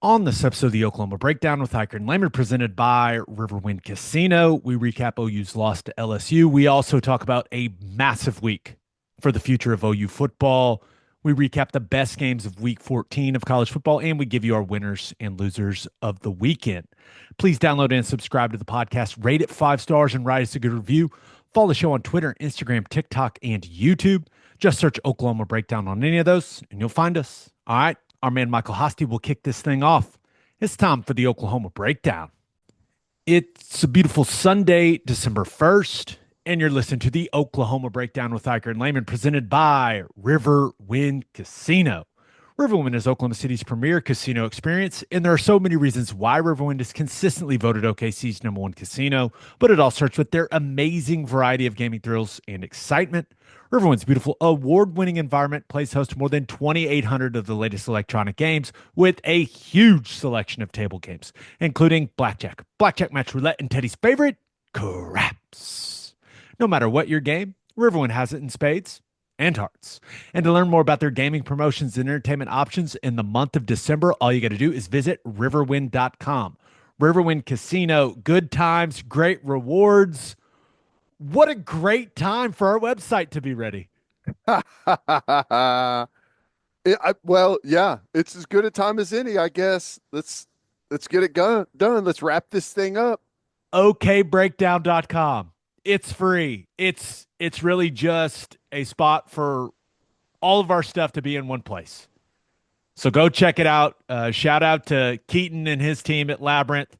On this episode of the Oklahoma Breakdown with Ikard and Lehman, presented by Riverwind Casino, we recap OU's loss to LSU. We also talk about a massive week for the future of OU football. We recap the best games of week 14 of college football, and we give you our winners and losers of the weekend. Please download and subscribe to the podcast, rate it 5 stars, and write us a good review. Follow the show on Twitter, Instagram, TikTok, and YouTube. Just search Oklahoma Breakdown on any of those, and you'll find us. All right. Our man Michael Hosty will kick this thing off. It's time for the Oklahoma Breakdown. It's a beautiful Sunday, December 1st, and you're listening to the Oklahoma Breakdown with Ikard and Lehman, presented by Riverwind Casino. Riverwind is Oklahoma City's premier casino experience, and there are so many reasons why Riverwind is consistently voted OKC's #1 casino, but it all starts with their amazing variety of gaming thrills and excitement. Riverwind's beautiful award-winning environment plays host to more than 2,800 of the latest electronic games with a huge selection of table games, including blackjack match roulette, and Teddy's favorite, craps. No matter what your game, Riverwind has it in spades and hearts. And to learn more about their gaming promotions and entertainment options in the month of December, all you got to do is visit riverwind.com. Riverwind Casino, good times, great rewards. What a great time for our website to be ready. Well, yeah, it's as good a time as any, I guess. Let's get it done. Let's wrap this thing up. okbreakdown.com. It's free. It's really just a spot for all of our stuff to be in one place. So go check it out. Shout out to Keaton and his team at Labyrinth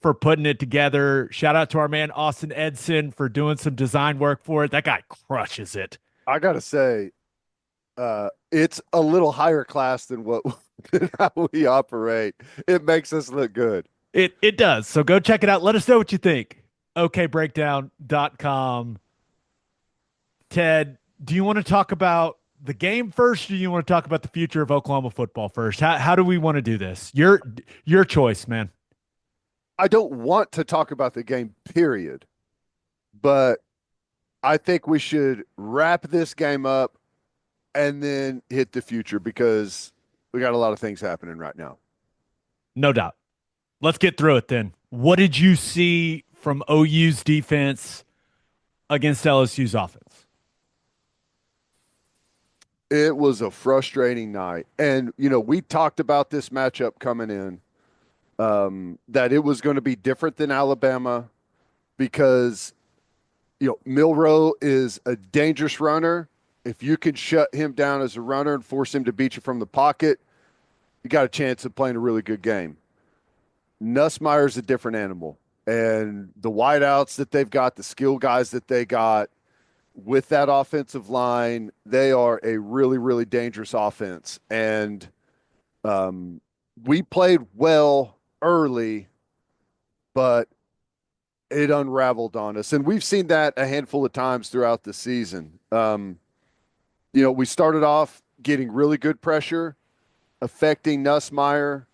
for putting it together. Shout out to our man Austin Edson for doing some design work for it. That guy crushes it. I gotta say, it's a little higher class than what than how we operate. It makes us look good. It does. So go check it out. Let us know what you think. okbreakdown.com. Ted, do you want to talk about the game first, or do you want to talk about the future of Oklahoma football first? How do we want to do this? Your choice, man. I don't want to talk about the game, period, but I think we should wrap this game up and then hit the future because we got a lot of things happening right now. No doubt. Let's get through it then. What did you see from OU's defense against LSU's offense? It was a frustrating night. And, we talked about this matchup coming in, that it was going to be different than Alabama because, Milroe is a dangerous runner. If you can shut him down as a runner and force him to beat you from the pocket, you got a chance of playing a really good game. Nussmeier's a different animal. And the wideouts that they've got, the skill guys that they got, with that offensive line, they are a really, really dangerous offense. And we played well early, but it unraveled on us. And we've seen that a handful of times throughout the season. We started off getting really good pressure, affecting Nussmeier.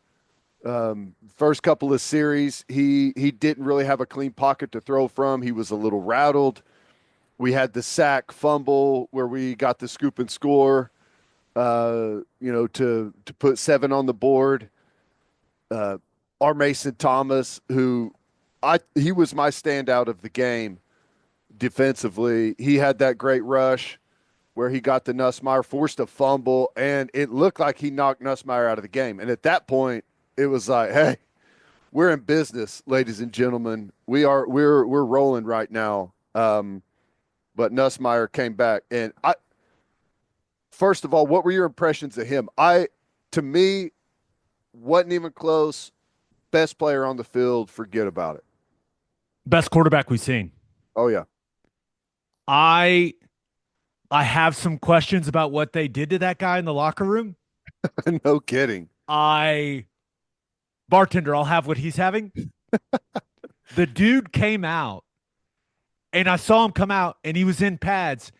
First couple of series, he didn't really have a clean pocket to throw from. He was a little rattled. We had the sack fumble where we got the scoop and score, to put 7 on the board. Our Mason Thomas, he was my standout of the game defensively. He had that great rush where he got the Nussmeier, forced a fumble, and it looked like he knocked Nussmeier out of the game. And at that point, it was like, hey, we're in business, ladies and gentlemen. We're rolling right now. But Nussmeier came back. And first of all, what were your impressions of him? To me, wasn't even close. Best player on the field, forget about it. Best quarterback we've seen. Oh yeah. I have some questions about what they did to that guy in the locker room. No kidding. Bartender, I'll have what he's having. The dude came out, and I saw him come out, and he was in pads,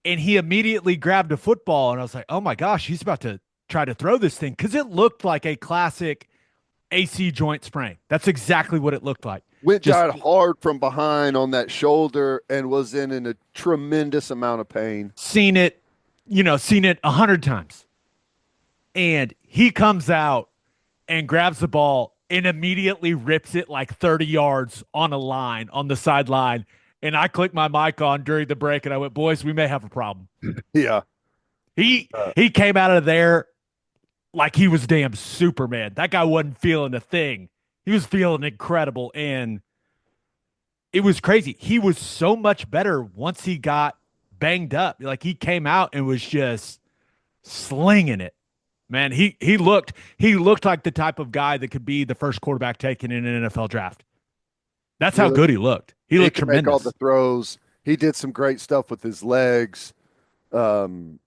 and he immediately grabbed a football, and I was like, oh my gosh, he's about to try to throw this thing, because it looked like a classic AC joint sprain. That's exactly what it looked like. Got hard from behind on that shoulder and was in a tremendous amount of pain. Seen it 100 times. And he comes out and grabs the ball and immediately rips it like 30 yards on a line on the sideline. And I clicked my mic on during the break and I went, boys, we may have a problem. Yeah. He Uh, he came out of there like he was damn Superman. That guy wasn't feeling a thing. He was feeling incredible. And it was crazy. He was so much better once he got banged up. Like he came out and was just slinging it. Man, he looked like the type of guy that could be the first quarterback taken in an NFL draft. That's how really, good he looked. He he looked can make all the tremendous. throws. He did some great stuff with his legs. Um,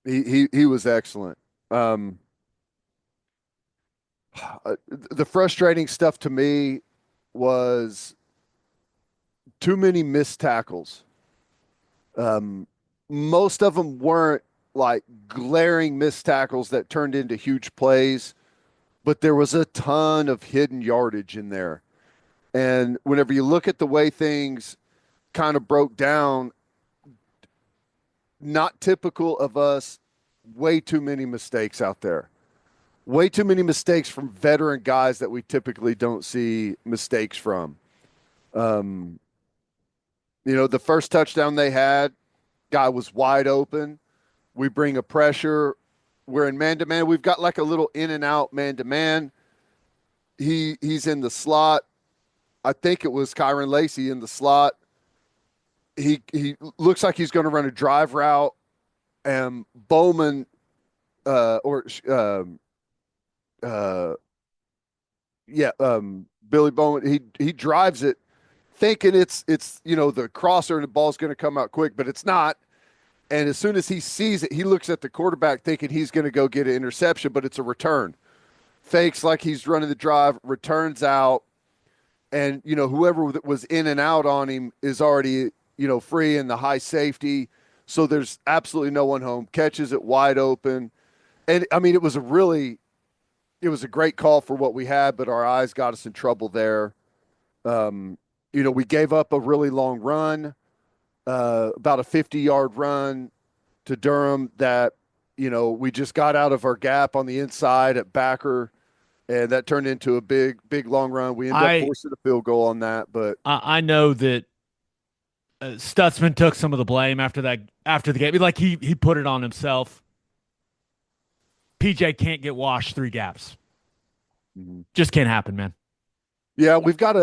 he was excellent. Um, the frustrating stuff to me was too many missed tackles. Um, most of them weren't like glaring missed tackles that turned into huge plays, but there was a ton of hidden yardage in there. And whenever you look at the way things kind of broke down, not typical of us, way too many mistakes out there. Way too many mistakes from veteran guys that we typically don't see mistakes from. Um, the first touchdown they had, guy was wide open. We bring a pressure. We're in man to man. We've got like a little in and out man to man. He's in the slot. I think it was Kyron Lacey in the slot. He looks like he's going to run a drive route, and Bowman or uh, yeah, Billy Bowman. He drives it, thinking it's the crosser and the ball's going to come out quick, but it's not. And as soon as he sees it, he looks at the quarterback thinking he's going to go get an interception, but it's a return. Fakes like he's running the drive, returns out, and whoever was in and out on him is already free in the high safety. So there's absolutely no one home. Catches it wide open, and I mean it was a great call for what we had, but our eyes got us in trouble there. Um, we gave up a really long run, about a 50-yard run to Durham that, we just got out of our gap on the inside at backer, and that turned into a big, big long run. We ended up I forcing a field goal on that, but I know that Stutzman took some of the blame after the game. Like he put it on himself. PJ can't get washed three gaps. Just can't happen, man. yeah, we've got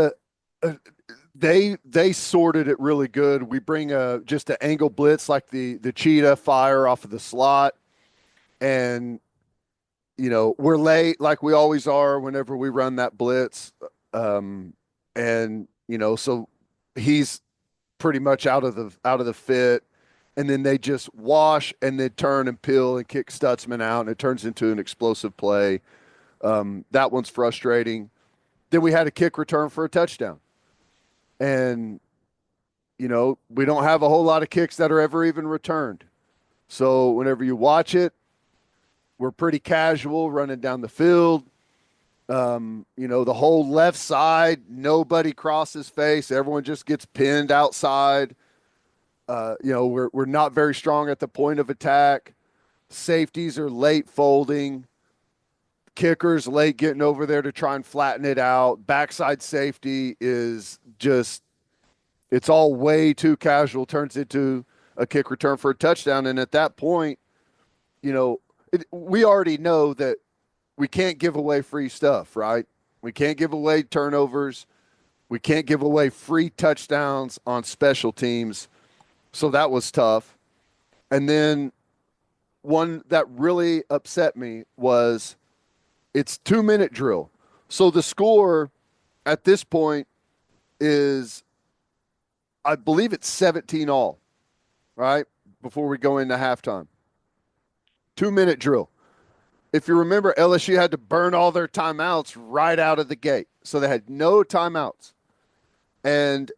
they sorted it really good. We bring just an angle blitz like the cheetah fire off of the slot, and we're late like we always are whenever we run that blitz. And so he's pretty much out of the fit, and then they just wash and then turn and peel and kick Stutzman out, and it turns into an explosive play. That one's frustrating. Then we had a kick return for a touchdown, and we don't have a whole lot of kicks that are ever even returned. So whenever you watch it, we're pretty casual running down the field. The whole left side, nobody crosses face. Everyone just gets pinned outside. We're not very strong at the point of attack. Safeties are late folding. Kickers late getting over there to try and flatten it out. Backside safety is just, it's all way too casual, turns into a kick return for a touchdown. And at that point, we already know that we can't give away free stuff, right? We can't give away turnovers. We can't give away free touchdowns on special teams. So that was tough. And then one that really upset me was it's 2-minute drill. So the score at this point is, I believe it's 17 all, right? Before we go into halftime. 2-minute drill. If you remember, LSU had to burn all their timeouts right out of the gate. So they had no timeouts. And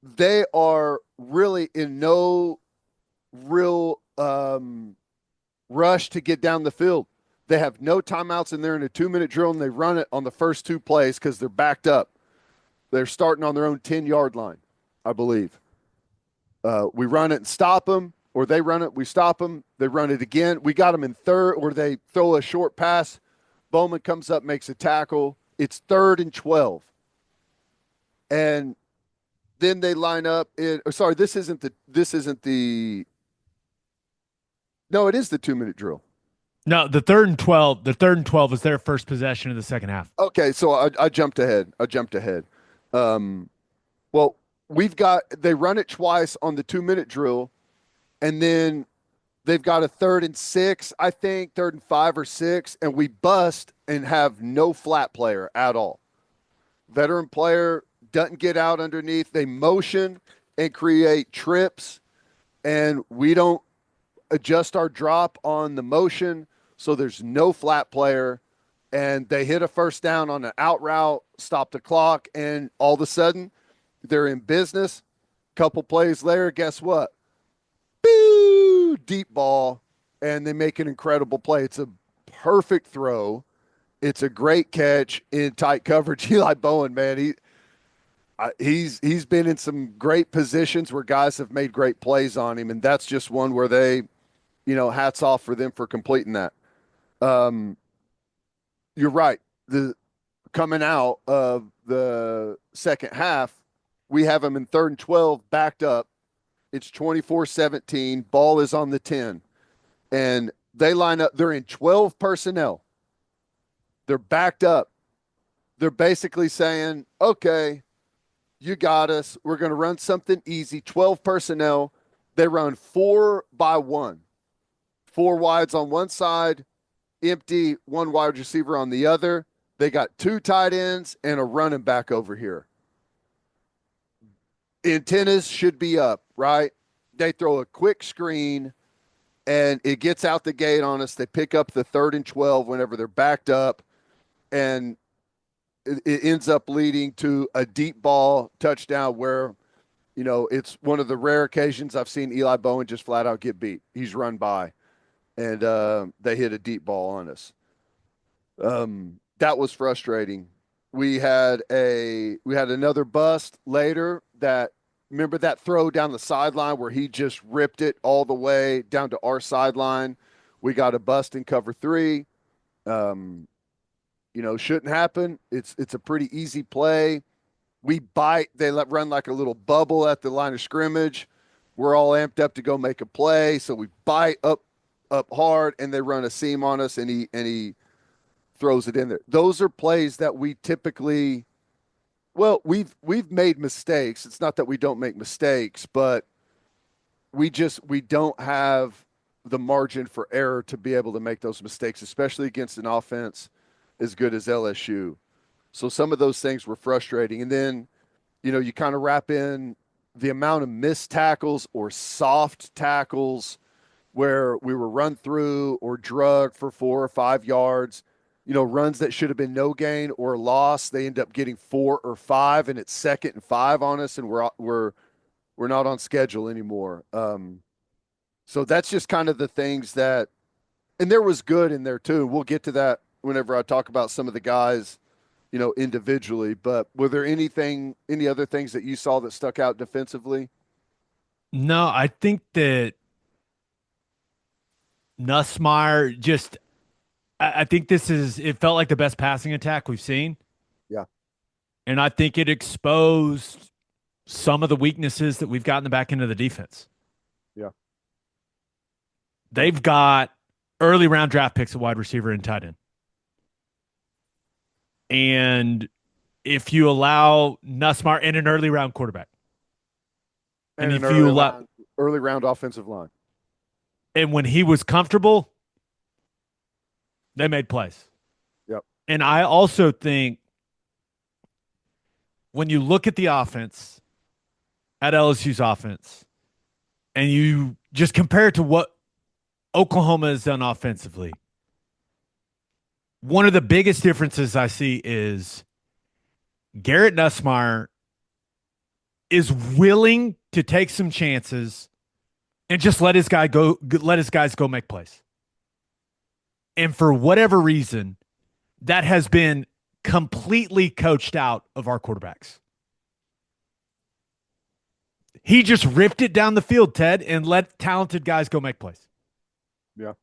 they are really in no real rush to get down the field. They have no timeouts, and they're in a 2-minute drill, and they run it on the first two plays because they're backed up. They're starting on their own 10-yard line, I believe. We run it and stop them, or they run it, we stop them. They run it again. We got them in third, or they throw a short pass. Bowman comes up, makes a tackle. It's 3rd and 12. And then they line up in, oh, sorry, no, it is the 2-minute drill. No, the 3rd and 12. The 3rd and 12 was their first possession of the second half. Okay, so I jumped ahead. Um, well, they run it twice on the 2-minute drill, and then they've got a 3rd and 6, I think, 3rd and 5 or 6, and we bust and have no flat player at all. Veteran player doesn't get out underneath. They motion and create trips, and we don't adjust our drop on the motion, so there's no flat player. And they hit a first down on an out route, stop the clock, and all of a sudden they're in business. Couple plays later, guess what? Boo! Deep ball, and they make an incredible play. It's a perfect throw. It's a great catch in tight coverage. Eli Bowen, man, he's been in some great positions where guys have made great plays on him, and that's just one where they, hats off for them for completing that. You're right. The coming out of the second half, we have them in 3rd and 12, backed up. It's 24-17. Ball is on the 10. And they line up. They're in 12 personnel. They're backed up. They're basically saying, okay, you got us. We're going to run something easy. 12 personnel. They run 4-by-1. 4 wides on one side, empty, 1 wide receiver on the other. They got 2 tight ends and a running back over here. Antennas should be up, right? They throw a quick screen, and it gets out the gate on us. They pick up the 3rd and 12 whenever they're backed up, and it ends up leading to a deep ball touchdown where, it's one of the rare occasions I've seen Eli Bowen just flat out get beat. He's run by, and they hit a deep ball on us. That was frustrating. We had another bust later remember that throw down the sideline where he just ripped it all the way down to our sideline. We got a bust in cover 3. Shouldn't happen. It's a pretty easy play. We bite. They run like a little bubble at the line of scrimmage. We're all amped up to go make a play, so we bite up hard, and they run a seam on us, and he throws it in there. Those are plays that we typically, we've made mistakes. It's not that we don't make mistakes, but we don't have the margin for error to be able to make those mistakes, especially against an offense as good as LSU. So some of those things were frustrating. And then, you kind of wrap in the amount of missed tackles or soft tackles where we were run through or drugged for 4 or 5 yards, runs that should have been no gain or loss. They end up getting 4 or 5, and it's 2nd and 5 on us, and we're not on schedule anymore. So that's just kind of the things that, and there was good in there too. We'll get to that whenever I talk about some of the guys, individually. But were there any other things that you saw that stuck out defensively? No, I think that Nussmeier I think it felt like the best passing attack we've seen. Yeah. And I think it exposed some of the weaknesses that we've got in the back end of the defense. Yeah. They've got early round draft picks at wide receiver and tight end. And if you allow Nussmeier and an early round quarterback, and if you allow early round offensive line, and when he was comfortable, they made plays. Yep. And I also think when you look at the offense, at LSU's offense, and you just compare it to what Oklahoma has done offensively, one of the biggest differences I see is Garrett Nussmeier is willing to take some chances and just let his guys go make plays. And for whatever reason, that has been completely coached out of our quarterbacks. He just ripped it down the field, Ted, and let talented guys go make plays. Yeah.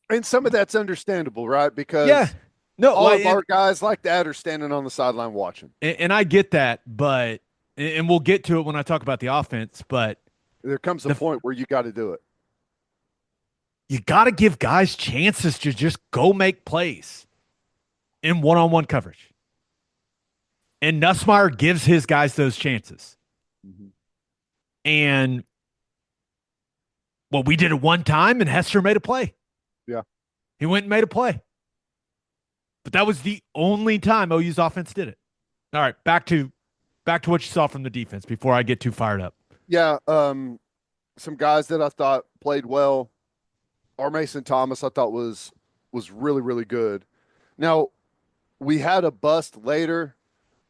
And some of that's understandable, right? Yeah. Because No, all well, of our guys like that are standing on the sideline watching. and I get that, but and we'll get to it when I talk about the offense, but There comes a the point where you got to do it. you got to give guys chances to just go make plays in one-on-one coverage. And Nussmeier gives his guys those chances. Mm-hmm. And well, we did it one time and Hester made a play. Yeah. He went and made a play. But that was the only time OU's offense did it. All right, back to what you saw from the defense before I get too fired up. Yeah. Some guys that I thought played well. R. Mason Thomas, I thought was really, really good. Now, we had a bust later,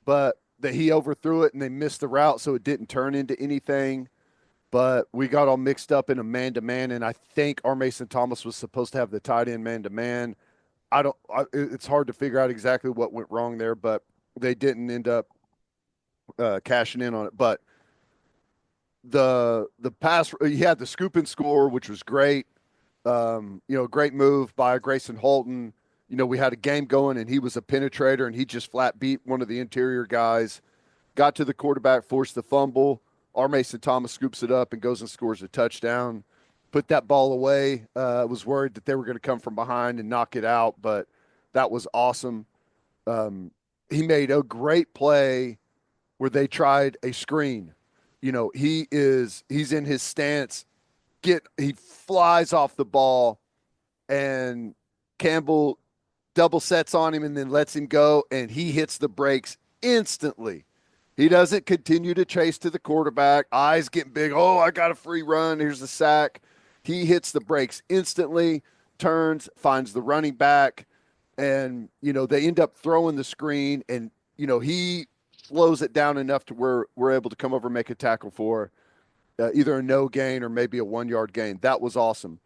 but that he overthrew it and they missed the route, so it didn't turn into anything. But we got all mixed up in a man to man, and I think R. Mason Thomas was supposed to have the tight end man to man. It's hard to figure out exactly what went wrong there, but they didn't end up cashing in on it. But the pass, he had the scoop and score, which was great. Great move by Grayson Holton. We had a game going, and he was a penetrator, and he just flat beat one of the interior guys. Got to the quarterback, forced the fumble. R. Mason Thomas scoops it up and goes and scores a touchdown. Put that ball away. Was worried that they were going to come from behind and knock it out, but that was awesome. He made a great play where they tried a screen. He's in his stance. He flies off the ball, and Campbell double sets on him and then lets him go, and he hits the brakes instantly. He doesn't continue to chase to the quarterback. Eyes getting big. Oh, I got a free run. Here's the sack. He hits the brakes instantly, turns, finds the running back, and they end up throwing the screen, and he slows it down enough to where we're able to come over and make a tackle for either a no gain or maybe a 1 yard gain. That was awesome.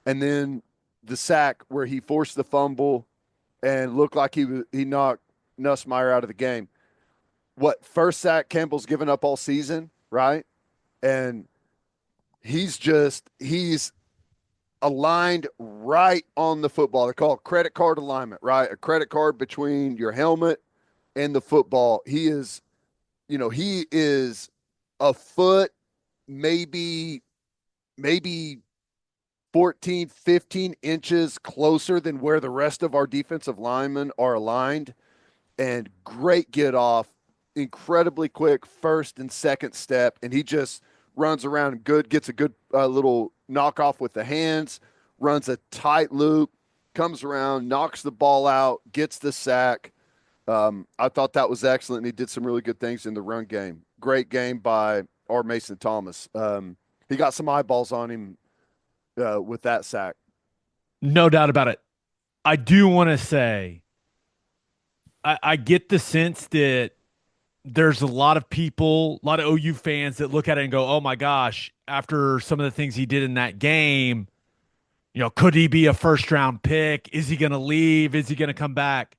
And then the sack where he forced the fumble and looked like he knocked Nussmeier out of the game. What, first sack Campbell's given up all season, right? And he's aligned right on the football. They call it credit card alignment, right? A credit card between your helmet and the football. He is a foot, maybe 14, 15 inches closer than where the rest of our defensive linemen are aligned. And great get off, incredibly quick first and second step. And he just runs around good, gets a good little knock off with the hands, runs a tight loop, comes around, knocks the ball out, gets the sack. I thought that was excellent. And he did some really good things in the run game. Great game by R. Mason Thomas. He got some eyeballs on him with that sack. No doubt about it. I do want to say, I get the sense that there's a lot of people, a lot of OU fans that look at it and go, oh my gosh, after some of the things he did in that game, could he be a first round pick? Is he going to leave? Is he going to come back?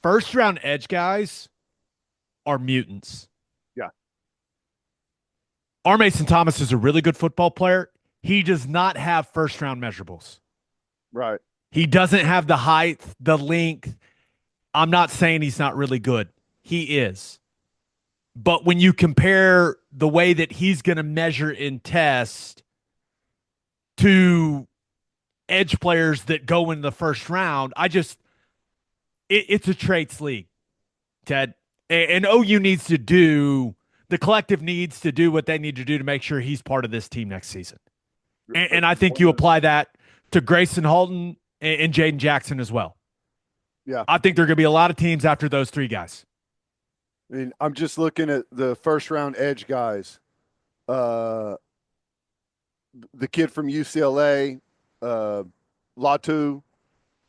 First round edge guys are mutants. Yeah. R. Mason Thomas is a really good football player. He does not have first round measurables. Right. He doesn't have the height, the length. I'm not saying he's not really good. He is. But when you compare the way that he's going to measure in test to edge players that go in the first round, it's a traits league, Ted. And OU needs to do, the collective needs to do what they need to do to make sure he's part of this team next season. And I think you apply that to Grayson Holton and Jaden Jackson as well. Yeah. I think there are going to be a lot of teams after those three guys. I mean, I'm just looking at the first round edge guys. The kid from UCLA, Latu,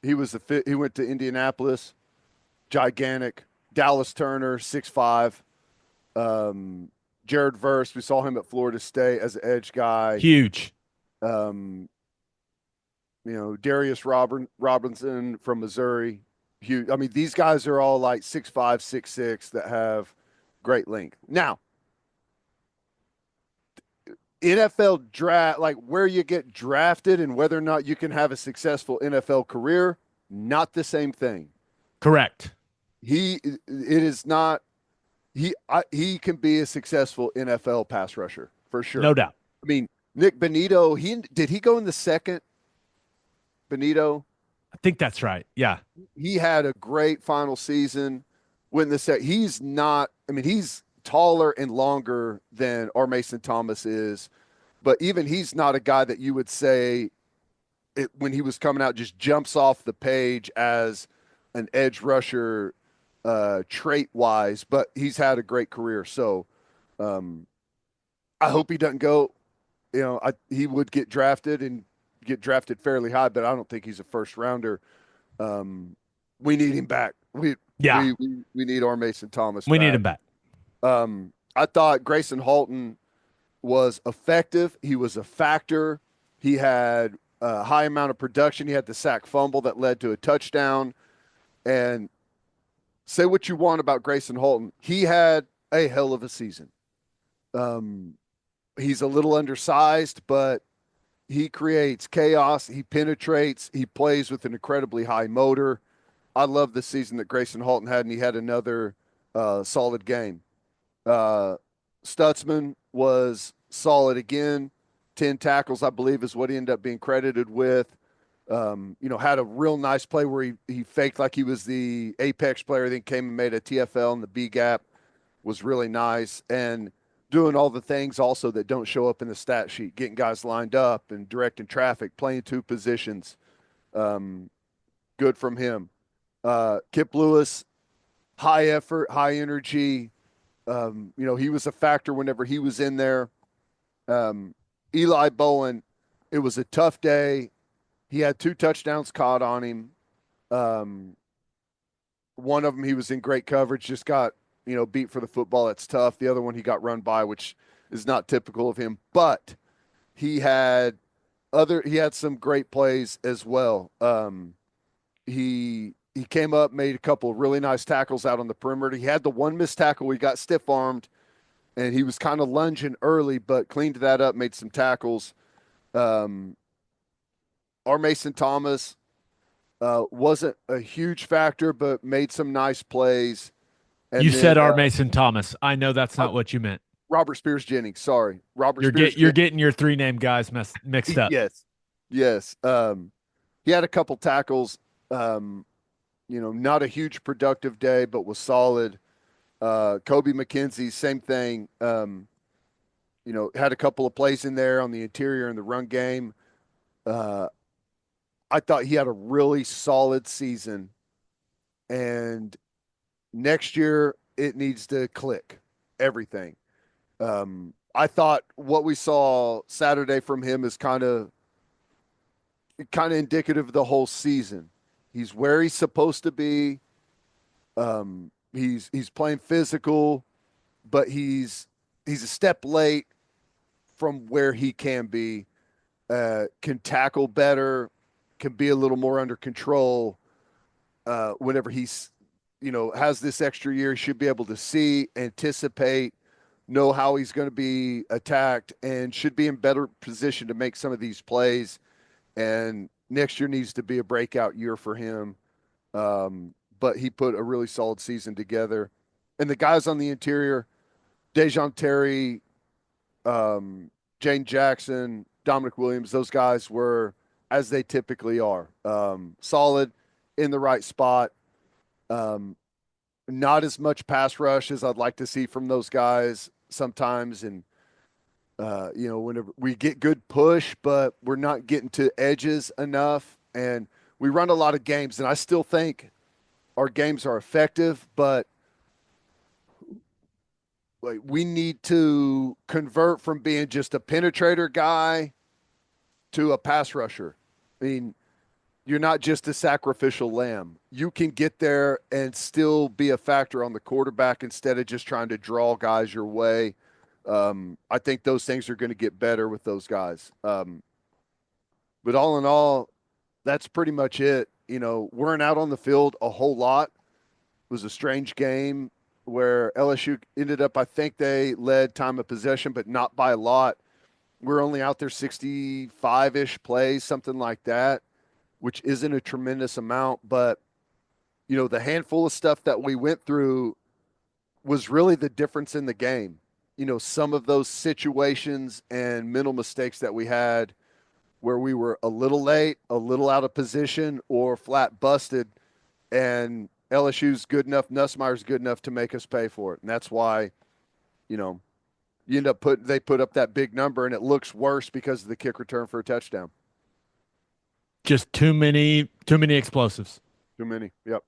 he went to Indianapolis, gigantic. Dallas Turner, 6'5". Jared Verse, we saw him at Florida State as an edge guy. Huge. Darius Robinson from Missouri. Huge. I mean, these guys are all like 6'5", 6'6", that have great length. Now, NFL draft, like where you get drafted and whether or not you can have a successful NFL career, not the same thing. Correct. It is not. He can be a successful NFL pass rusher for No sure. doubt. I mean, Nick Benito, he go in the second? Benito, I think that's right. Yeah. he had a great final season. When the set, he's not. I mean, he's taller and longer than our Mason Thomas is, but even he's not a guy that you would say when he was coming out just jumps off the page as an edge rusher trait wise. But he's had a great career, so um, I hope he doesn't go. He would get drafted and get drafted fairly high, but I don't think he's a first rounder. Um, we need him back. Yeah. We need our Mason Thomas We need back. him back. I thought Grayson Halton was effective. He was a factor. He had a high amount of production. He had the sack fumble that led to a touchdown. And say what you want about Grayson Halton, he had a hell of a season. Um, he's a little undersized, but he creates chaos. He penetrates. He plays with an incredibly high motor. I love the season that Grayson Halton had, and he had another solid game. Uh, Stutzman was solid again. 10 tackles, I believe, is what he ended up being credited with. Had a real nice play where he faked like he was the apex player, then came and made a TFL in the B gap. Was really nice. And doing all the things also that don't show up in the stat sheet, getting guys lined up and directing traffic, playing two positions. Good from him. Kip Lewis, high effort, high energy. He was a factor whenever he was in there. Eli Bowen, it was a tough day. He had two touchdowns caught on him. One of them he was in great coverage, just got beat for the football. That's tough. The other one he got run by, which is not typical of him. But he had some great plays as well. He came up, made a couple of really nice tackles out on the perimeter. He had the one missed tackle. He got stiff armed, and he was kind of lunging early, but cleaned that up, made some tackles. Our Mason Thomas wasn't a huge factor, but made some nice plays. You And said then our Mason Thomas. I know that's not what you meant. Robert Spears Jennings, sorry, Robert You're Spears get you're Jennings. getting your three name guys mixed up. Yes, yes. He had a couple tackles. Not a huge productive day, but was solid. Kobe McKenzie, same thing. Had a couple of plays in there on the interior in the run game. I thought he had a really solid season, and next year it needs to click everything. I thought what we saw Saturday from him is kind of indicative of the whole season. He's where he's supposed to be. He's playing physical, but he's a step late from where he can be. Can tackle better, can be a little more under control. Whenever he's has this extra year, he should be able to see, anticipate, know how he's going to be attacked, and should be in better position to make some of these plays. And next year needs to be a breakout year for him. But he put a really solid season together. And the guys on the interior, Dejon Terry, Jane Jackson, Dominic Williams, those guys were as they typically are. Solid in the right spot. Not as much pass rush as I'd like to see from those guys sometimes. And, whenever we get good push, but we're not getting to edges enough. And we run a lot of games, and I still think our games are effective, but we need to convert from being just a penetrator guy to a pass rusher. I mean, you're not just a sacrificial lamb. You can get there and still be a factor on the quarterback instead of just trying to draw guys your way. I think those things are going to get better with those guys. But all in all, that's pretty much it. Weren't out on the field a whole lot. It was a strange game where LSU ended up, I think they led time of possession, but not by a lot. We're only out there 65-ish plays, something like that, which isn't a tremendous amount. But, the handful of stuff that we went through was really the difference in the game. Some of those situations and mental mistakes that we had where we were a little late, a little out of position, or flat busted, and LSU's good enough, Nussmeier's good enough to make us pay for it. And that's why, you know, you end up they put up that big number and it looks worse because of the kick return for a touchdown. Just too many explosives. Too many. Yep.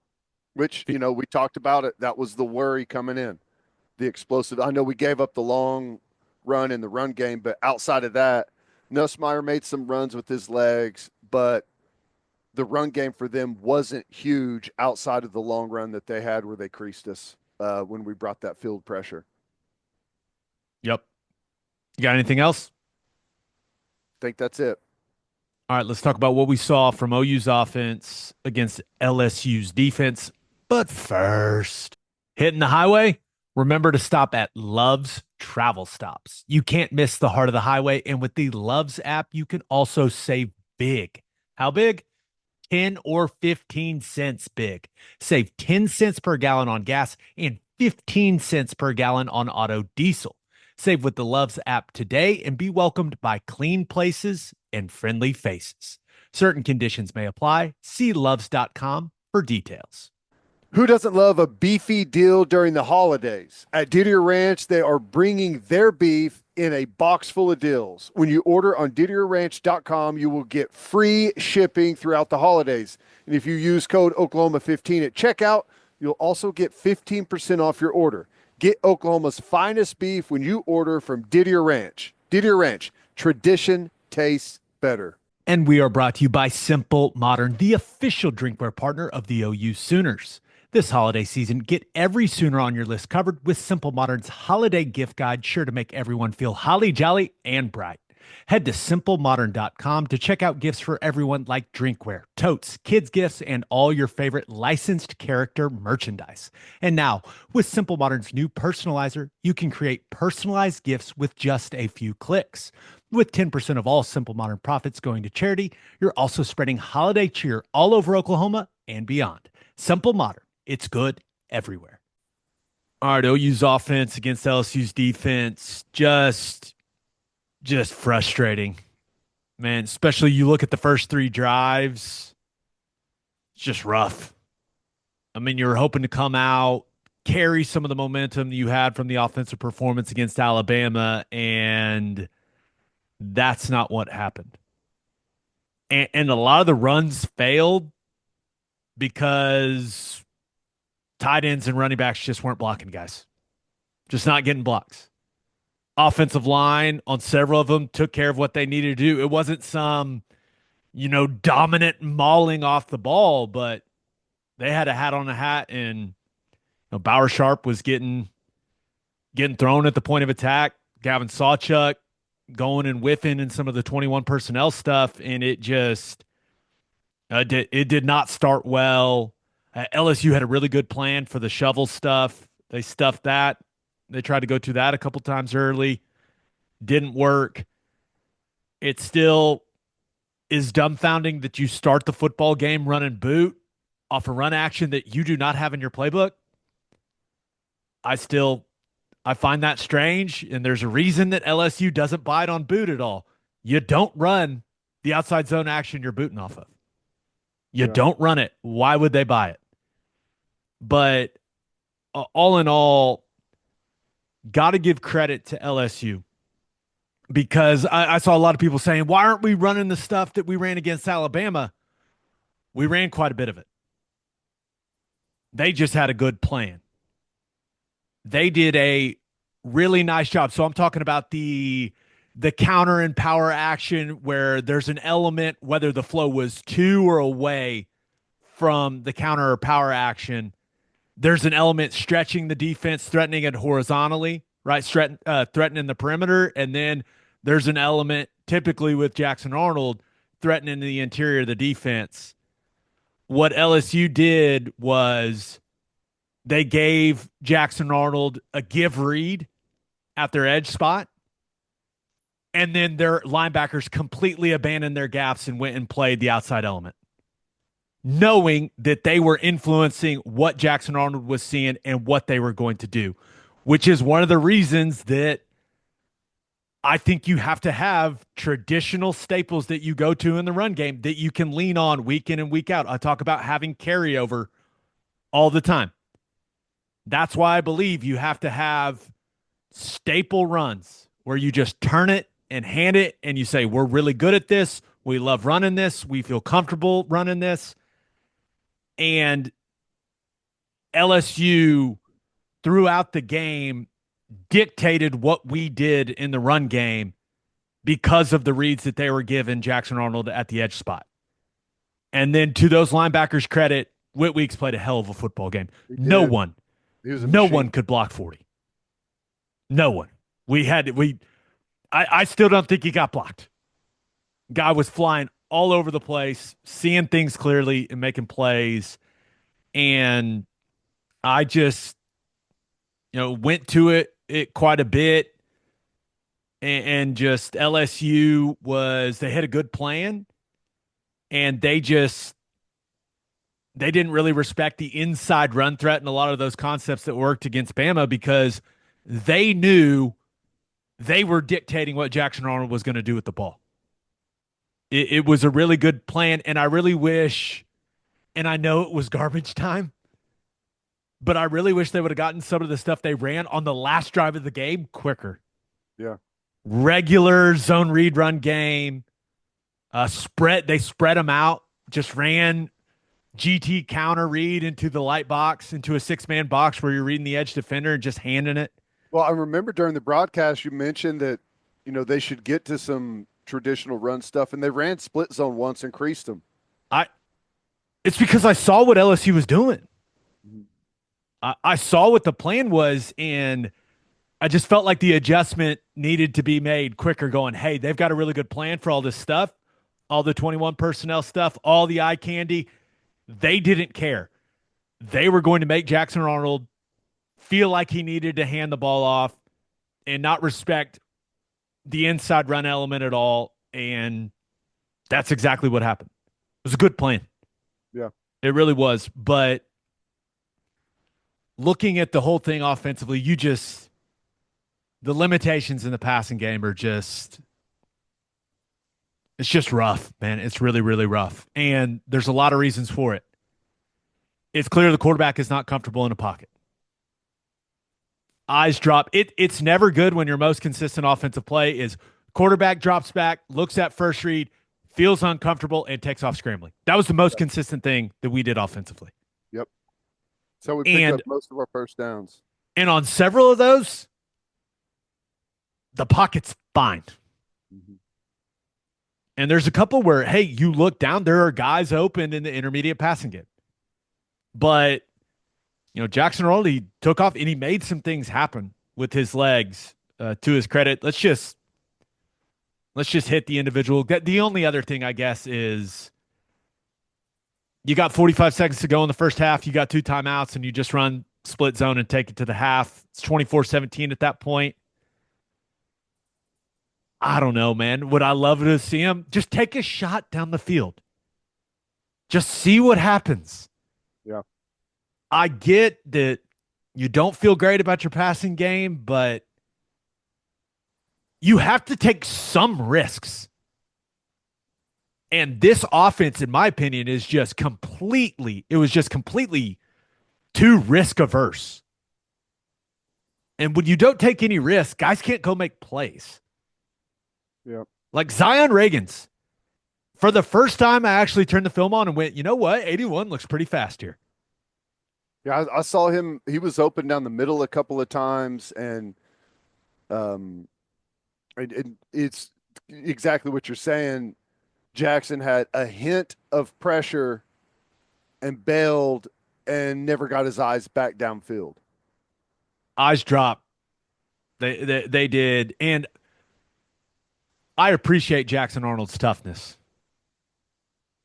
Which, we talked about it. That was the worry coming in. The explosive. I know we gave up the long run in the run game, but outside of that, Nussmeier made some runs with his legs, but the run game for them wasn't huge outside of the long run that they had where they creased us when we brought that field pressure. Yep. You got anything else? I think that's it. All right, let's talk about what we saw from OU's offense against LSU's defense. But first, hitting the highway, remember to stop at Love's Travel Stops. You can't miss the heart of the highway. And with the Love's app, you can also save big. How big? 10 or 15 cents big. Save 10 cents per gallon on gas and 15 cents per gallon on auto diesel. Save with the Love's app today and be welcomed by clean places and friendly faces. Certain conditions may apply. See loves.com for details. Who doesn't love a beefy deal during the holidays? At Didier Ranch, they are bringing their beef in a box full of deals. When you order on DidierRanch.com, you will get free shipping throughout the holidays. And if you use code Oklahoma15 at checkout, you'll also get 15% off your order. Get Oklahoma's finest beef when you order from Didier Ranch. Didier Ranch, tradition tastes better. And we are brought to you by Simple Modern, the official drinkware partner of the OU Sooners. This holiday season, get every Sooner on your list covered with Simple Modern's holiday gift guide, sure to make everyone feel holly jolly and bright. Head to simplemodern.com to check out gifts for everyone like drinkware, totes, kids gifts, and all your favorite licensed character merchandise. And now, with Simple Modern's new personalizer, you can create personalized gifts with just a few clicks. With 10% of all Simple Modern profits going to charity, you're also spreading holiday cheer all over Oklahoma and beyond. Simple Modern. It's good everywhere. All right, OU's offense against LSU's defense, just frustrating, man. Especially you look at the first three drives, it's just rough. I mean, you were hoping to come out, carry some of the momentum you had from the offensive performance against Alabama, and that's not what happened. And a lot of the runs failed because tight ends and running backs just weren't blocking guys. Just not getting blocks. Offensive line on several of them took care of what they needed to do. It wasn't some, dominant mauling off the ball, but they had a hat on a hat, and Bauer Sharp was getting thrown at the point of attack. Gavin Sawchuk going and whiffing in some of the 21 personnel stuff, and it just it did not start well. LSU had a really good plan for the shovel stuff. They stuffed that. They tried to go to that a couple times early. Didn't work. It still is dumbfounding that you start the football game running boot off a run action that you do not have in your playbook. I find that strange, and there's a reason that LSU doesn't bite on boot at all. You don't run the outside zone action you're booting off of. You don't run it. Why would they buy it? But all in all, got to give credit to LSU because I saw a lot of people saying, why aren't we running the stuff that we ran against Alabama? We ran quite a bit of it. They just had a good plan. They did a really nice job. So I'm talking about the counter and power action where there's an element, whether the flow was to or away from the counter or power action, there's an element stretching the defense, threatening it horizontally, right? Threatening the perimeter. And then there's an element, typically with Jackson Arnold, threatening the interior of the defense. What LSU did was they gave Jackson Arnold a give read at their edge spot. And then their linebackers completely abandoned their gaps and went and played the outside element, knowing that they were influencing what Jackson Arnold was seeing and what they were going to do, which is one of the reasons that I think you have to have traditional staples that you go to in the run game that you can lean on week in and week out. I talk about having carryover all the time. That's why I believe you have to have staple runs where you just turn it and hand it and you say, we're really good at this. We love running this. We feel comfortable running this. And LSU throughout the game dictated what we did in the run game because of the reads that they were given Jackson Arnold at the edge spot. And then to those linebackers' credit, Whit Weeks played a hell of a football game. No one could block 40. No one. I still don't think he got blocked. Guy was flying all over the place, seeing things clearly and making plays. And I just, went to it quite a bit. And just LSU they had a good plan. And they didn't really respect the inside run threat and a lot of those concepts that worked against Bama because they knew they were dictating what Jackson Arnold was going to do with the ball. It was a really good plan, and I really wish, and I know it was garbage time, but I really wish they would have gotten some of the stuff they ran on the last drive of the game quicker. Yeah. Regular zone read run game, they spread them out, just ran GT counter read into the light box, into a 6-man box where you're reading the edge defender and just handing it. Well, I remember during the broadcast you mentioned that, they should get to some traditional run stuff, and they ran split zone once and creased them. It's because I saw what LSU was doing. I saw what the plan was, and I just felt like the adjustment needed to be made quicker going, hey, they've got a really good plan for all this stuff, all the 21 personnel stuff, all the eye candy. They didn't care. They were going to make Jackson Arnold feel like he needed to hand the ball off and not respect the inside run element at all. And that's exactly what happened. It was a good plan. Yeah. It really was. But looking at the whole thing offensively, the limitations in the passing game are it's just rough, man. It's really, really rough. And there's a lot of reasons for it. It's clear the quarterback is not comfortable in a pocket. Eyes drop. It's never good when your most consistent offensive play is quarterback drops back, looks at first read, feels uncomfortable, and takes off scrambling. That was the most consistent thing that we did offensively. Yep. So we picked up most of our first downs. And on several of those, the pocket's fine. Mm-hmm. And there's a couple where, hey, you look down, there are guys open in the intermediate passing game. But, Jackson Arnold, he took off and he made some things happen with his legs, to his credit. Let's just hit the individual. The only other thing, I guess, is you got 45 seconds to go in the first half. You got 2 timeouts, and you just run split zone and take it to the half. It's 24-17 at that point. I don't know, man. Would I love to see him just take a shot down the field? Just see what happens. Yeah. I get that you don't feel great about your passing game, but you have to take some risks. And this offense, in my opinion, is just completely too risk averse. And when you don't take any risk, guys can't go make plays. Yeah. Like Zion Reagans. For the first time, I actually turned the film on and went, you know what? 81 looks pretty fast here. Yeah, I saw him. He was open down the middle a couple of times, and it's exactly what you're saying. Jackson had a hint of pressure and bailed and never got his eyes back downfield. Eyes dropped. They did. And I appreciate Jackson Arnold's toughness.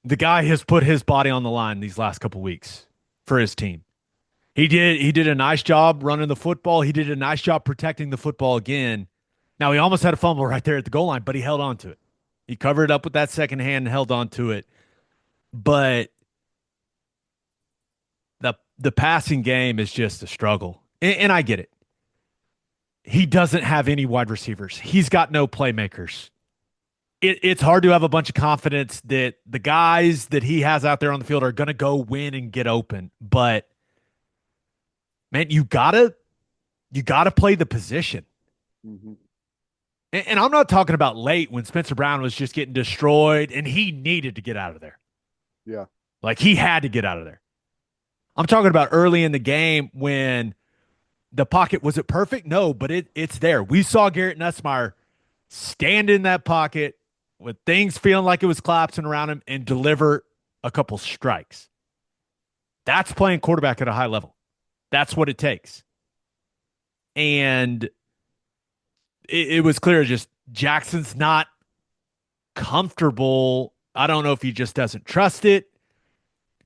The guy has put his body on the line these last couple weeks for his team. He did a nice job running the football. He did a nice job protecting the football again. Now, he almost had a fumble right there at the goal line, but he held on to it. He covered it up with that second hand and held on to it. But the passing game is just a struggle. And I get it. He doesn't have any wide receivers. He's got no playmakers. It's hard to have a bunch of confidence that the guys that he has out there on the field are going to go win and get open. But man, you gotta play the position. Mm-hmm. And I'm not talking about late when Spencer Brown was just getting destroyed and he needed to get out of there. Yeah. Like he had to get out of there. I'm talking about early in the game when the pocket was it perfect? No, but it's there. We saw Garrett Nussmeier stand in that pocket with things feeling like it was collapsing around him and deliver a couple strikes. That's playing quarterback at a high level. That's what it takes. And it was clear just Jackson's not comfortable. I don't know if he just doesn't trust it.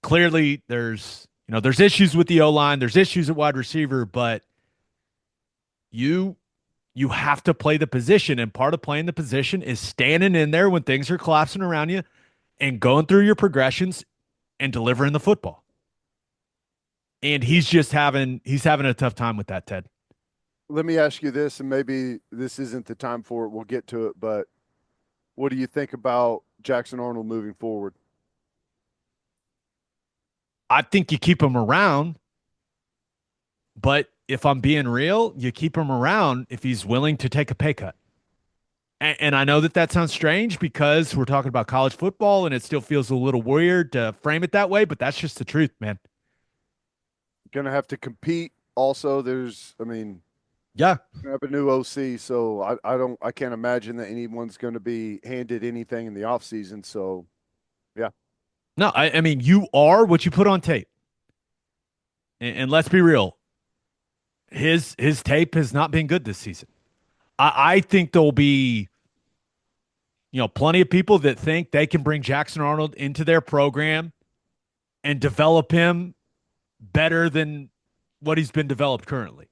Clearly, there's issues with the O line, there's issues at wide receiver, but you have to play the position, and part of playing the position is standing in there when things are collapsing around you and going through your progressions and delivering the football. And he's having a tough time with that, Ted. Let me ask you this, and maybe this isn't the time for it. We'll get to it, but what do you think about Jackson Arnold moving forward? I think you keep him around, but if I'm being real, you keep him around if he's willing to take a pay cut. And I know that sounds strange because we're talking about college football and it still feels a little weird to frame it that way, but that's just the truth, man. Going to have to compete. Also, Yeah. I have a new OC, so I can't imagine that anyone's going to be handed anything in the offseason. So, yeah. No, I mean, you are what you put on tape. And let's be real. His tape has not been good this season. I think there'll be, plenty of people that think they can bring Jackson Arnold into their program and develop him better than what he's been developed currently.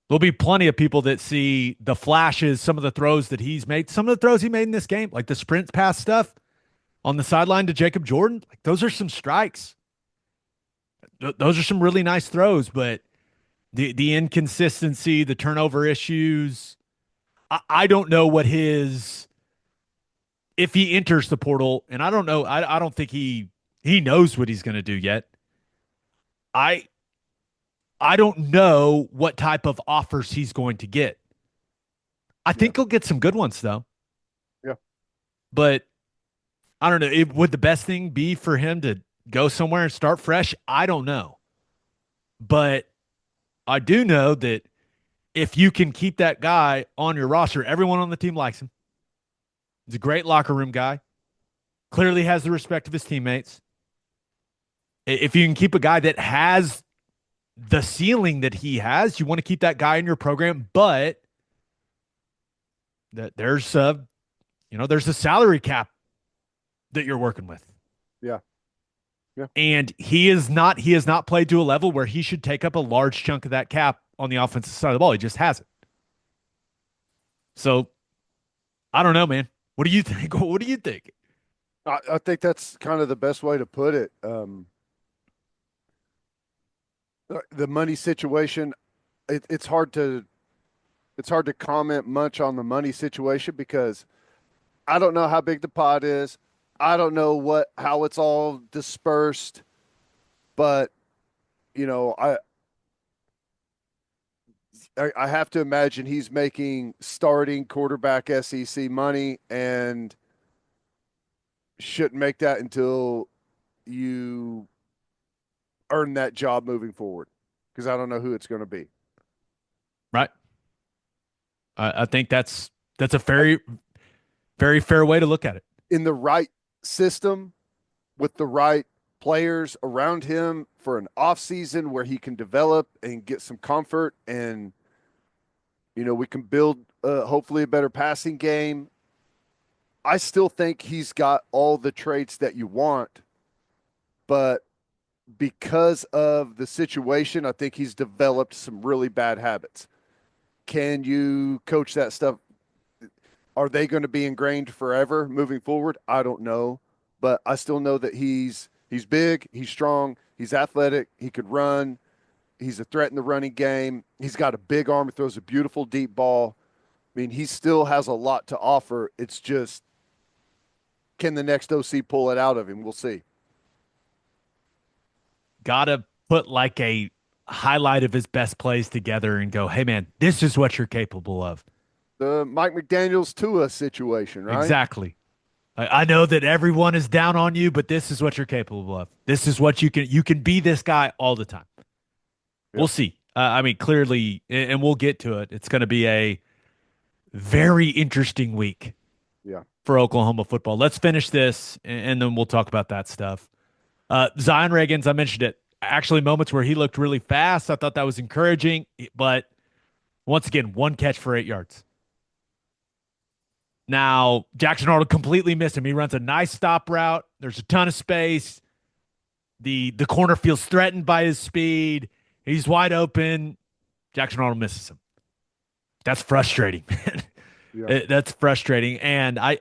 There'll be plenty of people that see the flashes, some of the throws that he's made, some of the throws he made in this game, like the sprint pass stuff on the sideline to Jacob Jordan. Like those are some strikes. Those are some really nice throws, but the inconsistency, the turnover issues, I don't know what if he enters the portal, and I don't know, I don't think he knows what he's going to do yet. I don't know what type of offers he's going to get. I think he'll get some good ones though. Yeah. But I don't know. Would the best thing be for him to go somewhere and start fresh? I don't know. But I do know that if you can keep that guy on your roster, everyone on the team likes him. He's a great locker room guy. Clearly has the respect of his teammates. If you can keep a guy that has the ceiling that he has, you want to keep that guy in your program, but there's a salary cap that you're working with. Yeah. Yeah. And he has not played to a level where he should take up a large chunk of that cap on the offensive side of the ball. He just hasn't. So I don't know, man. What do you think? What do you think? I think that's kind of the best way to put it. The money situation, it's hard to comment much on the money situation because I don't know how big the pot is. I don't know how it's all dispersed, but I have to imagine he's making starting quarterback SEC money and shouldn't make that until you earn that job moving forward, because I don't know who it's going to be. Right. I think that's a very, very fair way to look at it. In the right system with the right players around him for an off season where he can develop and get some comfort, and we can build hopefully a better passing game. I still think he's got all the traits that you want, but because of the situation, I think he's developed some really bad habits. can you coach that stuff? Are they going to be ingrained forever moving forward? I don't know, but I still know that he's big, he's strong, he's athletic, he could run, he's a threat in the running game. He's got a big arm, he throws a beautiful deep ball. I mean, he still has a lot to offer. It's just, can the next OC pull it out of him? We'll see. Gotta put like a highlight of his best plays together and go, hey man, this is what you're capable of. The Mike McDaniels Tua situation, right? Exactly. I know that everyone is down on you, but this is what you're capable of. This is what you can be this guy all the time. Yeah. We'll see. I mean, clearly, and we'll get to it. It's going to be a very interesting week Yeah. for Oklahoma football. Let's finish this, and then we'll talk about that stuff. Zion Reagans, I mentioned it. Actually, moments where he looked really fast. I thought that was encouraging, but once again, 1 catch for 8 yards. Now, Jackson Arnold completely missed him. He runs a nice stop route. There's a ton of space. The corner feels threatened by his speed. He's wide open. Jackson Arnold misses him. That's frustrating, man. Yeah. That's frustrating. And I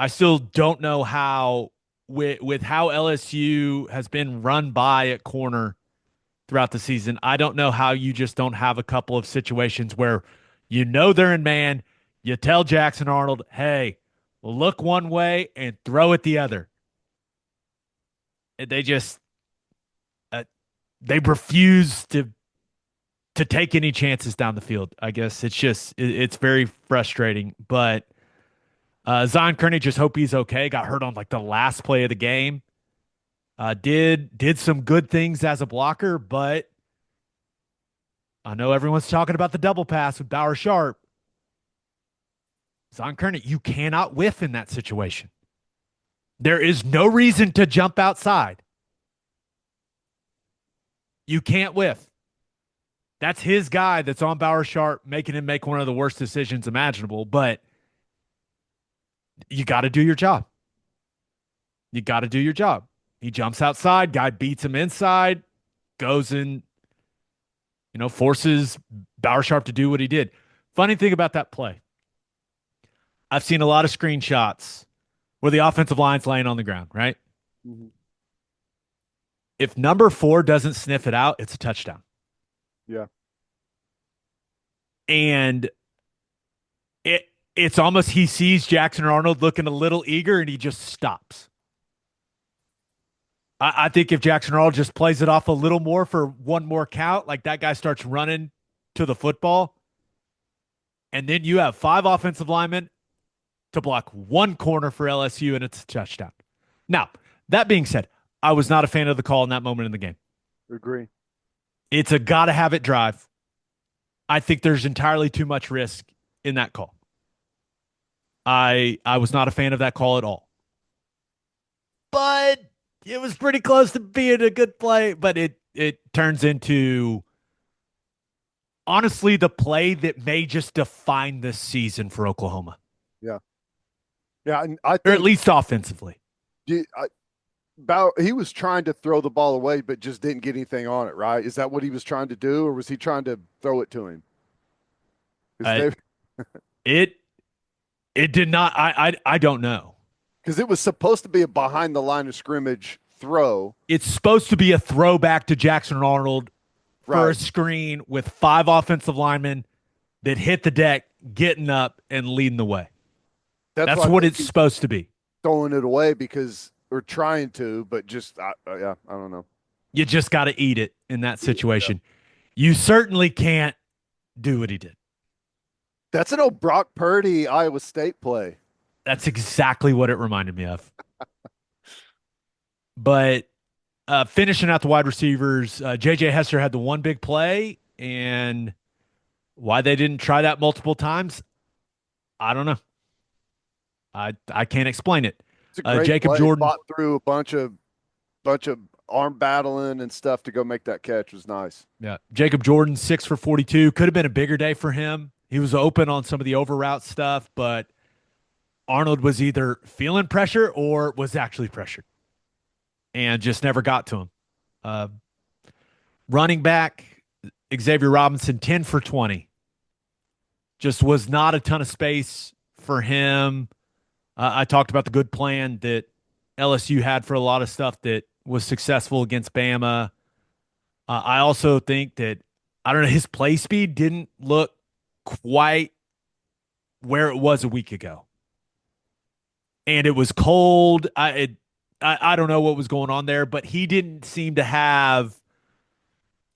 still don't know how with how LSU has been run by at corner throughout the season. I don't know how you just don't have a couple of situations where you know they're in man. You tell Jackson Arnold, hey, look one way and throw it the other. And they just they refuse to take any chances down the field. I guess it's very frustrating. But Zion Kearney, just hope he's okay. Got hurt on like the last play of the game. Did some good things as a blocker, but I know everyone's talking about the double pass with Bauer Sharp. Zion Kearney, you cannot whiff in that situation. There is no reason to jump outside. You can't whiff. That's his guy that's on Bauer Sharp, making him make one of the worst decisions imaginable, but you got to do your job. You got to do your job. He jumps outside, guy beats him inside, goes and, forces Bauer Sharp to do what he did. Funny thing about that play, I've seen a lot of screenshots where the offensive line's laying on the ground, right? Mm-hmm. If number 4 doesn't sniff it out, it's a touchdown. Yeah. And it's almost he sees Jackson Arnold looking a little eager and he just stops. I think if Jackson Arnold just plays it off a little more for one more count, like that guy starts running to the football, and then you have 5 offensive linemen to block 1 corner for LSU, and it's a touchdown. Now, that being said, I was not a fan of the call in that moment in the game. Agree. It's a gotta-have-it drive. I think there's entirely too much risk in that call. I was not a fan of that call at all. But it was pretty close to being a good play, but it turns into, honestly, the play that may just define this season for Oklahoma. Yeah. Yeah, and I think, or at least offensively. he was trying to throw the ball away, but just didn't get anything on it, right? Is that what he was trying to do, or was he trying to throw it to him? It did not. I don't know. Because it was supposed to be a behind the line of scrimmage throw. It's supposed to be a throwback to Jackson Arnold for a Right. screen with 5 offensive linemen that hit the deck, getting up and leading the way. That's why what I it's think supposed to be. throwing it away because we're trying to, but just yeah, I don't know. You just got to eat it in that situation. You certainly can't do what he did. That's an old Brock Purdy Iowa State play. That's exactly what it reminded me of. But finishing out the wide receivers, J.J. Hester had the one big play, and why they didn't try that multiple times, I don't know. I can't explain it. It's a great Jacob play. Jordan Fought through a bunch of arm battling and stuff to go make that catch. It was nice. Yeah. Jacob Jordan, 6 for 42. Could have been a bigger day for him. He was open on some of the over route stuff, but Arnold was either feeling pressure or was actually pressured and just never got to him. Running back, Xavier Robinson, 10 for 20. Just was not a ton of space for him. I talked about the good plan that LSU had for a lot of stuff that was successful against Bama. I also think that, I don't know, his play speed didn't look quite where it was a week ago. And it was cold. I don't know what was going on there, but he didn't seem to have,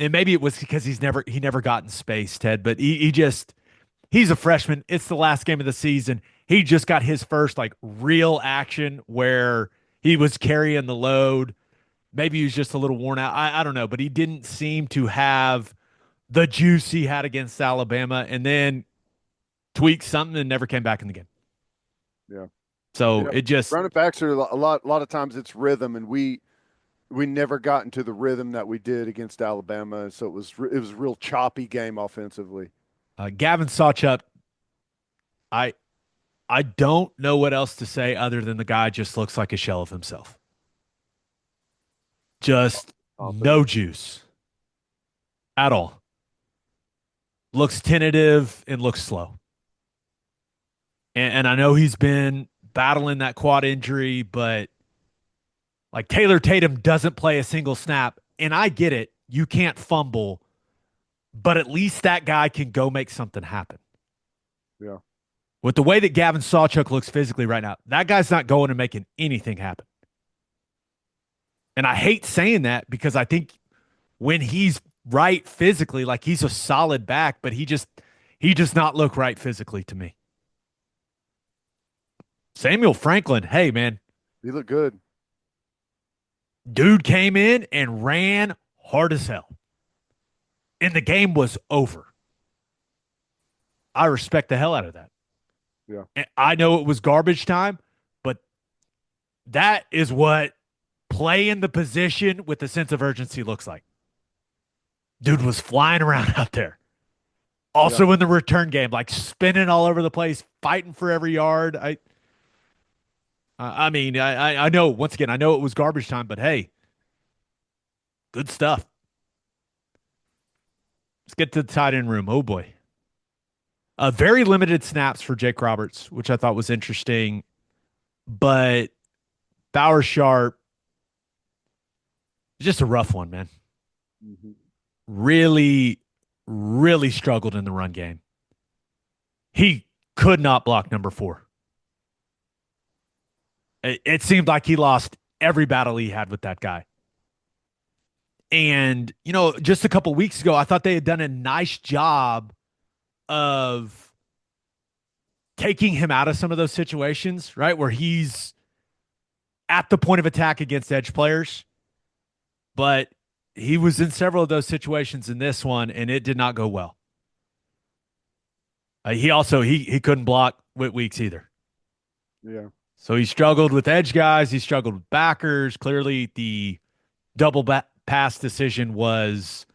and maybe it was because he never got in space, Ted, but he's a freshman. It's the last game of the season. He just got his first like real action where he was carrying the load. Maybe he was just a little worn out. I don't know, but he didn't seem to have the juice he had against Alabama, and then tweaked something and never came back in the game. Yeah. So Yeah. it just, Running backs are a lot of times it's rhythm, and we never got into the rhythm that we did against Alabama. So it was a real choppy game offensively. Gavin Sawchuk, I I don't know what else to say other than the guy just looks like a shell of himself. Just no Confident. juice at all. Looks tentative and looks slow. And I know he's been battling that quad injury, but like Taylor Tatum doesn't play a single snap. And I get it. You can't fumble, but at least that guy can go make something happen. Yeah. With the way that Gavin Sawchuk looks physically right now, that guy's not going and making anything happen. And I hate saying that because I think when he's right physically, like he's a solid back, but he does not look right physically to me. Samuel Franklin, hey man, He looked good. dude came in and ran hard as hell. And the game was over. I respect the hell out of that. Yeah. And I know it was garbage time, but that is what playing the position with a sense of urgency looks like. Dude was flying around out there. Also in the return game, like spinning all over the place, fighting for every yard. I mean, I know, once again, I know it was garbage time, but hey, good stuff. Let's get to the tight end room. Oh boy. Very limited snaps for Jake Roberts, which I thought was interesting. But Bauer Sharp, just a rough one, man. Mm-hmm. Really, really struggled in the run game. He could not block number 4. It seemed like he lost every battle he had with that guy. And, you know, just a couple weeks ago, I thought they had done a nice job of taking him out of some of those situations, right? Where he's at the point of attack against edge players. But he was in several of those situations in this one, and it did not go well. He couldn't block Whit Weeks either. Yeah. So he struggled with edge guys. He struggled with backers. Clearly, the double pass decision was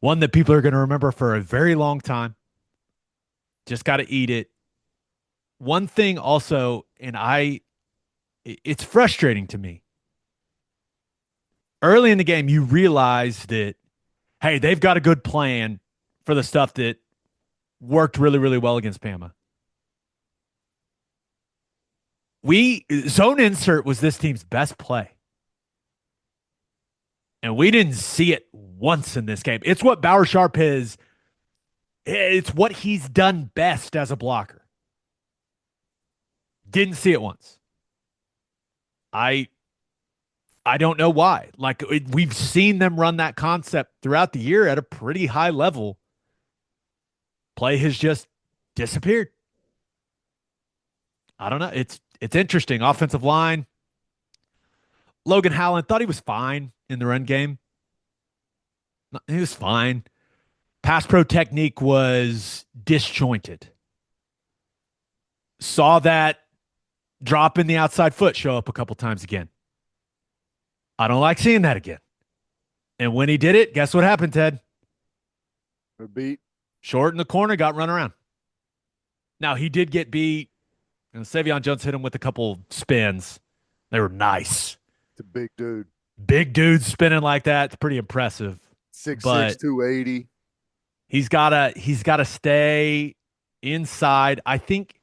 one that people are going to remember for a very long time. Just got to eat it. One thing also, it's frustrating to me. Early in the game, you realize that, hey, they've got a good plan for the stuff that worked really, really well against Bama. Zone insert was this team's best play. And we didn't see it once in this game. It's what Bauer Sharp it's what he's done best as a blocker. Didn't see it once. I don't know why. Like we've seen them run that concept throughout the year at a pretty high level. Play has just disappeared. I don't know. It's interesting. Offensive line. Logan Howland thought he was fine in the run game. He was fine. Pass pro technique was disjointed. Saw that drop in the outside foot show up a couple times again. I don't like seeing that again. And when he did it, guess what happened, Ted? A beat. Short in the corner, got run around. Now, he did get beat, and Savion Jones hit him with a couple spins. They were nice. It's a big dude. Big dudes spinning like that. It's pretty impressive. 6'6", But 280. he's gotta stay inside. I think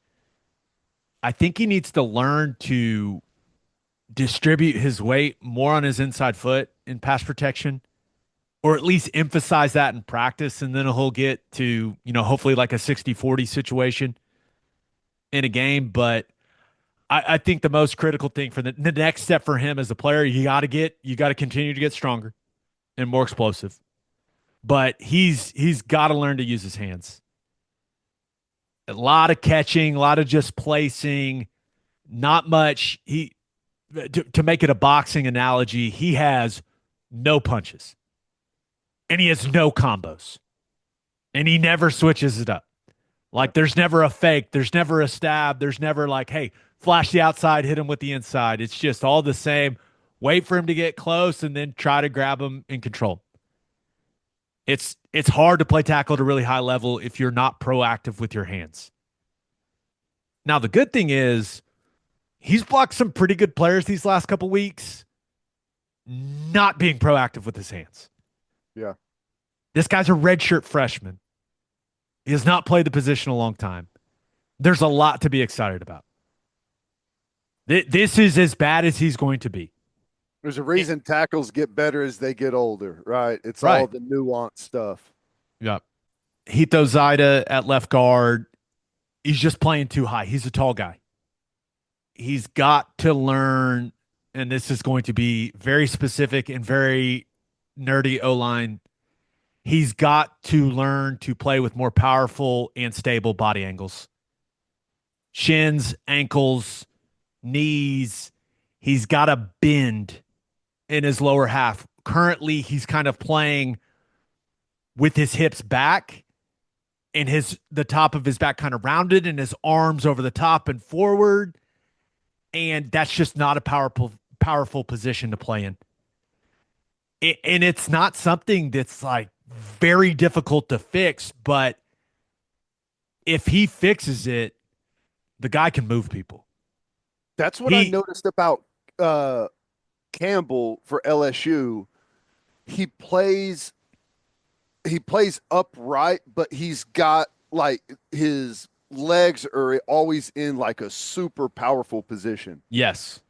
he needs to learn to distribute his weight more on his inside foot in pass protection, or at least emphasize that in practice. And then he'll get to, hopefully like a 60-40 situation in a game. But I think the most critical thing for the next step for him as a player, you got to continue to get stronger and more explosive. But he's got to learn to use his hands. A lot of catching, a lot of just placing, not much. To make it a boxing analogy, he has no punches and he has no combos and he never switches it up. Like there's never a fake, there's never a stab, there's never like, hey, flash the outside, hit him with the inside. It's just all the same. Wait for him to get close and then try to grab him and control. It's hard to play tackle at a really high level if you're not proactive with your hands. Now the good thing is he's blocked some pretty good players these last couple weeks, not being proactive with his hands. Yeah. This guy's a redshirt freshman. He has not played the position a long time. There's a lot to be excited about. This is as bad as he's going to be. There's a reason tackles get better as they get older, right? It's right. all the nuanced stuff. Yeah. Hito Zaida at left guard, he's just playing too high. He's a tall guy. He's got to learn, and this is going to be very specific and very nerdy O-line. He's got to learn to play with more powerful and stable body angles. Shins, ankles, knees. He's got to bend in his lower half. Currently, he's kind of playing with his hips back and the top of his back kind of rounded and his arms over the top and forward. And that's just not a powerful position to play in. And it's not something that's like very difficult to fix, but if he fixes it, the guy can move people. That's what I noticed about Campbell for LSU. He plays upright, but he's got like his legs are always in like a super powerful position. Yes.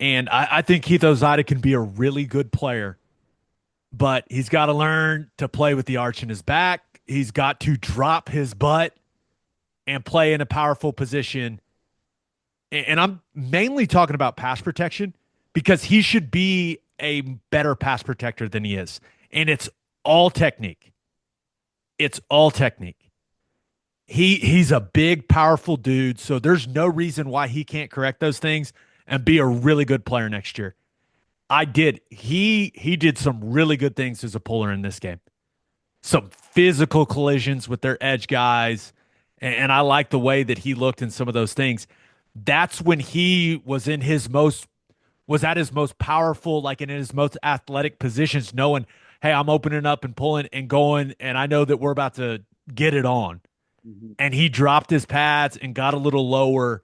And I think Keith Ozida can be a really good player, but he's got to learn to play with the arch in his back. He's got to drop his butt and play in a powerful position. And I'm mainly talking about pass protection because he should be a better pass protector than he is. And it's all technique. It's all technique. He's a big, powerful dude, so there's no reason why he can't correct those things and be a really good player next year. He did some really good things as a puller in this game. Some physical collisions with their edge guys, and I like the way that he looked in some of those things. That's when he was at his most powerful, like in his most athletic positions, knowing, hey, I'm opening up and pulling and going, and I know that we're about to get it on. Mm-hmm. And he dropped his pads and got a little lower.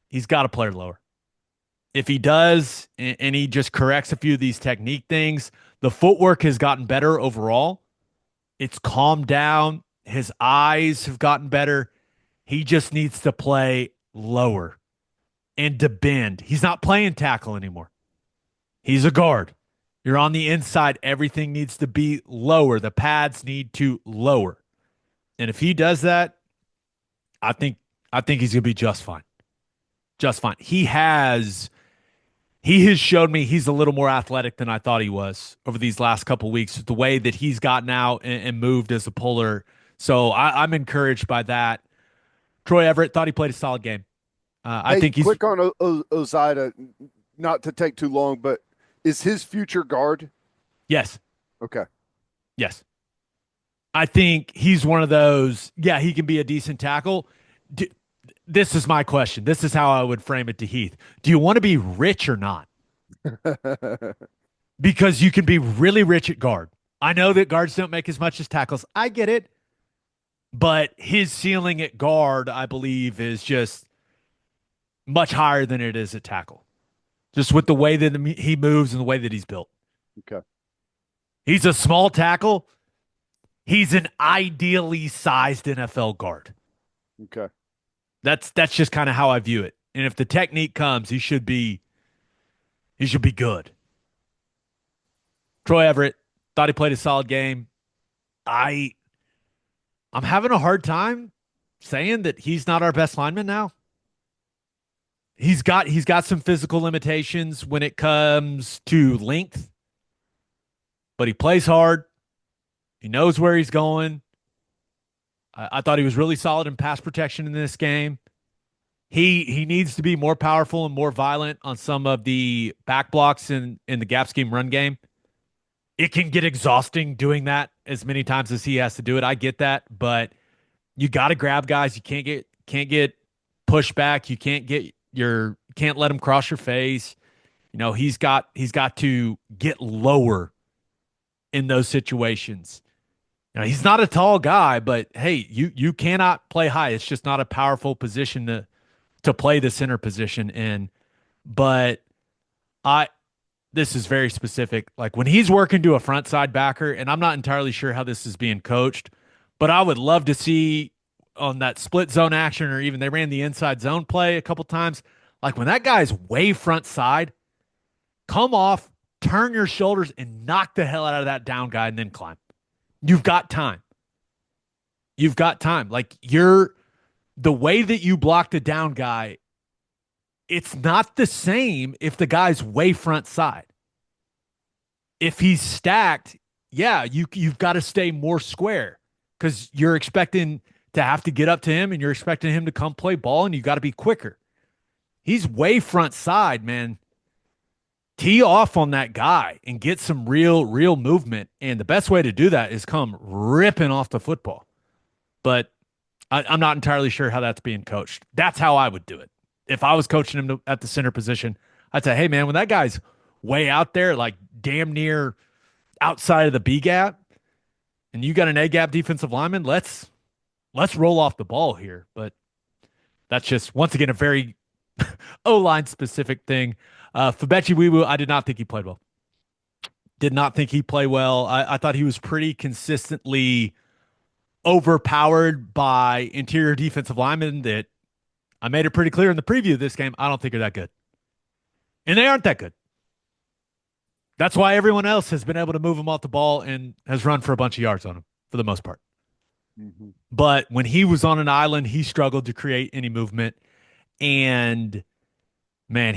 He's got to play lower. If he does, and he just corrects a few of these technique things, the footwork has gotten better overall. It's calmed down. His eyes have gotten better. He just needs to play lower and to bend. He's not playing tackle anymore. He's a guard. You're on the inside. Everything needs to be lower. The pads need to lower. And if he does that, I think he's going to be just fine. Just fine. He has showed me he's a little more athletic than I thought he was over these last couple of weeks, the way that he's gotten out and moved as a puller. So I'm encouraged by that. Troy Everett thought he played a solid game. I think he's quick on Ozida, not to take too long, but is his future guard? Yes. Okay. Yes. I think he's one of those, yeah, he can be a decent tackle. This is my question. This is how I would frame it to Heath. Do you want to be rich or not? Because you can be really rich at guard. I know that guards don't make as much as tackles. I get it. But his ceiling at guard, I believe, is just much higher than it is at tackle. Just with the way that he moves and the way that he's built. Okay. He's a small tackle. He's an ideally sized NFL guard. Okay. That's just kind of how I view it. And if the technique comes, he should be good. Troy Everett thought he played a solid game. I I'm having a hard time saying that he's not our best lineman now. He's got some physical limitations when it comes to length, but he plays hard. He knows where he's going. I thought he was really solid in pass protection in this game. He needs to be more powerful and more violent on some of the back blocks in the gap scheme run game. It can get exhausting doing that as many times as he has to do it. I get that, but you got to grab guys. You can't get pushed back. You can't let him cross your face. He's got to get lower in those situations. He's not a tall guy, but hey, you cannot play high. It's just not a powerful position to play the center position in. But I this is very specific. Like when he's working to a front side backer, and I'm not entirely sure how this is being coached, but I would love to see on that split zone action, or even they ran the inside zone play a couple times. Like when that guy's way front side, come off, turn your shoulders, and knock the hell out of that down guy and then climb. You've got time. You've got time. Like the way that you block the down guy, it's not the same if the guy's way front side. If he's stacked, yeah, you've got to stay more square because you're expecting to have to get up to him and you're expecting him to come play ball and you got to be quicker. He's way front side, man. Tee off on that guy and get some real movement. And the best way to do that is come ripping off the football. But I'm not entirely sure how that's being coached. That's how I would do it. If I was coaching him at the center position, I'd say, hey, man, when that guy's way out there, like damn near outside of the B gap, and you got an A gap defensive lineman, let's roll off the ball here. But that's just, once again, a very O line specific thing. Fabechi Wiwu, I did not think he played well. Did not think he played well. I thought he was pretty consistently overpowered by interior defensive linemen that I made it pretty clear in the preview of this game. I don't think are that good. And they aren't that good. That's why everyone else has been able to move him off the ball and has run for a bunch of yards on him for the most part. Mm-hmm. But when he was on an island, he struggled to create any movement. And man,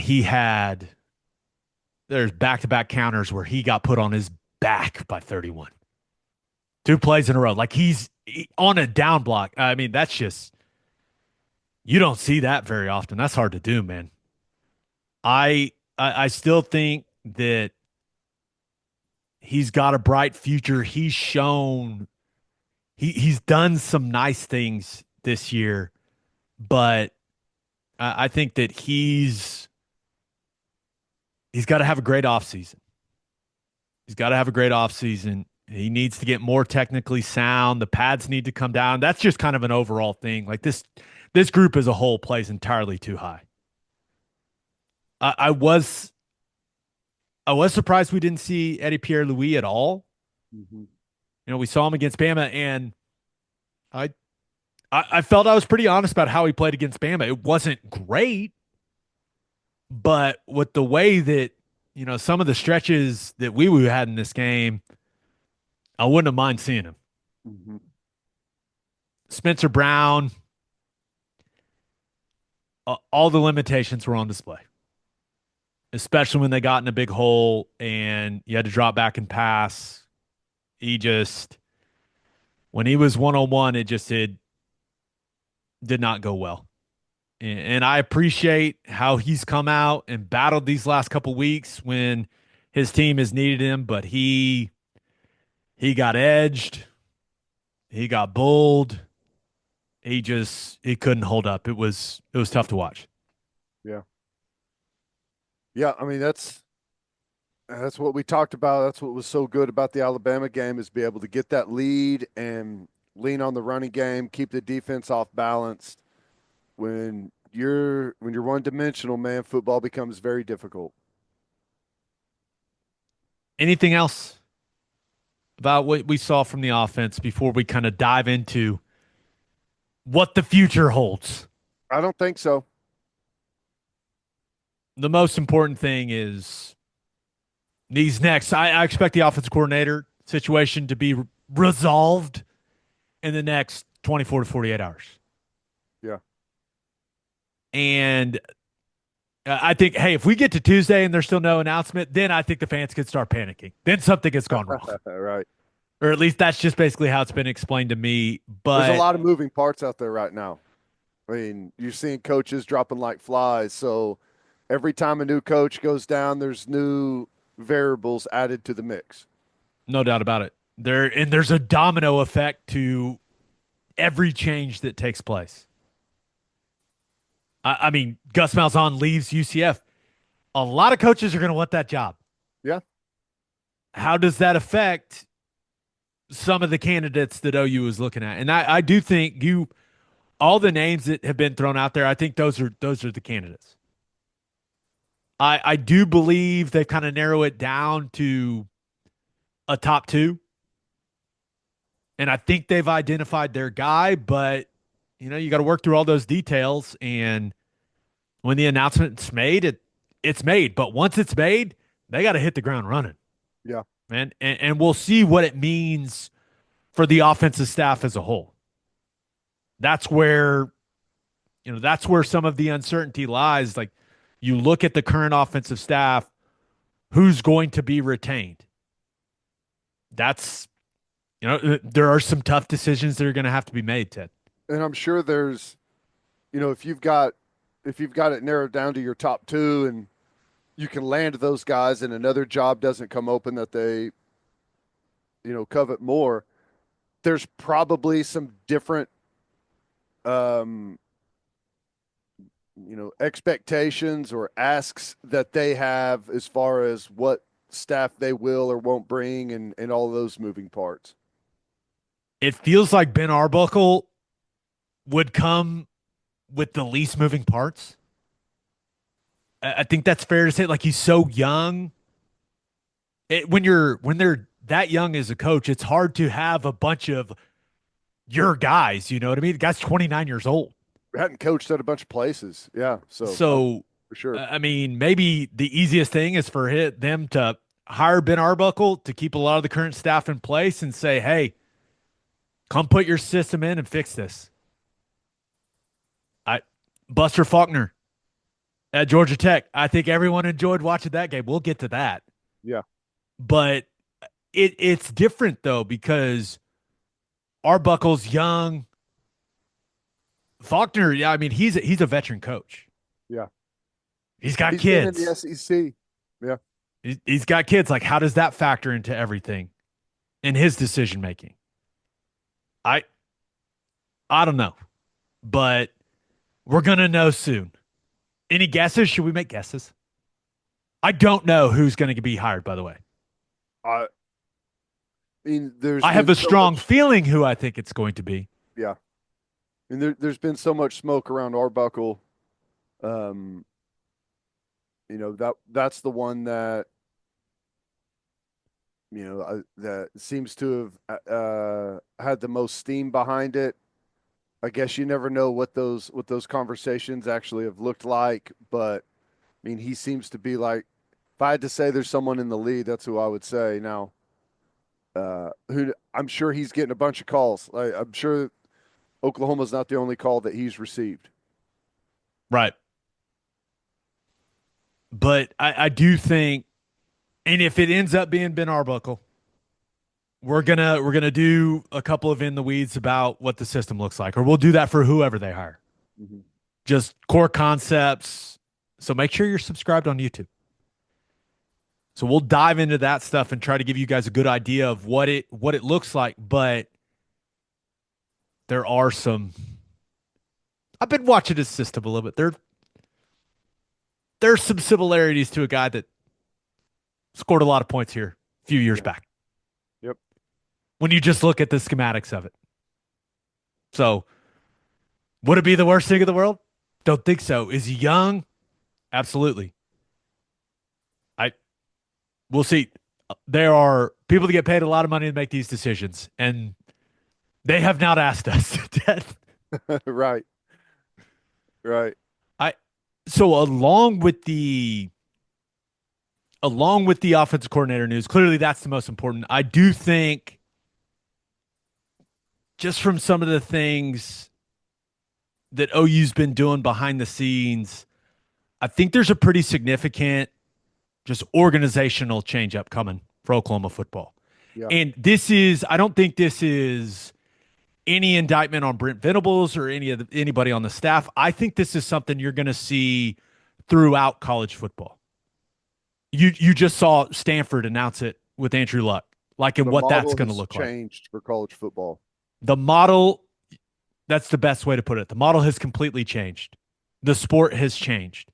there's back-to-back counters where he got put on his back by 31. 2 plays in a row. Like he's on a down block. I mean, that's just, you don't see that very often. That's hard to do, man. I still think that he's got a bright future. He's shown he's done some nice things this year, but I think that he's got to have a great offseason. He's got to have a great offseason. He needs to get more technically sound. The pads need to come down. That's just kind of an overall thing. Like this group as a whole plays entirely too high. I was surprised we didn't see Eddie Pierre Louis at all. Mm-hmm. We saw him against Bama, and I felt I was pretty honest about how he played against Bama. It wasn't great, but with the way that some of the stretches that we had in this game, I wouldn't have mind seeing him. Mm-hmm. Spencer Brown, all the limitations were on display, especially when they got in a big hole and you had to drop back and pass. When he was 1-on-1, it did not go well. And I appreciate how he's come out and battled these last couple weeks when his team has needed him, but he got edged. He got bulled. He couldn't hold up. It was tough to watch. Yeah. Yeah, I mean that's what we talked about. That's what was so good about the Alabama game, is be able to get that lead and lean on the running game, keep the defense off balance. When you're one-dimensional, man, football becomes very difficult. Anything else about what we saw from the offense before we kind of dive into what the future holds. I don't think so. The most important thing is these next. I expect the offensive coordinator situation to be resolved in the next 24 to 48 hours. Yeah. And I think, hey, if we get to Tuesday and there's still no announcement, then I think the fans could start panicking. Then something has gone wrong. Right. Or at least that's just basically how it's been explained to me. There's a But lot of moving parts out there right now. I mean, you're seeing coaches dropping like flies. So every time a new coach goes down, there's new variables added to the mix. no doubt about it. There's a domino effect to every change that takes place. I mean, Gus Malzahn leaves UCF. A lot of coaches are going to want that job. Yeah. How does that affect some of the candidates that OU is looking at? And I do think all the names that have been thrown out there, I think those are the candidates. I do believe they've kind of narrow it down to a top two. And I think they've identified their guy, but you got to work through all those details. And when the announcement's made, it's made. But once it's made, they got to hit the ground running. Yeah. Man. And we'll see what it means for the offensive staff as a whole. That's where some of the uncertainty lies. Like, you look at the current offensive staff, who's going to be retained. There are some tough decisions that are going to have to be made, Ted. And I'm sure there's, if you've got it narrowed down to your top two and you can land those guys and another job doesn't come open that they, covet more, there's probably some different expectations or asks that they have as far as what staff they will or won't bring and all those moving parts. It feels like Ben Arbuckle would come with the least moving parts. I think that's fair to say. Like, he's so young. When they're that young as a coach, it's hard to have a bunch of your guys. You know what I mean? The guy's 29 years old. Hadn't coached at a bunch of places. Yeah. So for sure. I mean, maybe the easiest thing is for them to hire Ben Arbuckle to keep a lot of the current staff in place and say, hey, come put your system in and fix this. Buster Faulkner at Georgia Tech. I think everyone enjoyed watching that game. We'll get to that. Yeah. But it's different, though, because Arbuckle's young. Faulkner, yeah, I mean, he's a veteran coach. Yeah. He's got He's kids. been in the SEC. Yeah. He's got kids. Like, how does that factor into everything in his decision making? I don't know, but we're gonna know soon. Any guesses? Should we make guesses? I don't know who's going to be hired, by the way. I mean, I have a strong feeling who I think it's going to be. Yeah. And there's been so much smoke around Arbuckle. That's the one that, that seems to have had the most steam behind it. I guess you never know what those conversations actually have looked like, but I mean, he seems to be like, if I had to say there's someone in the lead, that's who I would say. Now, who I'm sure he's getting a bunch of calls. I'm sure Oklahoma's not the only call that he's received. Right. But I do think, and if it ends up being Ben Arbuckle, we're gonna do a couple of in the weeds about what the system looks like, or we'll do that for whoever they hire. Mm-hmm. Just core concepts. So make sure you're subscribed on YouTube. So we'll dive into that stuff and try to give you guys a good idea of what it looks like. But there are some. I've been watching his system a little bit. There's some similarities to a guy that scored a lot of points here a few years back. Yep. When you just look at the schematics of it. So, would it be the worst thing in the world? Don't think so. Is he young? Absolutely. We'll see. There are people that get paid a lot of money to make these decisions, and they have not asked us. Right. Right. I so along with the offensive coordinator news, clearly that's the most important. I do think just from some of the things that OU's been doing behind the scenes, I think there's a pretty significant just organizational change up coming for Oklahoma football. Yeah. And I don't think this is any indictment on Brent Venables or anybody on the staff. I think this is something you're going to see throughout college football. You just saw Stanford announce it with Andrew Luck, like and The what that's model going to has look like. changed for college football. The model, that's the best way to put it. The model has completely changed. The sport has changed.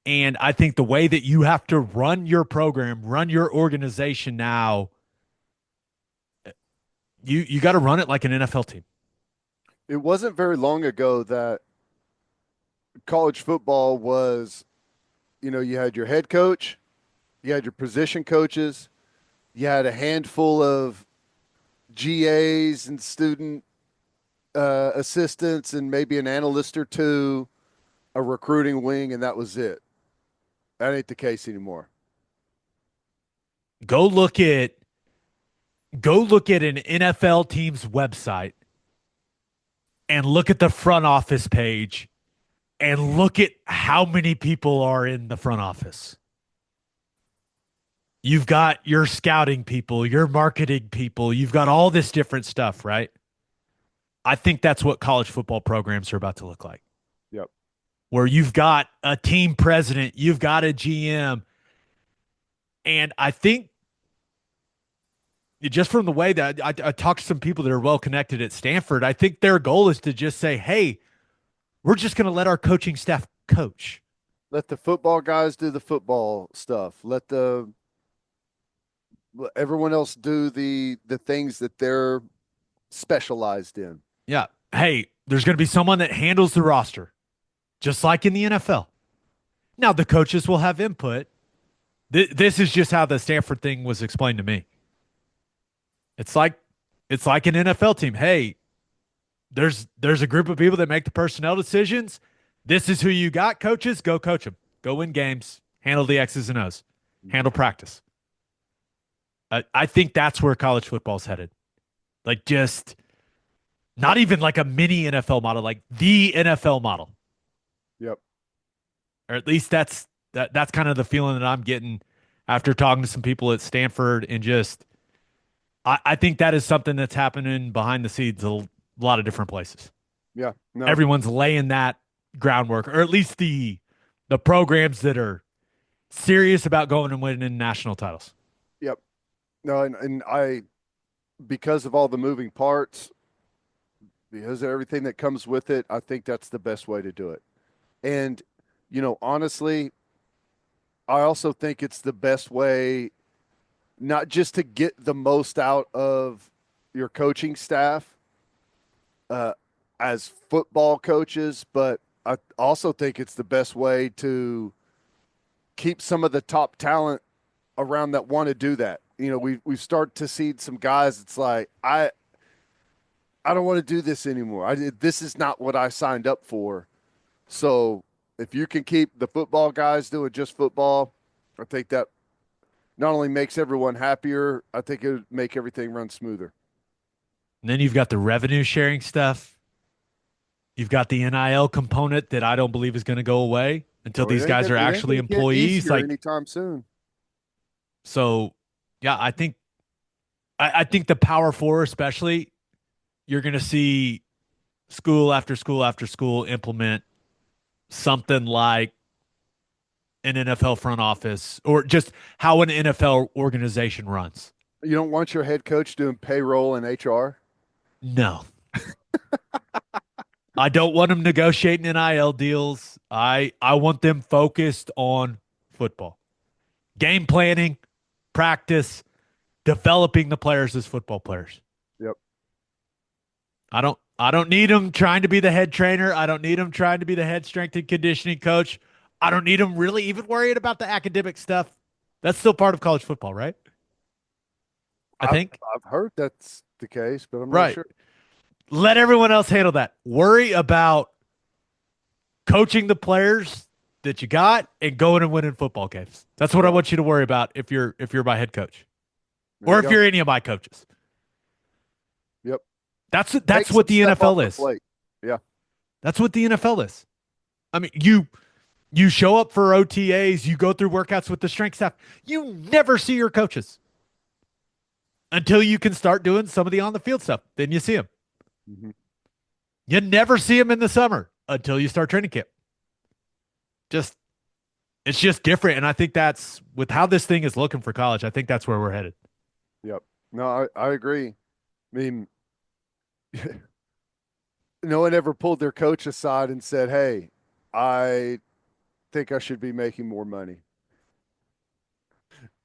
And I think the way that you have to run your program, run your organization now, you got to run it like an NFL team. It wasn't very long ago that college football was, you had your head coach, you had your position coaches, you had a handful of GAs and student assistants, and maybe an analyst or two, a recruiting wing, and that was it. That ain't the case anymore. Go look at go look at an NFL team's website and look at the front office page and look at how many people are in the front office. You've got your scouting people, your marketing people, you've got all this different stuff, right? I think that's what college football programs are about to look like. Yep. Where you've got a team president, you've got a GM. And I think just from the way that I talked to some people that are well connected at Stanford, I think their goal is to just say, hey, we're just going to let our coaching staff coach. Let the football guys do the football stuff. Let everyone else do the things that they're specialized in. Yeah. Hey, there's going to be someone that handles the roster, just like in the NFL. Now, the coaches will have input. This is just how the Stanford thing was explained to me. It's like an NFL team. Hey, there's a group of people that make the personnel decisions. This is who you got, coaches. Go coach them. Go win games. Handle the X's and O's. Handle practice. I think that's where college football's headed. Like just not even like a mini NFL model, like the NFL model. Yep. Or at least that's kind of the feeling that I'm getting after talking to some people at Stanford and just I think that is something that's happening behind the scenes a lot of different places. Yeah. No. Everyone's laying that groundwork, or at least the programs that are serious about going and winning national titles. Yep. No, and I, because of all the moving parts, because of everything that comes with it, I think that's the best way to do it. And, honestly, I also think it's the best way not just to get the most out of your coaching staff as football coaches, but I also think it's the best way to keep some of the top talent around that want to do that. We start to see some guys. It's like I don't want to do this anymore. This is not what I signed up for. So if you can keep the football guys doing just football, I think that not only makes everyone happier, I think it would make everything run smoother. And then you've got the revenue sharing stuff. You've got the NIL component that I don't believe is going to go away until these guys are actually employees. Like anytime soon. So, yeah, I think the Power Four, especially, you're going to see school after school after school implement something like an NFL front office or just how an NFL organization runs. You don't want your head coach doing payroll and HR? No. I don't want them negotiating NIL deals. I want them focused on football. Game planning, practice, developing the players as football players. Yep. I don't need them trying to be the head trainer. I don't need them trying to be the head strength and conditioning coach. I don't need them really even worried about the academic stuff. That's still part of college football, right? I think. I've heard that's the case, but I'm not Right. sure. Let everyone else handle that. Worry about coaching the players that you got and going and winning football games. That's what I Yep. want you to worry about if you're my head coach There or you if go. you're any of my coaches. Yep. That's Take some what the stuff off NFL the is. plate. Yeah. That's what the NFL is. I mean, you show up for OTAs, you go through workouts with the strength staff. You never see your coaches until you can start doing some of the on the field stuff. Then you see them. Hmm. You never see them in the summer until you start training camp. Just it's just different, and I think that's with how this thing is looking for college. I think that's where we're headed. Yep. No, I agree. I mean, no one ever pulled their coach aside and said, "Hey, I think I should be making more money."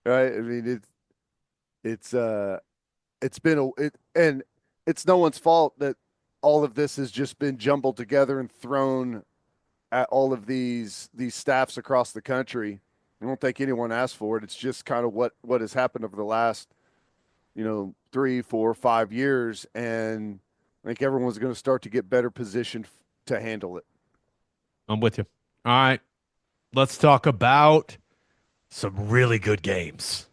Right? I mean, it's it's been and it's no one's fault that all of this has just been jumbled together and thrown at all of these staffs across the country. I don't think anyone asked for it. It's just kind of what has happened over the last 3, 4, 5 years, and I think everyone's going to start to get better positioned to handle it. I'm with you. All right, let's talk about some really good games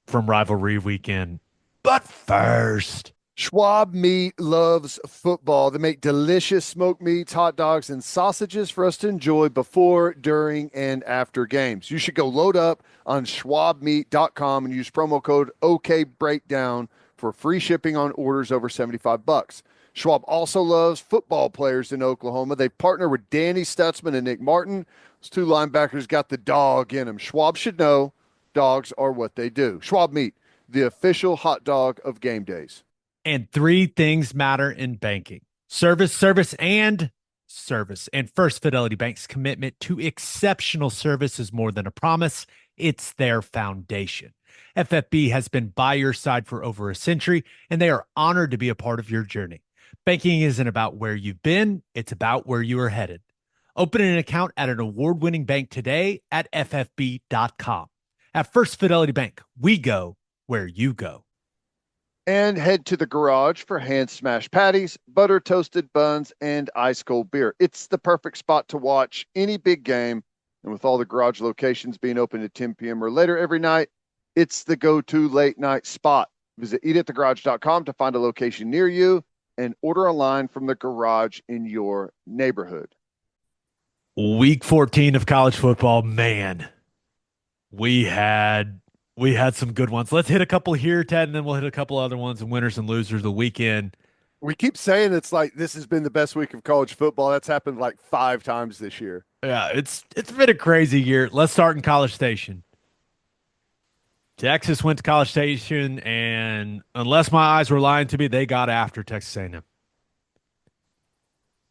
from rivalry weekend. But first, Schwab Meat loves football. They make delicious smoked meats, hot dogs, and sausages for us to enjoy before, during, and after games. You should go load up on schwabmeat.com and use promo code OKBreakdown for free shipping on orders over $75. Schwab also loves football players in Oklahoma. They partner with Danny Stutzman and Nick Martin. Those two linebackers got the dog in them. Schwab should know dogs are what they do. Schwab Meat, the official hot dog of game days. and three things matter in banking: service, service, and service. And First Fidelity Bank's commitment to exceptional service is more than a promise, it's their foundation. FFB has been by your side for over a century, and they are honored to be a part of your journey. Banking isn't about where you've been, it's about where you are headed. Open an account at an award winning bank today at ffb.com. At First Fidelity Bank, we go where you go. And head to the garage for hand smashed patties, butter toasted buns, and ice cold beer. It's the perfect spot to watch any big game. And with all the garage locations being open at 10 p.m. or later every night, it's the go to late night spot. Visit eatatthegarage.com to find a location near you and order online from the garage in your neighborhood. Week 14 of college football, man, we had we had some good ones. Let's hit a couple here, Ted, and then we'll hit a couple other ones and winners and losers of the weekend. We keep saying it's like this has been the best week of college football. That's happened like 5 times this year. Yeah, it's been a crazy year. Let's start in College Station. Texas went to College Station, and unless my eyes were lying to me, they got after Texas A&M.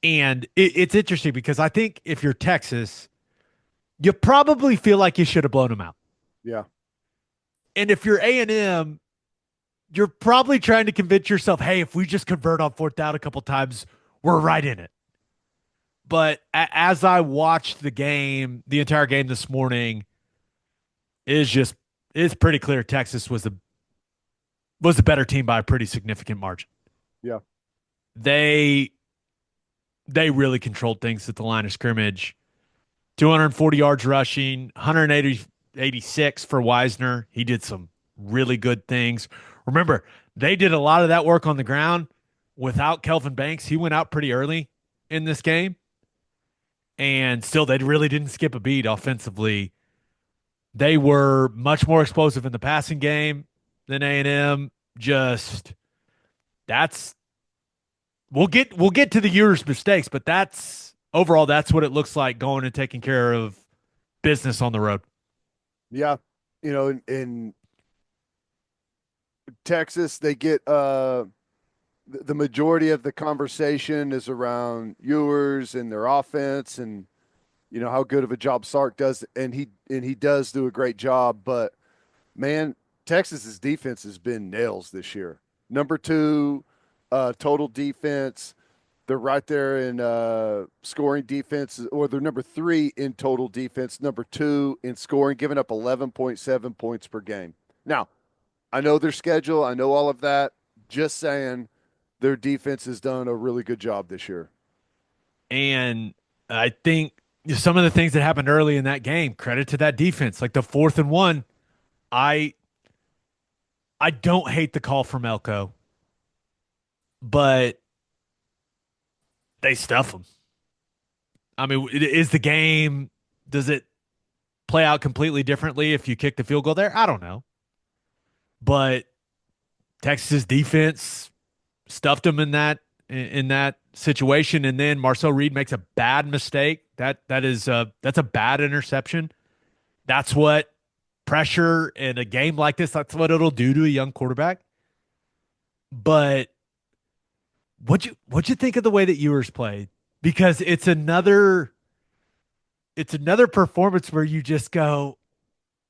And it's interesting because I think if you're Texas, you probably feel like you should have blown them out. Yeah. And if you're A&M, you're probably trying to convince yourself, hey, if we just convert on fourth down a couple times, we're right in it. But as I watched the game, the entire game this morning, it's pretty clear Texas was the better team by a pretty significant margin. Yeah. They they really controlled things at the line of scrimmage. 240 yards rushing, 186 for Wisner. He did some really good things. Remember, they did a lot of that work on the ground without Kelvin Banks. He went out pretty early in this game, and still, they really didn't skip a beat offensively. They were much more explosive in the passing game than A&M. Just that's we'll get to the year's mistakes, but that's overall that's what it looks like going and taking care of business on the road. Yeah. In Texas, they get the majority of the conversation is around Ewers and their offense and how good of a job Sark does, and he does do a great job. But man, Texas's defense has been nails this year. Number 2 total defense. They're right there in scoring defense, or they're number 3 in total defense, number 2 in scoring, giving up 11.7 points per game. Now, I know their schedule. I know all of that. Just saying, their defense has done a really good job this year. And I think some of the things that happened early in that game, credit to that defense. Like the 4th and 1, I I don't hate the call from Elko, but they stuff them. I mean, is the game, does it play out completely differently if you kick the field goal there? I don't know. But Texas defense stuffed them in that situation, and then Marcel Reed makes a bad mistake. That's a bad interception. That's what pressure in a game like this, that's what it'll do to a young quarterback. But what'd you think of the way that Ewers played? Because it's another performance where you just go,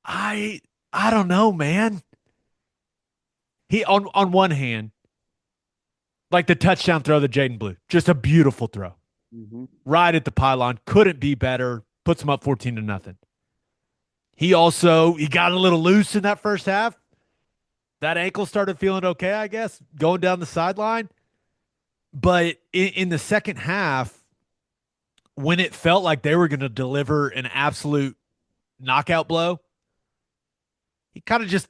I don't know, man. He on one hand, like the touchdown throw that Jaden blew, just a beautiful throw. Mm-hmm. Right at the pylon, couldn't be better. Puts him up 14-0. He got a little loose in that first half. That ankle started feeling okay, I guess, going down the sideline. But in the second half, when it felt like they were going to deliver an absolute knockout blow, he kind of just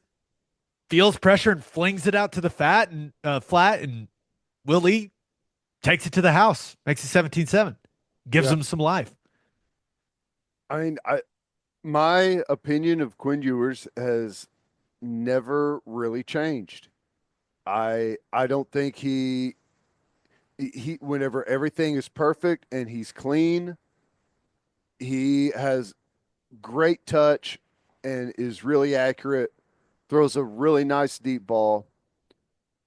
feels pressure and flings it out to the flat, and Will Lee takes it to the house, makes it 17-7, gives Yeah. them some life. I mean, my opinion of Quinn Ewers has never really changed. I don't think he whenever everything is perfect and he's clean, he has great touch and is really accurate, throws a really nice deep ball,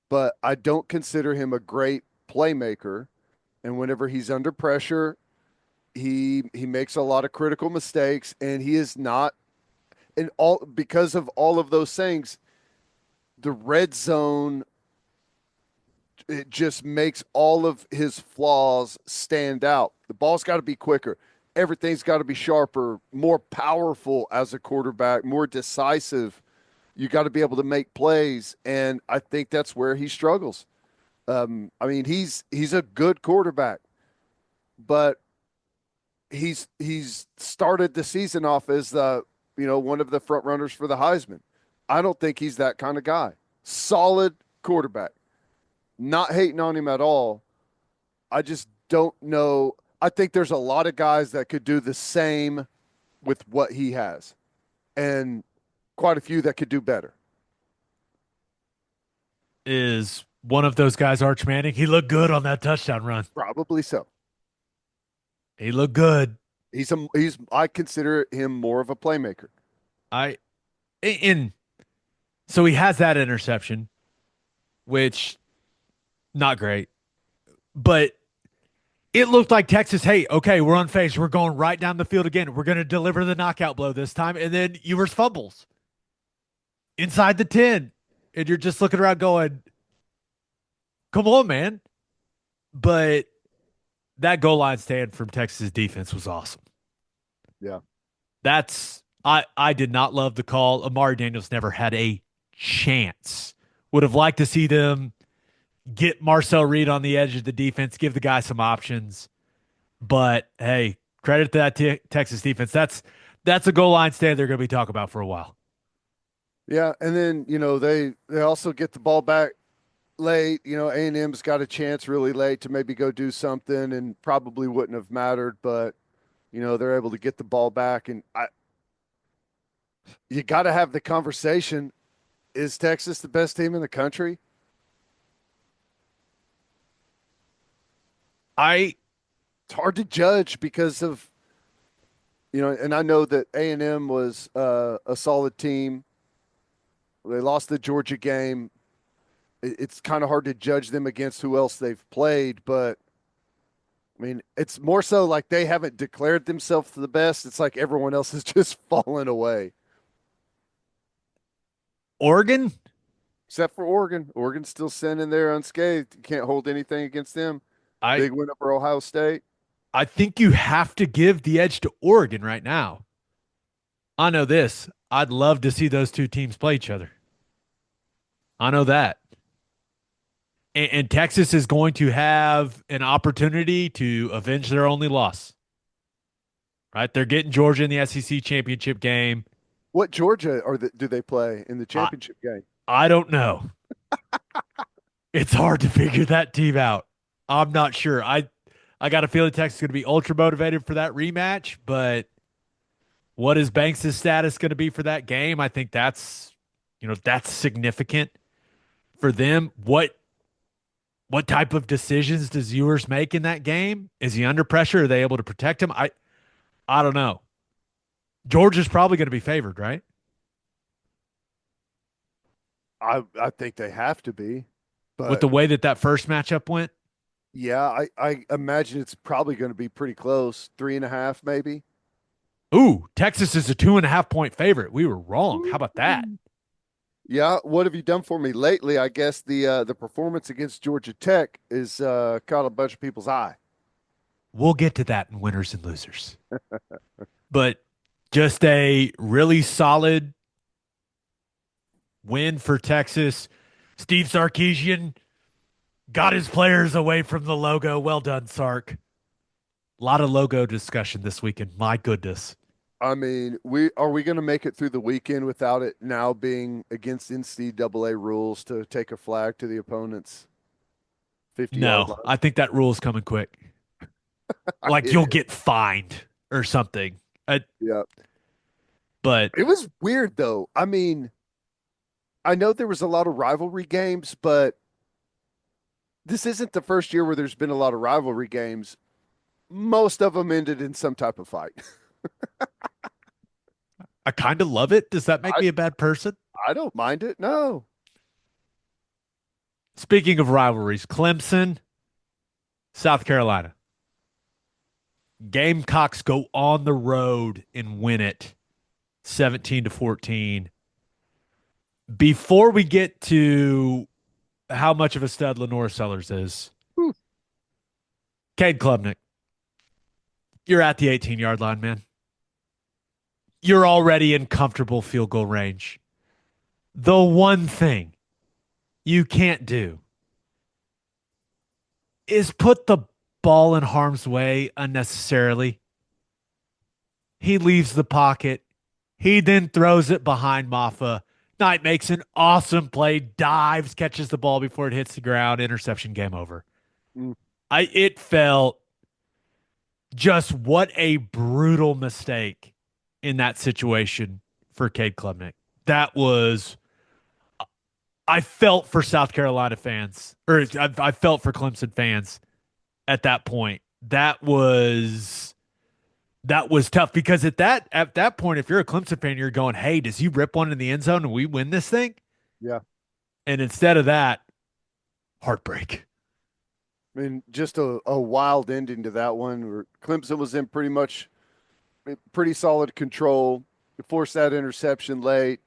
but I don't consider him a great playmaker. And whenever he's under pressure, he makes a lot of critical mistakes, and he is not, and all because of all of those things, the red zone, it just makes all of his flaws stand out. The ball's got to be quicker. Everything's got to be sharper, more powerful as a quarterback, more decisive. You got to be able to make plays, and I think that's where he struggles. I mean, he's a good quarterback, but he's started the season off as one of the front runners for the Heisman. I don't think he's that kind of guy. Solid quarterback. Not hating on him at all. I just don't know. I think there's a lot of guys that could do the same with what he has, and quite a few that could do better. Is one of those guys Arch Manning? He looked good on that touchdown run. Probably so. He looked good. He's I consider him more of a playmaker. I in So he has that interception, which not great, but it looked like Texas, hey, okay, we're unfazed. We're going right down the field again. We're going to deliver the knockout blow this time. And then Ewers fumbles inside the 10. And you're just looking around going, come on, man. But that goal line stand from Texas defense was awesome. Yeah. I did not love the call. Amari Daniels never had a chance. Would have liked to see them get Marcel Reed on the edge of the defense, give the guy some options. But hey, credit to that Texas defense. That's a goal line stand they're going to be talking about for a while. Yeah, and then they also get the ball back late. A&M's got a chance really late to maybe go do something, and probably wouldn't have mattered, but they're able to get the ball back, and you got to have the conversation. Is Texas the best team in the country? I It's hard to judge because of and I know that A&M was a solid team. They lost the Georgia game. It's kind of hard to judge them against who else they've played, but I mean, it's more so like they haven't declared themselves the best. It's like everyone else has just fallen away. Oregon, Except for Oregon. Oregon's still sitting there unscathed. You can't hold anything against them. I Big win over Ohio State. I think you have to give the edge to Oregon right now. I know this. I'd love to see those two teams play each other. I know that. And Texas is going to have an opportunity to avenge their only loss. Right? They're getting Georgia in the SEC championship game. What Georgia do they play in the I championship game? I don't know. It's hard to figure that team out. I'm not sure. I got a feeling Texas is going to be ultra motivated for that rematch, but what is Banks' status going to be for that game? I think that's significant for them. What type of decisions does Ewers make in that game? Is he under pressure? Are they able to protect him? I don't know. Georgia's probably going to be favored, right? I think they have to be, With but the way that first matchup went. yeah, I imagine it's probably going to be pretty close, 3.5 maybe. Ooh, Texas is a 2.5 point favorite. We were wrong. How about that? Ooh. Yeah, what have you done for me lately? I guess the performance against Georgia Tech is caught a bunch of people's eye. We'll get to that in winners and losers. But just a really solid win for Texas. Steve Sarkisian got his players away from the logo. Well done, Sark. A lot of logo discussion this weekend. My goodness. I mean, we going to make it through the weekend without it now being against NCAA rules to take a flag to the opponent's 50-yard No, line? I think that rule's coming quick. Like you'll get fined or something. Yeah. But It was weird though. I mean, I know there was a lot of rivalry games, but this isn't the first year where there's been a lot of rivalry games. Most of them ended in some type of fight. I kind of love it. Does that make I me a bad person? I don't mind it. No. Speaking of rivalries, Clemson, South Carolina. Gamecocks go on the road and win it 17-14. Before we get to how much of a stud LaNorris Sellers is, Whew. Cade Klubnik, you're at the 18-yard line, man. You're already in comfortable field goal range. The one thing you can't do is put the ball in harm's way unnecessarily. He leaves the pocket. He then throws it behind Maffa. Knight makes an awesome play, dives, catches the ball before it hits the ground. Interception, game over. Mm. It felt just what a brutal mistake in that situation for Cade Klubnik. That was, I felt for South Carolina fans, or I felt for Clemson fans at that point. That was tough because at that point, if you're a Clemson fan, you're going, "Hey, does he rip one in the end zone and we win this thing?" Yeah. And instead of that, heartbreak. I mean, just a wild ending to that one where Clemson was in pretty solid control. Forced that interception late.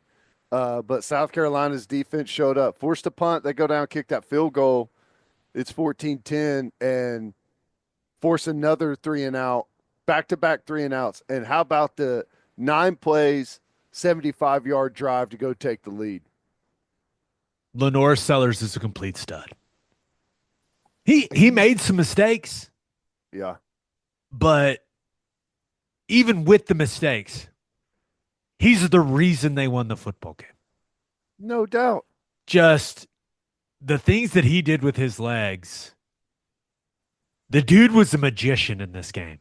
But South Carolina's defense showed up, forced a punt. They go down, kick that field goal. It's 14-10 and force another 3-and-out, back-to-back 3-and-outs. And how about the 9 plays, 75-yard drive to go take the lead? LaNorris Sellers is a complete stud. He made some mistakes, Yeah, but even with the mistakes, he's the reason they won the football game. no doubt. Just the things that he did with his legs. The dude was a magician in this game.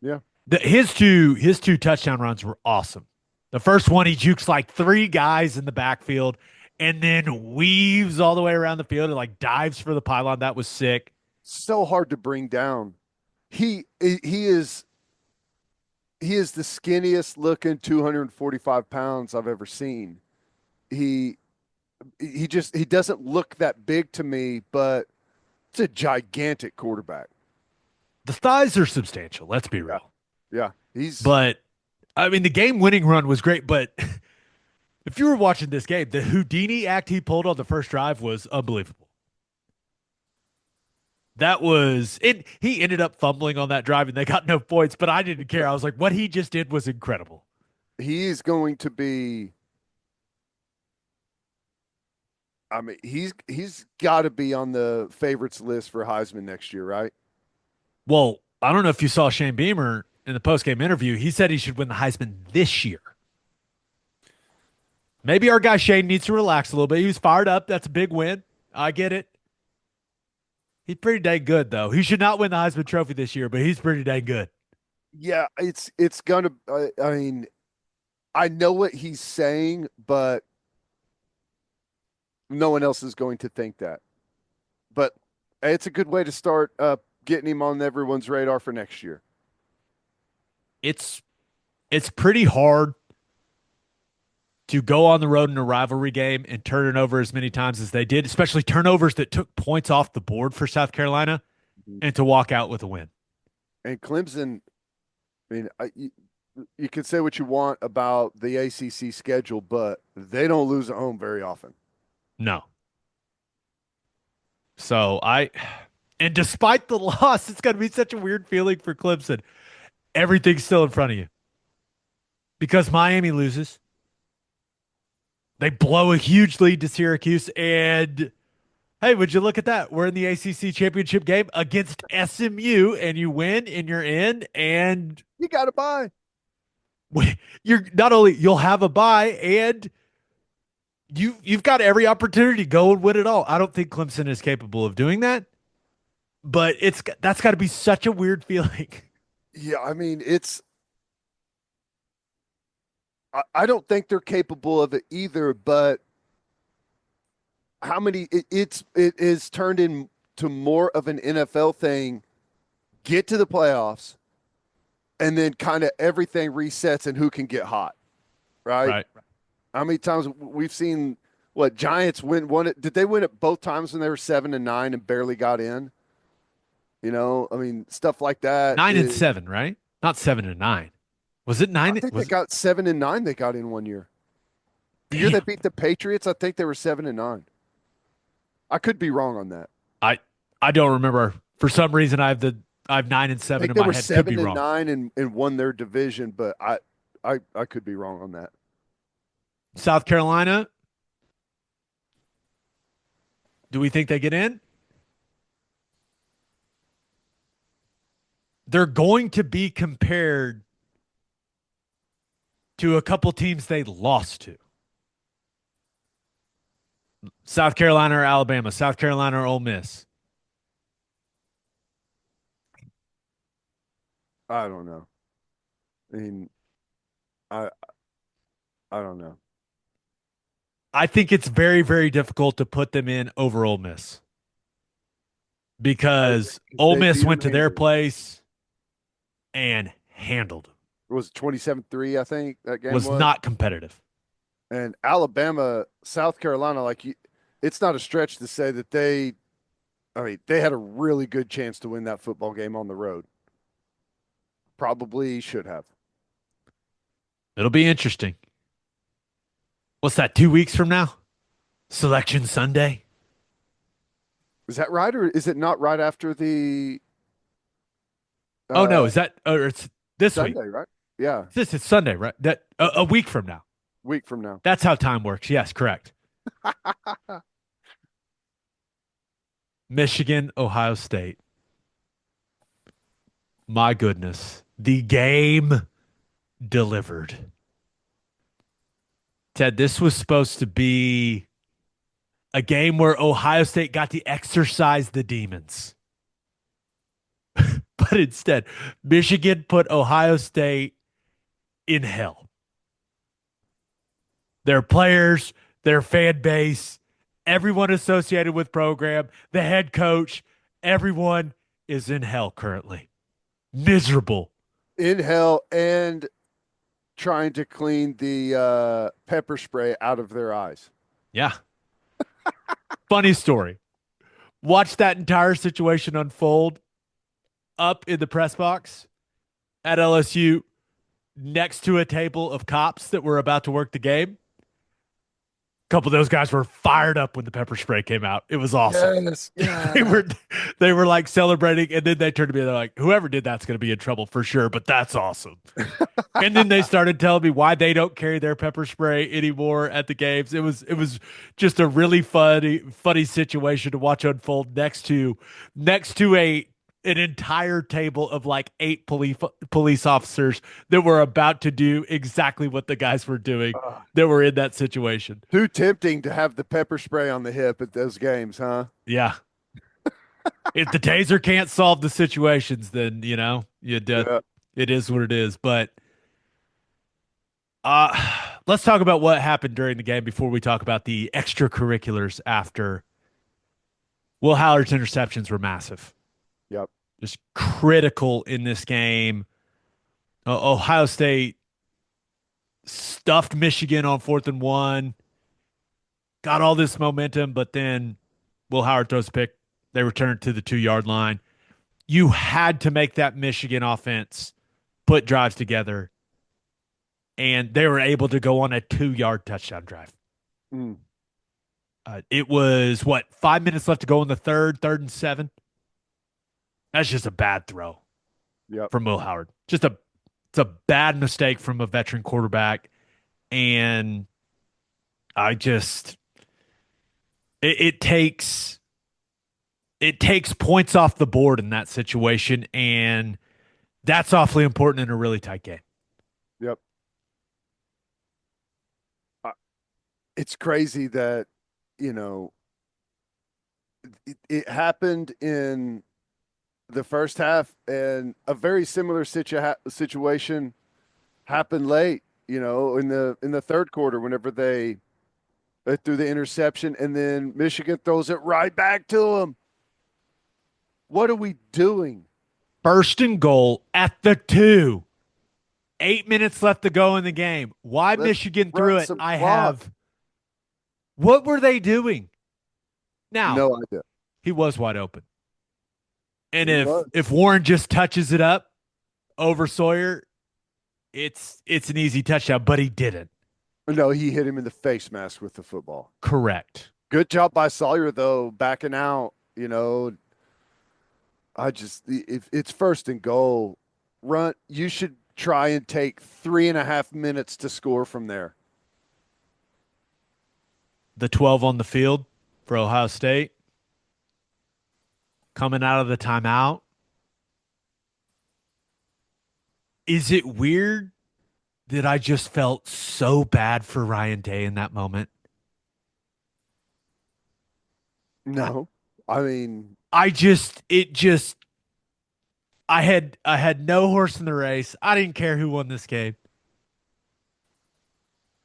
Yeah. His two touchdown runs were awesome. The first one, he jukes like 3 guys in the backfield and then weaves all the way around the field and like dives for the pylon. That was sick. So hard to bring down. He is the skinniest looking 245 pounds I've ever seen. He he doesn't look that big to me, but it's a gigantic quarterback. The thighs are substantial. Let's be Yeah. real. Yeah. He's But I mean, the game-winning run was great. But if you were watching this game, the Houdini act he pulled on the first drive was unbelievable. That was it. He ended up fumbling on that drive, and they got no points. But I didn't care. I was like, what he just did was incredible. he is going to be I mean, he's got to be on the favorites list for Heisman next year, right? Well, I don't know if you saw Shane Beamer in the post-game interview. He said he should win the Heisman this year. Maybe our guy Shane needs to relax a little bit. He was fired up. That's a big win. I get it. He's pretty dang good, though. He should not win the Heisman Trophy this year, but he's pretty dang good. Yeah, it's gonna. I mean, I know what he's saying, but no one else is going to think that. But it's a good way to start getting him on everyone's radar for next year. It's it's pretty hard to go on the road in a rivalry game and turn it over as many times as they did, especially turnovers that took points off the board for South Carolina, Mhm. and to walk out with a win. And Clemson, I mean, you can say what you want about the ACC schedule, but they don't lose at home very often. No. So and despite the loss, it's going to be such a weird feeling for Clemson. Everything's still in front of you because Miami loses. They blow a huge lead to Syracuse. And hey, would you look at that? We're in the ACC championship game against SMU, and you win, and you're in. And You got to buy. you're not only you'll have a bye, and you've got every opportunity to go and win it all. I don't think Clemson is capable of doing that, but that's got to be such a weird feeling. Yeah, I mean, I don't think they're capable of it either, but how many it is turned into more of an NFL thing, get to the playoffs, and then kind of everything resets and who can get hot, right? Right. How many times we've seen what Giants won it? Did they win it both times when they were 7-9 and barely got in? I mean, stuff like that. 9-7, right? Not 7-9. Was it I nine? think they Was got 7-9. They got in one year. The year they damn. beat the Patriots, I think they were 7-9. I could be wrong on that. I I don't remember. For some reason, I have nine and I seven think in they my were head. Could be seven and wrong. nine and won their division, but I could be wrong on that. South Carolina. Do we think they get in? They're going to be compared to a couple teams they lost to. South Carolina or Alabama, South Carolina or Ole Miss. I don't know. I mean, I I don't know. I think it's very, very difficult to put them in over Ole Miss I because agree. Ole They Miss beat went them to their handily. place and handled them. It was 27-3, I think that game Was was. not competitive. And Alabama, South Carolina, it's not a stretch to say that I mean, they had a really good chance to win that football game on the road. Probably should have. It'll be interesting. What's that, 2 weeks from now? Selection Sunday? Is that right, or is it not right after the Oh, no. uh Is that, or it's this week? Sunday, right? Yeah, This is Sunday, right? That a week from now. week from now. That's how time works. Yes, correct. Michigan, Ohio State. My goodness. The game delivered. Ted, this was supposed to be a game where Ohio State got to exercise the demons. But instead, Michigan put Ohio State in hell. Their players, their fan base, everyone associated with program, the head coach, everyone is in hell currently. Miserable. In hell and trying to clean the pepper spray out of their eyes. Yeah. Funny story. Watch that entire situation unfold up in the press box at LSU next to a table of cops that were about to work the game. couple of those guys were fired up when the pepper spray came out. It was awesome. Yes, They yeah. were they were like celebrating, and then they turned to me. They're like, "Whoever did that's going to be in trouble for sure." But that's awesome. And then they started telling me why they don't carry their pepper spray anymore at the games. It was just a really funny situation to watch unfold next to a an entire table of like eight police officers that were about to do exactly what the guys were doing Uh, that were in that situation. Too tempting to have the pepper spray on the hip at those games, huh? Yeah. If the taser can't solve the situations, then Yeah. it is what it is. But uh let's talk about what happened during the game before we talk about the extracurriculars after. Will Hallard's interceptions were massive, Yep. just critical in this game. Ohio State stuffed Michigan on 4th and 1, got all this momentum, but then Will Howard throws a pick. They return to the 2 yard line. You had to make that Michigan offense put drives together, and they were able to go on a 2 yard touchdown drive. Mm, It was what, 5 minutes left to go in the third and 7. That's just a bad throw yep. from Will Howard. It's a bad mistake from a veteran quarterback, and I just it takes points off the board in that situation, and that's awfully important in a really tight game. Yep. Uh, It's crazy that, you know, it happened in the first half, and a very similar situation happened late, in the third quarter whenever they threw the interception, and then Michigan throws it right back to them. What are we doing? 1st and goal at the 2. 8 minutes left to go in the game. Why Let's Michigan threw run it? some I clock. have. What were they doing? Now, No idea. he was wide open. And He if was. Warren just touches it up over Sawyer, it's an easy touchdown, but he didn't. No, he hit him in the face mask with the football. Correct. Good job by Sawyer, though, backing out. If it's 1st and goal, run. You should try and take 3.5 minutes to score from there. The 12 on the field for Ohio State coming out of the timeout. Is it weird that I just felt so bad for Ryan Day in that moment? No, I mean, I just it just I had no horse in the race. I didn't care who won this game.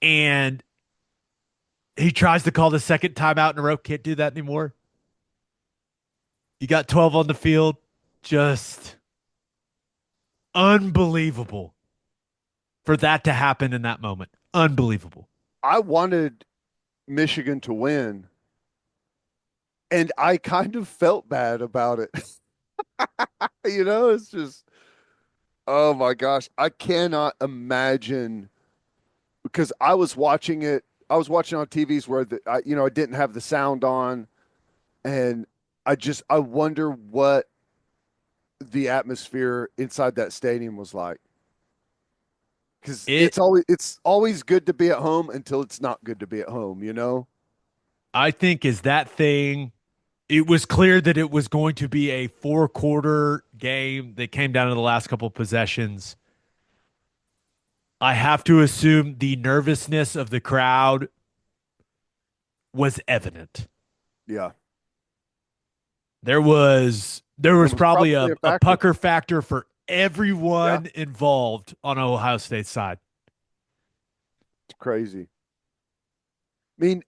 And he tries to call the second timeout in a row. Can't do that anymore. You got 12 on the field. Just unbelievable for that to happen in that moment. Unbelievable. I wanted Michigan to win, and I kind of felt bad about it. It's just, oh my gosh, I cannot imagine, because I was watching it. I was watching on TVs where I didn't have the sound on, and I wonder what the atmosphere inside that stadium was like. Because It it's always good to be at home until it's not good to be at home. I think is that thing. It was clear that it was going to be a 4-quarter game that came down to the last couple of possessions. I have to assume the nervousness of the crowd was evident. Yeah, There was it was probably probably a, a a factor. pucker factor for Yeah, everyone involved on Ohio State's side. it's crazy. I mean,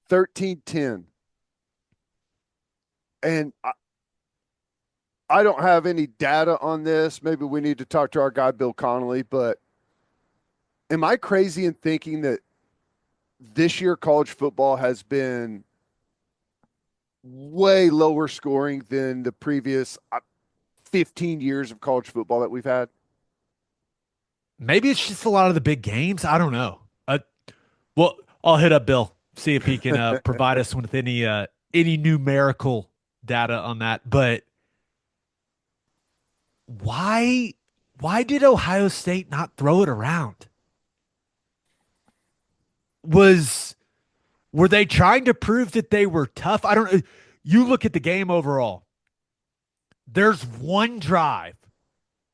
13-10, and I don't have any data on this. Maybe we need to talk to our guy Bill Connolly. But am I crazy in thinking that this year college football has been way lower scoring than the previous 15 years of college football that we've had? Maybe it's just a lot of the big games. I don't know. Well, I'll hit up Bill, see if he can provide us with any numerical data on that. But why why did Ohio State not throw it around? Was Were they trying to prove that they were tough? I don't. You look at the game overall. There's one drive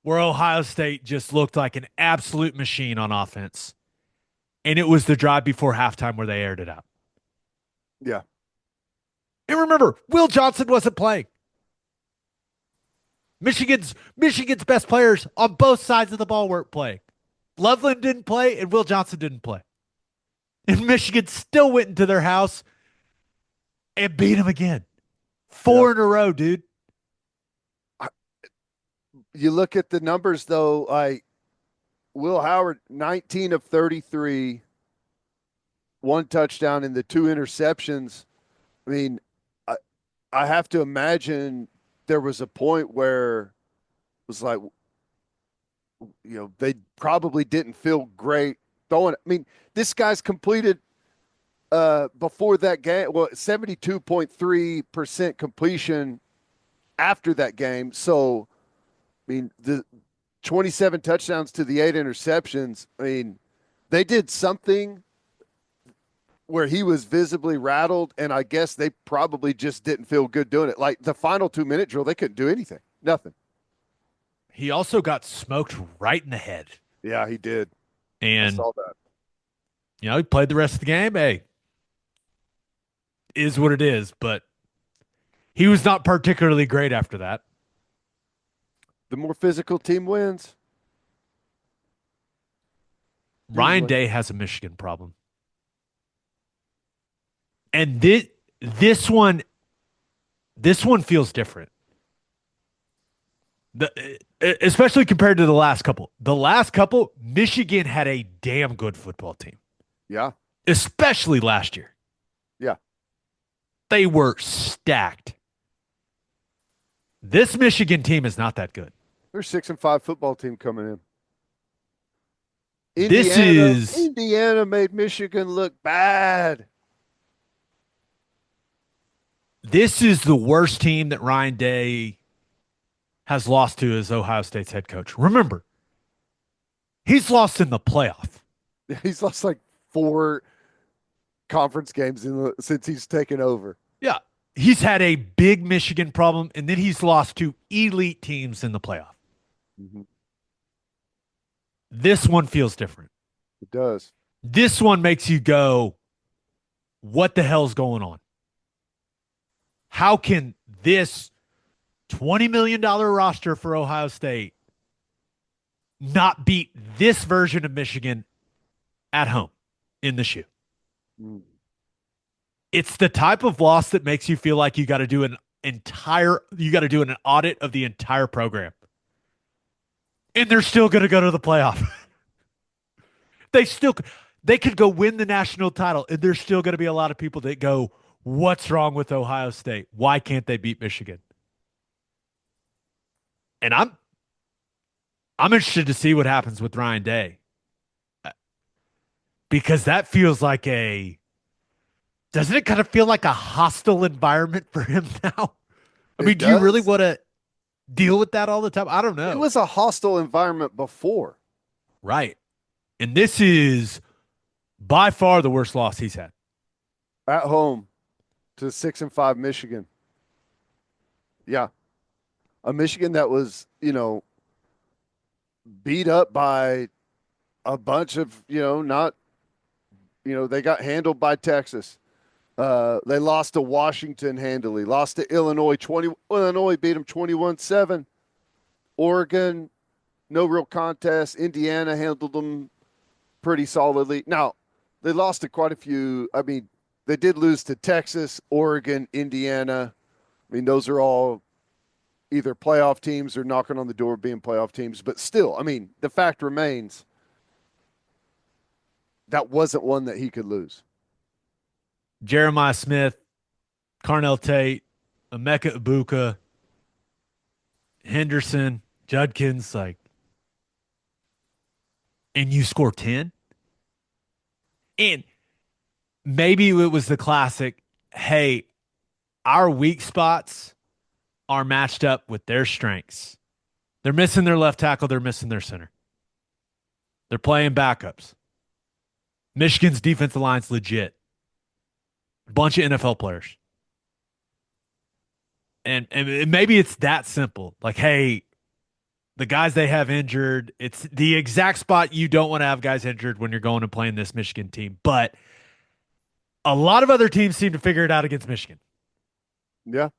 where Ohio State just looked like an absolute machine on offense, and it was the drive before halftime where they aired it out. Yeah. And remember, Will Johnson wasn't playing. Michigan's best players on both sides of the ball weren't playing. Loveland didn't play, and Will Johnson didn't play. And Michigan still went into their house and beat them again. Four Yep. in a row, dude. You look at the numbers, though, like Will Howard, 19 of 33, one touchdown and the two interceptions. I mean, I have to imagine there was a point where it was like, they probably didn't feel great throwing. I mean, this guy's completed before that game, 72.3% completion after that game. So, I mean, the 27 touchdowns to the 8 interceptions. I mean, they did something where he was visibly rattled, and I guess they probably just didn't feel good doing it. Like the final 2-minute drill, they couldn't do anything. Nothing. He also got smoked right in the head. Yeah, he did. I And, saw that. he played the rest of the game. Hey, is what it is. But he was not particularly great after that. The more physical team wins. Ryan Usually. Day has a Michigan problem. And this one feels different. Especially compared to the last couple. The last couple, Michigan had a damn good football team, Yeah. especially last year. Yeah. They were stacked. This Michigan team is not that good. There's 6-5 football team coming in. Indiana made Michigan look bad. This is the worst team that Ryan Day has lost to as Ohio State's head coach. Remember, he's lost in the playoff. He's lost like 4 conference games since he's taken over. Yeah. He's had a big Michigan problem, and then he's lost to elite teams in the playoff. Mm-hmm. This one feels different. It does. This one makes you go, what the hell's going on? How can this $20 million roster for Ohio State not beat this version of Michigan at home in the shoe? Mm. It's the type of loss that makes you feel like you got to do an audit of the entire program. And they're still going to go to the playoff. They could go win the national title, and there's still going to be a lot of people that go, what's wrong with Ohio State? Why can't they beat Michigan? And I'm interested to see what happens with Ryan Day. Because that feels like doesn't it kind of feel like a hostile environment for him now? I mean, do you really want to deal with that all the time? I don't know. It was a hostile environment before. Right. And this is by far the worst loss he's had. At home to 6-5 Michigan. Yeah. A Michigan that was, beat up by a bunch of, not, they got handled by Texas. They lost to Washington handily, lost to Illinois. Illinois beat them 21-7. Oregon, no real contest. Indiana handled them pretty solidly. Now, they lost to quite a few. I mean, they did lose to Texas, Oregon, Indiana. I mean, those are all either playoff teams or knocking on the door of being playoff teams. But still, I mean, the fact remains that wasn't one that he could lose. Jeremiah Smith, Carnell Tate, Emeka Ibuka, Henderson, Judkins, and you score 10? And maybe it was the classic, hey, our weak spots are matched up with their strengths. They're missing their left tackle, they're missing their center. They're playing backups. Michigan's defensive line's legit. A bunch of NFL players. And maybe it's that simple. Like, hey, the guys they have injured, it's the exact spot you don't want to have guys injured when you're going and playing this Michigan team. But a lot of other teams seem to figure it out against Michigan. Yeah.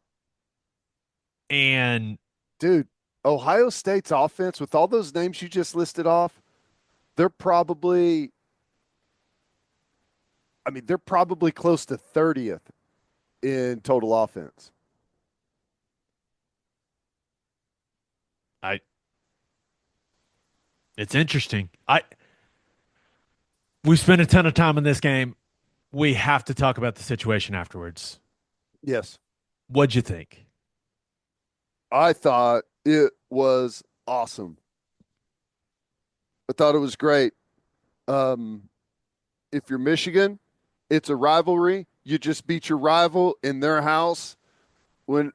And Dude, Ohio State's offense, with all those names you just listed off, they're probably, they're probably close to 30th in total offense. I it's interesting. We spent a ton of time in this game. We have to talk about the situation afterwards. Yes. What'd you think? I thought it was awesome. I thought it was great. Um, if you're Michigan, it's a rivalry. You just beat your rival in their house when,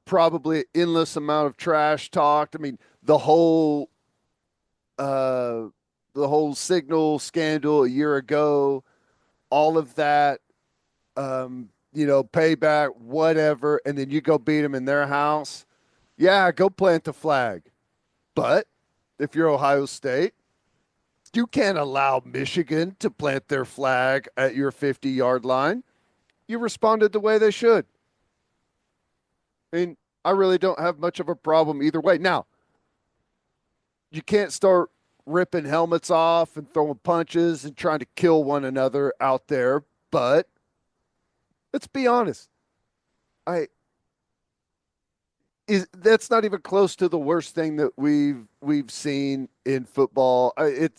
probably an endless amount of trash talked. I mean, uh the whole signal scandal a year ago, all of that, payback, whatever, and then you go beat them in their house. Yeah, go plant the flag. But if you're Ohio State, you can't allow Michigan to plant their flag at your 50-yard line. You responded the way they should. I mean, I really don't have much of a problem either way. Now, you can't start ripping helmets off and throwing punches and trying to kill one another out there, but let's be honest. I is That's not even close to the worst thing that we've seen in football. It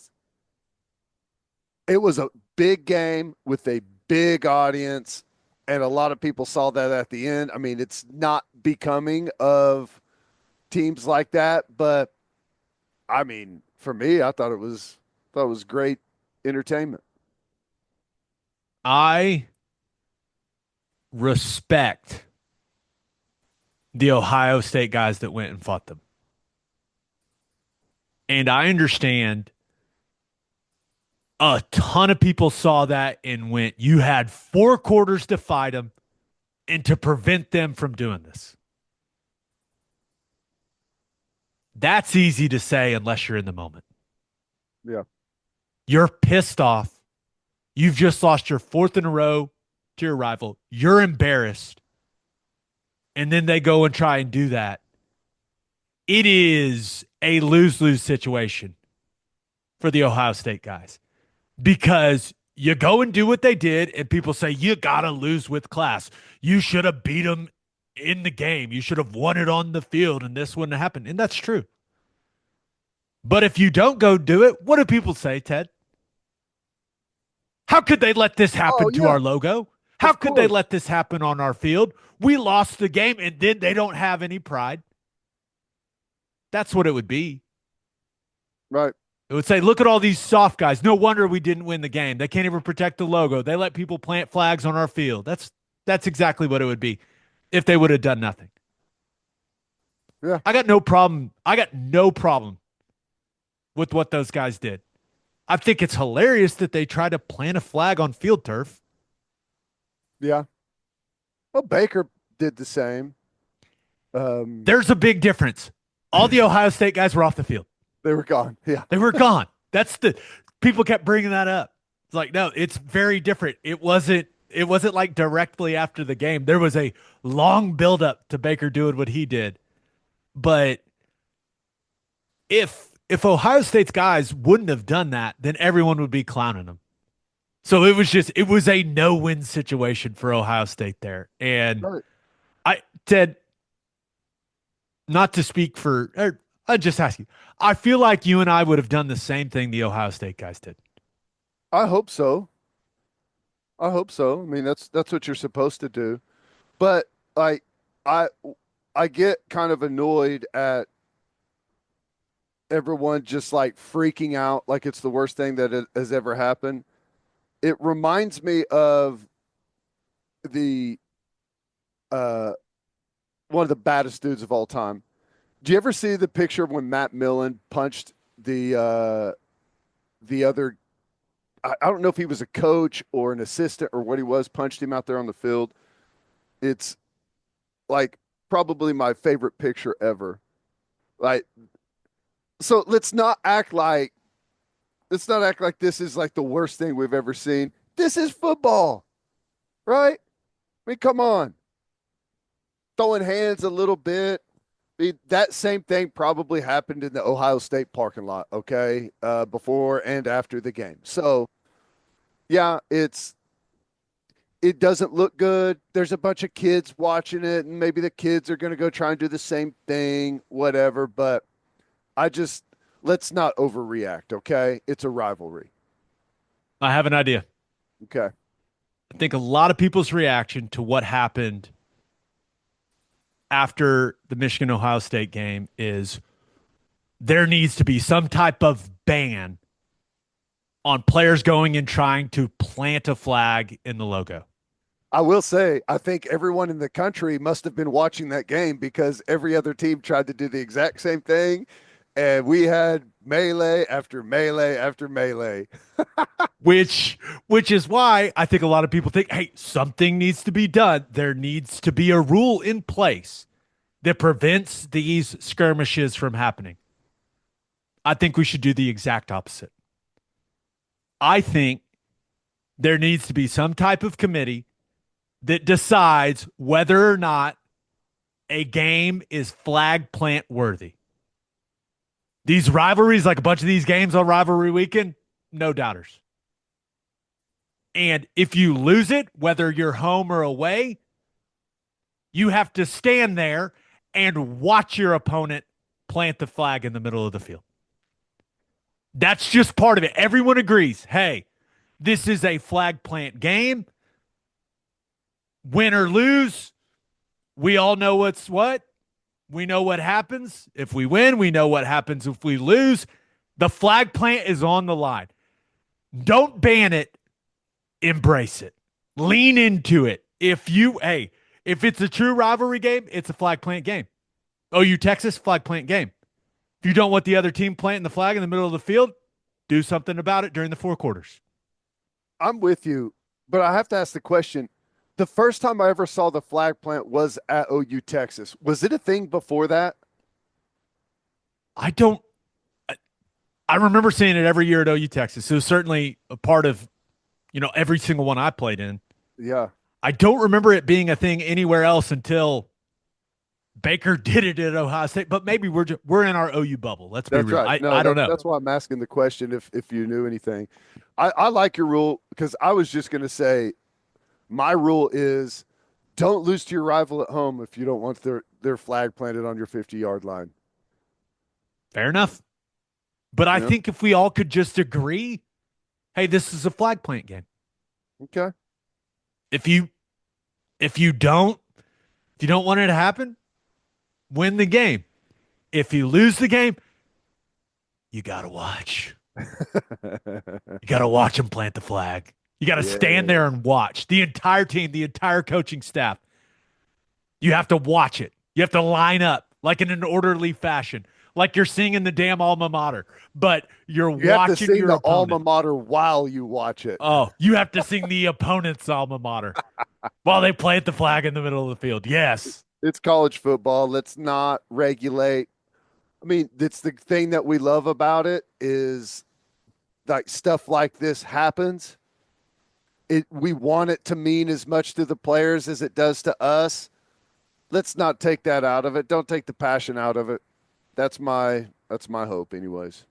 was a big game with a big audience, and a lot of people saw that at the end. I mean, it's not becoming of teams like that, but I mean, for me, I thought it was great entertainment. I respect the Ohio State guys that went and fought them. And I understand a ton of people saw that and went, you had 4 quarters to fight them and to prevent them from doing this. That's easy to say unless you're in the moment. Yeah. You're pissed off. You've just lost your fourth in a row to your rival. You're embarrassed. And then they go and try and do that. It is a lose-lose situation for the Ohio State guys because you go and do what they did, and people say, you got to lose with class. You should have beat them in the game. You should have won it on the field, and this wouldn't have happened. And that's true. But if you don't go do it, what do people say, Ted? How could they let this Oh happen to yeah, our logo? How of could they course. let this happen on our field? We lost the game, and then they don't have any pride. That's what it would be. Right. It would say, look at all these soft guys. No wonder we didn't win the game. They can't even protect the logo. They let people plant flags on our field. That's exactly what it would be if they would have done nothing. Yeah. I got no problem. I got no problem with what those guys did. I think it's hilarious that they try to plant a flag on field turf. Yeah. Well, Baker did the same. Um, There's a big difference. All the Ohio State guys were off the field. they were gone. Yeah. They were gone. That's the people kept bringing that up. It's like, no, it's very different. It wasn't like directly after the game. There was a long buildup to Baker doing what he did. But if Ohio State's guys wouldn't have done that, then everyone would be clowning them. So it was a no-win situation for Ohio State there. And Right. Ted, not to speak for, I just ask you, I feel like you and I would have done the same thing the Ohio State guys did. I hope so. I hope so. I mean, that's what you're supposed to do. But like, I I get kind of annoyed at everyone just like freaking out like it's the worst thing that has ever happened. It reminds me of the uh one of the baddest dudes of all time. Do you ever see the picture of when Matt Millen punched the other? I don't know if he was a coach or an assistant or what he was, punched him out there on the field. It's like probably my favorite picture ever. Like, so let's not act like this is like the worst thing we've ever seen. This is football, right? I mean, come on. Throwing hands a little bit. I mean, that same thing probably happened in the Ohio State parking lot, okay, before and after the game. So, yeah, it doesn't look good. There's a bunch of kids watching it, and maybe the kids are going to go try and do the same thing, whatever. But I just let's not overreact, okay? It's a rivalry, I have an idea. okay? I think a lot of people's reaction to what happened after the Michigan Ohio State game is there needs to be some type of ban on players going and trying to plant a flag in the logo. I will say, I think everyone in the country must have been watching that game because every other team tried to do the exact same thing. And we had melee after melee after melee. Which is why I think a lot of people think, hey, something needs to be done. There needs to be a rule in place that prevents these skirmishes from happening. I think we should do the exact opposite. I think there needs to be some type of committee that decides whether or not a game is flag plant worthy. These rivalries, like a bunch of these games on rivalry weekend, no doubters. And if you lose it, whether you're home or away, you have to stand there and watch your opponent plant the flag in the middle of the field. That's just part of it. Everyone agrees, hey, this is a flag plant game. Win or lose, we all know what's what. We know what happens if we win. We know what happens if we lose. The flag plant is on the line. Don't ban it. Embrace it. Lean into it. If it's a true rivalry game, it's a flag plant game. OU Texas, flag plant game. If you don't want the other team planting the flag in the middle of the field, do something about it during the four quarters. I'm with you, but I have to ask the question. The first time I ever saw the flag plant was at OU Texas. Was it a thing before that? I don't. I remember seeing it every year at OU Texas. It was certainly a part of, every single one I played in. Yeah. I don't remember it being a thing anywhere else until Baker did it at Ohio State. But maybe we're in our OU bubble. Let's be That's real. right. No, I don't know. That's why I'm asking the question if you knew anything. I like your rule because I was just going to say my rule is don't lose to your rival at home if you don't want their flag planted on your 50-yard line. Fair enough. But I think if we all could just agree, hey, this is a flag plant game. Okay. If you don't want it to happen, win the game. If you lose the game, you got to watch. You got to watch them plant the flag. You got to stand there and watch. The entire team, the entire coaching staff. You have to watch it. You have to line up like in an orderly fashion, like you're singing the damn alma mater, but you have watching to sing your the opponent. alma mater while you watch it. Oh, you have to sing the opponent's alma mater while they plant the flag in the middle of the field. Yes. It's college football. Let's not regulate. I mean, it's the thing that we love about it is like stuff like this happens. We want it to mean as much to the players as it does to us. Let's not take that out of it. Don't take the passion out of it. That's my hope anyways.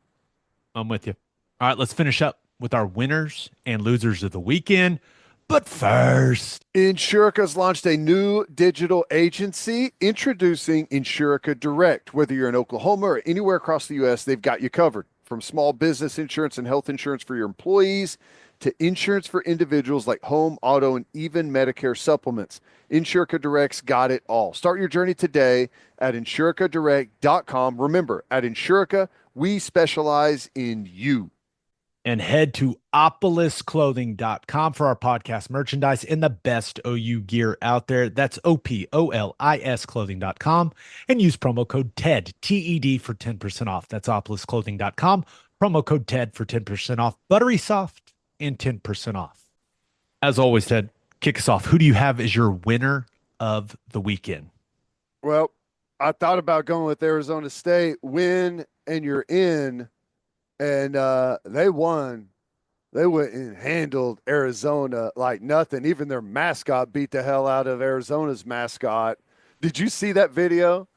I'm with you. All right, let's finish up with our winners and losers of the weekend. But first, Insurica's launched a new digital agency introducing Insurica Direct. Whether you're in Oklahoma or anywhere across the U.S., they've got you covered. From small business insurance and health insurance for your employees to insurance for individuals like home, auto, and even Medicare supplements. Insurica Direct's got it all. Start your journey today at insuricadirect.com. Remember, at Insurica, we specialize in you. and head to opolisclothing.com for our podcast merchandise and the best OU gear out there. That's OPOLIS clothing.com and use promo code TED, TED for 10% off. That's opolisclothing.com. Promo code TED for 10% off. Buttery soft and 10% off. As always, Ted, kick us off. Who do you have as your winner of the weekend? Well, I thought about going with Arizona State. Win and you're in. And they won. They went and handled Arizona like nothing. Even their mascot beat the hell out of Arizona's mascot. Did you see that video?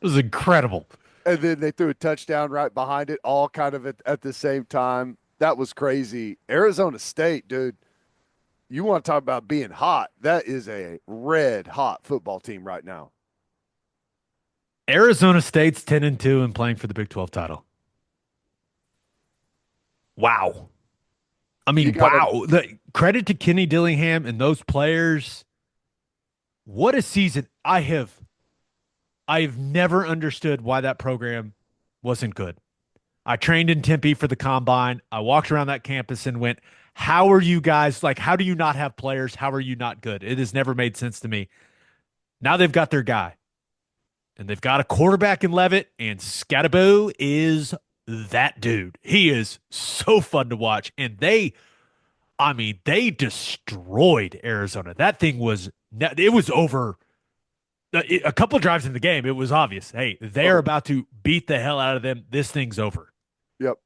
It was incredible. And then they threw a touchdown right behind it, all kind of at the same time. That was crazy. Arizona State, dude, you want to talk about being hot. That is a red hot football team right now. Arizona State's 10-2 and playing for the Big 12 title. Wow. I mean, wow. The credit to Kenny Dillingham and those players. What a season. I've never understood why that program wasn't good. I trained in Tempe for the combine. I walked around that campus and went, how are you guys, like, how do you not have players? How are you not good? It has never made sense to me. Now they've got their guy. And they've got a quarterback in Levitt, and Scatterbo is that dude. He is so fun to watch. And they destroyed Arizona. That thing was, it was over. A couple of drives in the game, it was obvious. Hey, they're about to beat the hell out of them. This thing's over. Yep.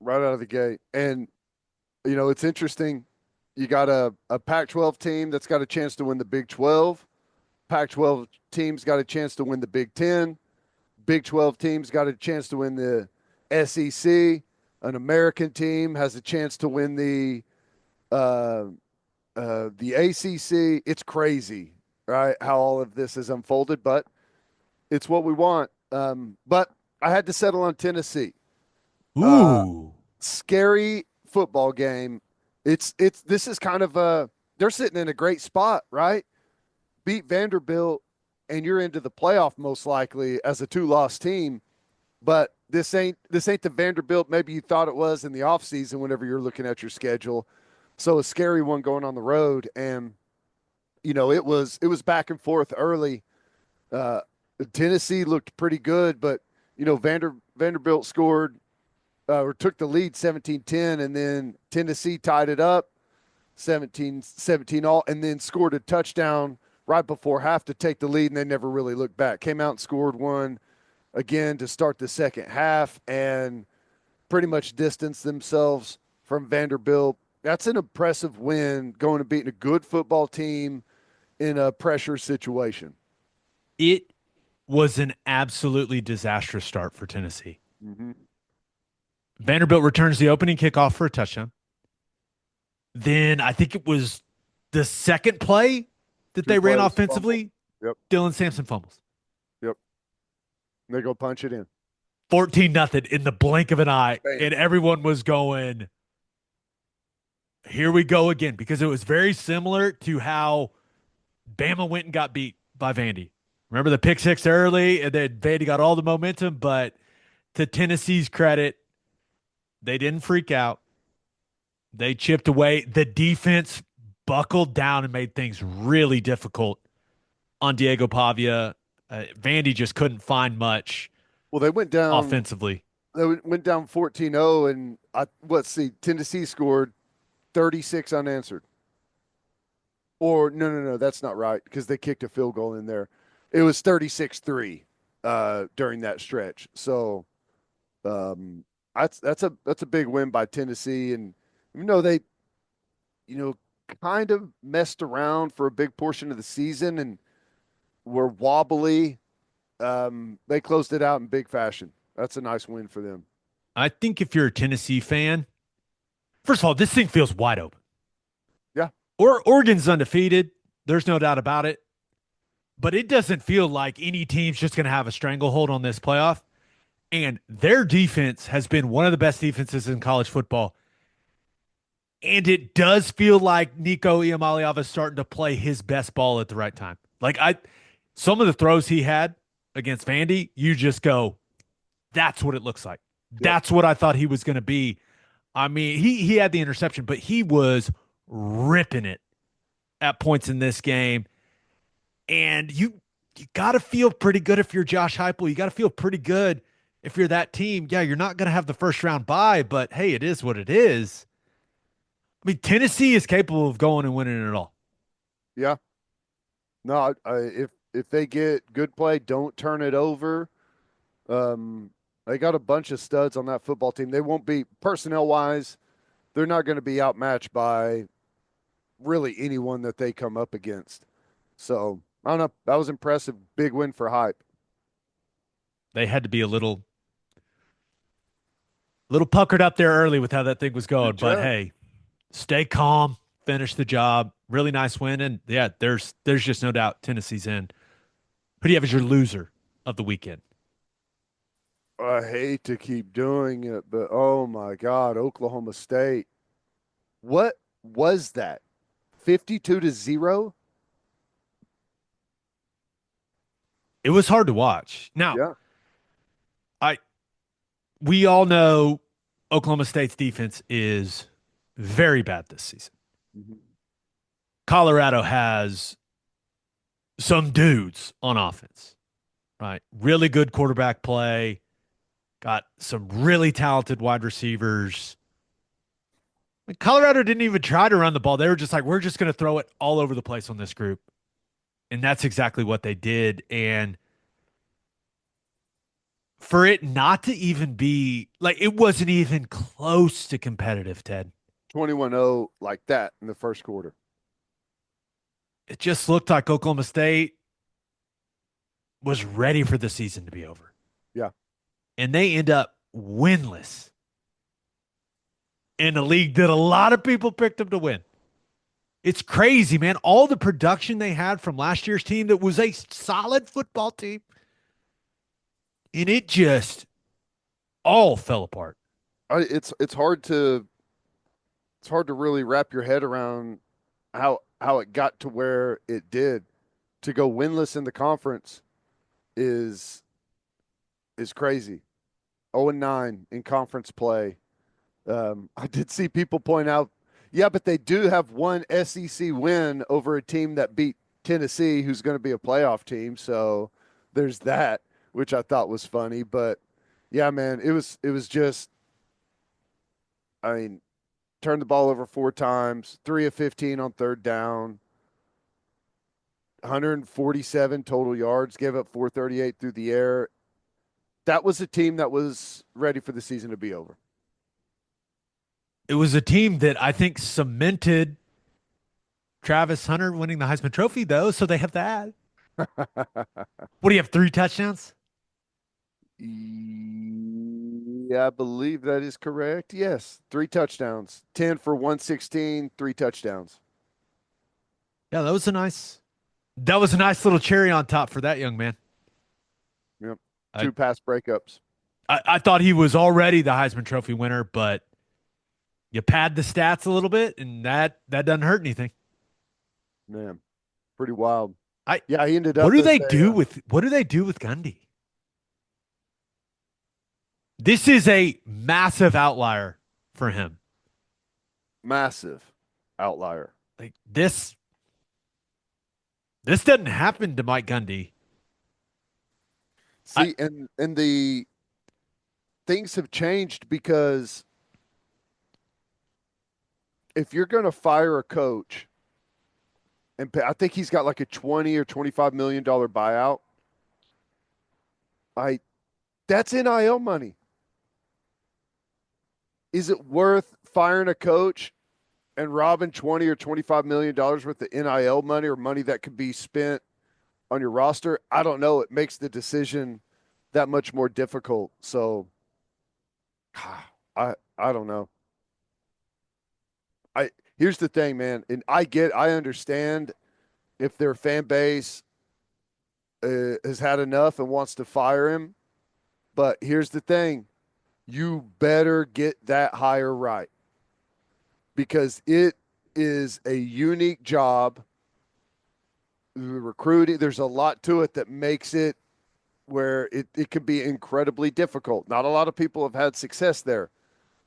Right out of the gate. And, you know, it's interesting. You got a Pac-12 team that's got a chance to win the Big 12. Pac-12 teams got a chance to win the Big 10. Big 12 teams got a chance to win the SEC. An American team has a chance to win the ACC. It's crazy, right, how all of this has unfolded, but it's what we want. But I had to settle on Tennessee. Scary football game. This is kind of they're sitting in a great spot, right? Beat Vanderbilt, and you're into the playoff most likely as a 2-loss team. But this ain't the Vanderbilt maybe you thought it was in the offseason whenever you're looking at your schedule. So a scary one going on the road. And, you know, it was back and forth early. Tennessee looked pretty good, but, you know, Vanderbilt scored or took the lead 17-10, and then Tennessee tied it up 17-17 all, and then scored a touchdown right before half to take the lead, and they never really looked back. Came out and scored one again to start the second half and pretty much distanced themselves from Vanderbilt. That's an impressive win, going to beating a good football team in a pressure situation. It was an absolutely disastrous start for Tennessee. Mm-hmm. Vanderbilt returns the opening kickoff for a touchdown. Then I think it was the second play that they ran offensively. Yep. Dylan Sampson fumbles. Yep. They go punch it in. 14-0 in the blink of an eye. Bam. And everyone was going, here we go again, because it was very similar to how Bama went and got beat by Vandy. Remember the pick six early, and then Vandy got all the momentum, but to Tennessee's credit, they didn't freak out. They chipped away. The defense buckled down and made things really difficult on Diego Pavia. Vandy just couldn't find much. Well, they went down offensively. They went down 14-0, and let's see, Tennessee scored 36 unanswered. Or no, that's not right, because they kicked a field goal in there. It was 36-3 during that stretch. So that's a big win by Tennessee, and even though they, you know, kind of messed around for a big portion of the season and were wobbly, they closed it out in big fashion. That's a nice win for them. I think if you're a Tennessee fan, first of all, this thing feels wide open. Yeah. Oregon's undefeated. There's no doubt about it. But it doesn't feel like any team's just going to have a stranglehold on this playoff. And their defense has been one of the best defenses in college football. And it does feel like Nico Iamaleava is starting to play his best ball at the right time. Like some of the throws he had against Vandy, you just go, that's what it looks like. Yep. That's what I thought he was going to be. I mean, he had the interception, but he was ripping it at points in this game. And you got to feel pretty good if you're Josh Heupel. You got to feel pretty good if you're that team. Yeah, you're not going to have the first round bye, but hey, it is what it is. I mean, Tennessee is capable of going and winning it all. Yeah. No, if they get good play, don't turn it over. Um, they got a bunch of studs on that football team. They won't be personnel wise. They're not going to be outmatched by really anyone that they come up against. So I don't know. That was impressive. Big win for Hype. They had to be a little puckered up there early with how that thing was going, Good but job. hey, stay calm, finish the job. Really nice win, and yeah, there's just no doubt Tennessee's in. Who do you have as your loser of the weekend? I hate to keep doing it, but oh my God, Oklahoma State. What was that? 52-0? It was hard to watch. Now, Yeah. I we all know Oklahoma State's defense is very bad this season. Mhm. Colorado has some dudes on offense, right? Really good quarterback play, got some really talented wide receivers. I mean, Colorado didn't even try to run the ball. They were just like, we're just going to throw it all over the place on this group. And that's exactly what they did. And for it not to even be like, it wasn't even close to competitive, Ted. 21-0 like that in the first quarter. It just looked like Oklahoma State was ready for the season to be over. Yeah. And they end up winless in a league that a lot of people picked them to win. It's crazy, man. All the production they had from last year's team that was a solid football team, and it just all fell apart. It's hard to really wrap your head around how it got to where it did. To go winless in the conference is crazy. 0-9 in conference play. I did see people point out, yeah, but they do have one SEC win over a team that beat Tennessee, who's going to be a playoff team. So there's that, which I thought was funny. But yeah, man, it was just, I mean, turned the ball over 4 times, 3 of 15 on third down, 147 total yards, gave up 438 through the air. That was a team that was ready for the season to be over. It was a team that I think cemented Travis Hunter winning the Heisman Trophy, though. So they have that. What do you have? 3 touchdowns? Yeah, I believe that is correct. Yes, 3 touchdowns, 10 for 116, 3 touchdowns. Yeah, that was a nice little cherry on top for that young man. Yep, I, 2 pass breakups. I thought he was already the Heisman Trophy winner, but you pad the stats a little bit, and that doesn't hurt anything. Man, pretty wild. I Yeah, he ended what up do as they a do with Gundy? This is a massive outlier for him. massive outlier. Like this doesn't happen to Mike Gundy. I See, and the things have changed because if you're going to fire a coach, and I think he's got like a 20 or $25 million buyout. I That's NIL money. Is it worth firing a coach and robbing 20 or $25 million worth of NIL money or money that could be spent on your roster? I don't know. It makes the decision that much more difficult. So I don't know. I Here's the thing, man, and I understand if their fan base has had enough and wants to fire him, but here's the thing: you better get that hire right because it is a unique job. The recruiting, there's a lot to it that makes it where it can be incredibly difficult. Not a lot of people have had success there,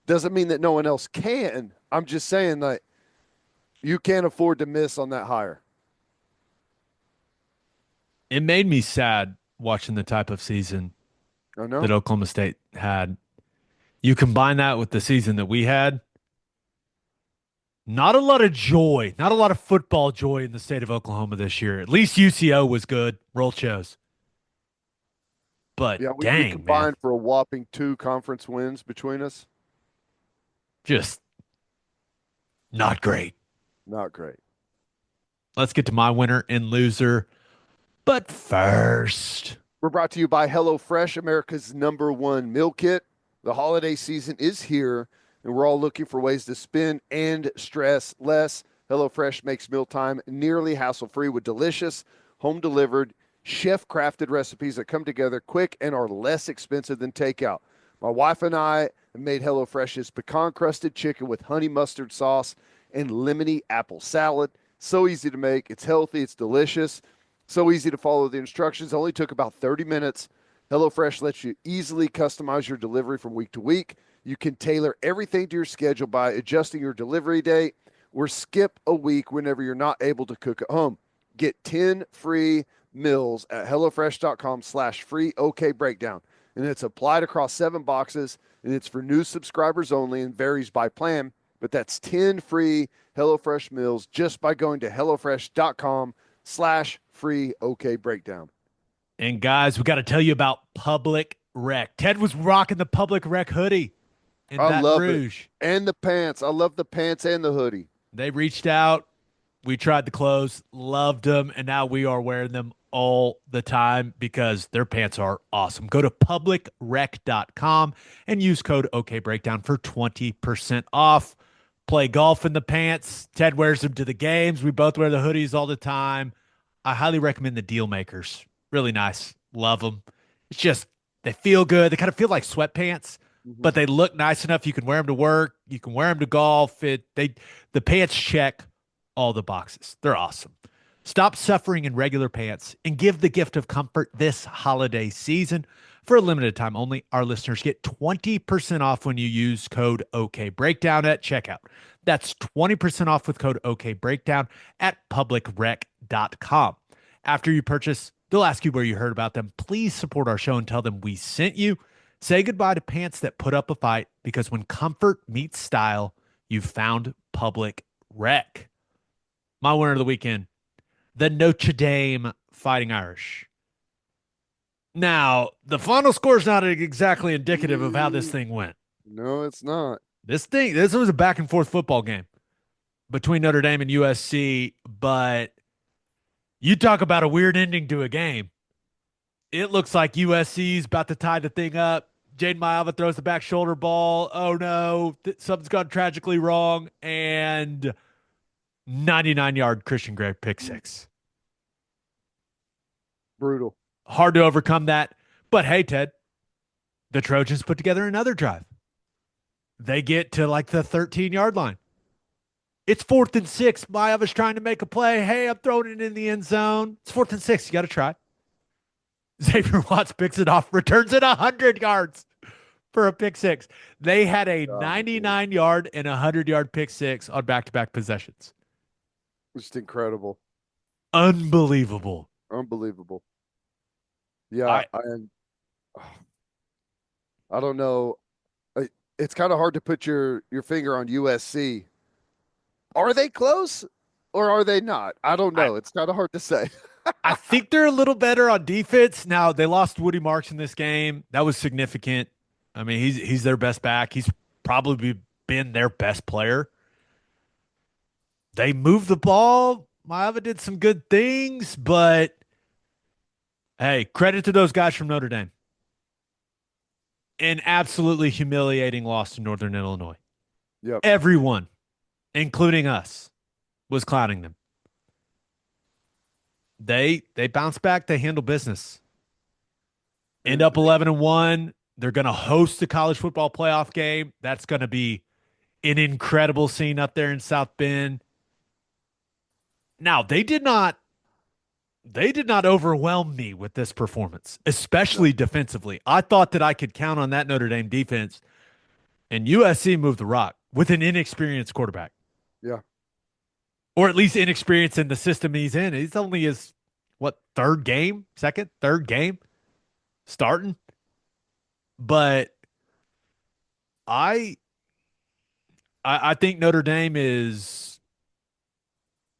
Doesn't mean that no one else can. I'm just saying that you can't afford to miss on that hire. It made me sad watching the type of season I that know. Oklahoma State had. You combine that with the season that we had, not a lot of joy, not a lot of football joy in the state of Oklahoma this year. At least UCO was good. Roll shows. But Yeah, we dang, man, combined for a whopping 2 conference wins between us. just not great. Not great. Let's get to my winner and loser. But first, We're brought to you by HelloFresh, America's #1 meal kit. The holiday season is here, and we're all looking for ways to spend and stress less. HelloFresh makes mealtime nearly hassle-free with delicious, home-delivered, chef-crafted recipes that come together quick and are less expensive than takeout. My wife and I have made HelloFresh's pecan-crusted chicken with honey mustard sauce and lemony apple salad. So easy to make. It's healthy. It's delicious. So easy to follow the instructions. Only took about 30 minutes. HelloFresh lets you easily customize your delivery from week to week. You can tailor everything to your schedule by adjusting your delivery date or skip a week whenever you're not able to cook at home. Get 10 free meals at HelloFresh.com/free OK breakdown. And it's applied across 7 boxes, and it's for new subscribers only and varies by plan. But that's 10 free HelloFresh meals just by going to HelloFresh.com/free OK breakdown. and guys, we got to tell you about Public Rec. Ted was rocking the Public Rec hoodie in I Baton love it. Rouge. And the pants. I love the pants and the hoodie. They reached out. We tried the clothes, loved them, and now we are wearing them all the time because their pants are awesome. Go to publicrec.com and use code OKBreakdown for 20% off. Play golf in the pants. Ted wears them to the games. We both wear the hoodies all the time. I highly recommend the Deal Makers. Really nice. Love them. It's just, they feel good. They kind of feel like sweatpants, Mm-hmm. but they look nice enough. You can wear them to work. You can wear them to golf. The pants check all the boxes. They're awesome. Stop suffering in regular pants and give the gift of comfort this holiday season. For a limited time only, our listeners get 20% off when you use code OKBreakdown at checkout. That's 20% off with code OKBreakdown at publicrec.com. After you purchase, they'll ask you where you heard about them. Please support our show and tell them we sent you. Say goodbye to pants that put up a fight, because when comfort meets style, you've found Public Rec. My winner of the weekend, the Notre Dame Fighting Irish. Now, the final score is not exactly indicative of how this thing went. No, it's not. This was a back and forth football game between Notre Dame and USC, but you talk about a weird ending to a game. It looks like USC's about to tie the thing up. Jaden Maiava throws the back shoulder ball. Oh no, something's gone tragically wrong, and 99-yard Christian Gray pick six. Brutal. Hard to overcome that. But hey, Ted, the Trojans put together another drive. They get to like the 13-yard line. It's 4th and 6. Maiava's trying to make a play. Hey, I'm throwing it in the end zone. It's 4th and 6. You got to try. Xavier Watts picks it off, returns it 100 yards for a pick six. They had a 99-yard and 100-yard pick six on back-to-back possessions. Just incredible. Unbelievable. Unbelievable. Yeah, I don't know. It's kind of hard to put your finger on USC. Are they close or are they not? I don't know. It's kind of hard to say. I think they're a little better on defense. Now, they lost Woody Marks in this game. That was significant. I mean, he's their best back. He's probably been their best player. They moved the ball. Maiava did some good things, but hey, credit to those guys from Notre Dame. An absolutely humiliating loss to Northern Illinois. Yep. Everyone, including us, was clowning them. They bounce back. They handle business. End up 11-1. They're going to host the college football playoff game. That's going to be an incredible scene up there in South Bend. Now, they did not overwhelm me with this performance, especially defensively. I thought that I could count on that Notre Dame defense And USC moved the rock with an inexperienced quarterback, Yeah. or at least inexperienced in the system he's in. He's only his, what, third game starting. But I, I think Notre Dame is.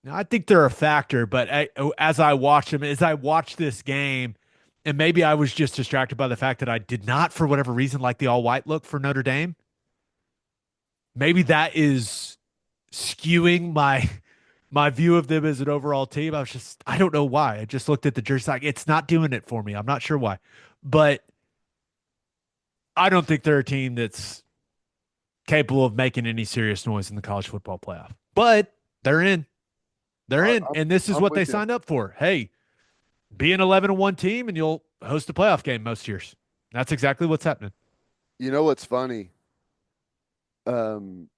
I think they're a factor, but as I watched them, as I watched this game, and maybe I was just distracted by the fact that I did not, for whatever reason, like the all white look for Notre Dame. Maybe that is skewing my view of them as an overall team. I don't know why. I just looked at the jersey like it's not doing it for me. I'm not sure why, but I don't think they're a team that's capable of making any serious noise in the college football playoff. But they're in. They're I, in, I'm, and this is I'm what they with you. signed up for. Hey, be an 11-1 team, and you'll host a playoff game most years. That's exactly what's happening. You know what's funny? Um,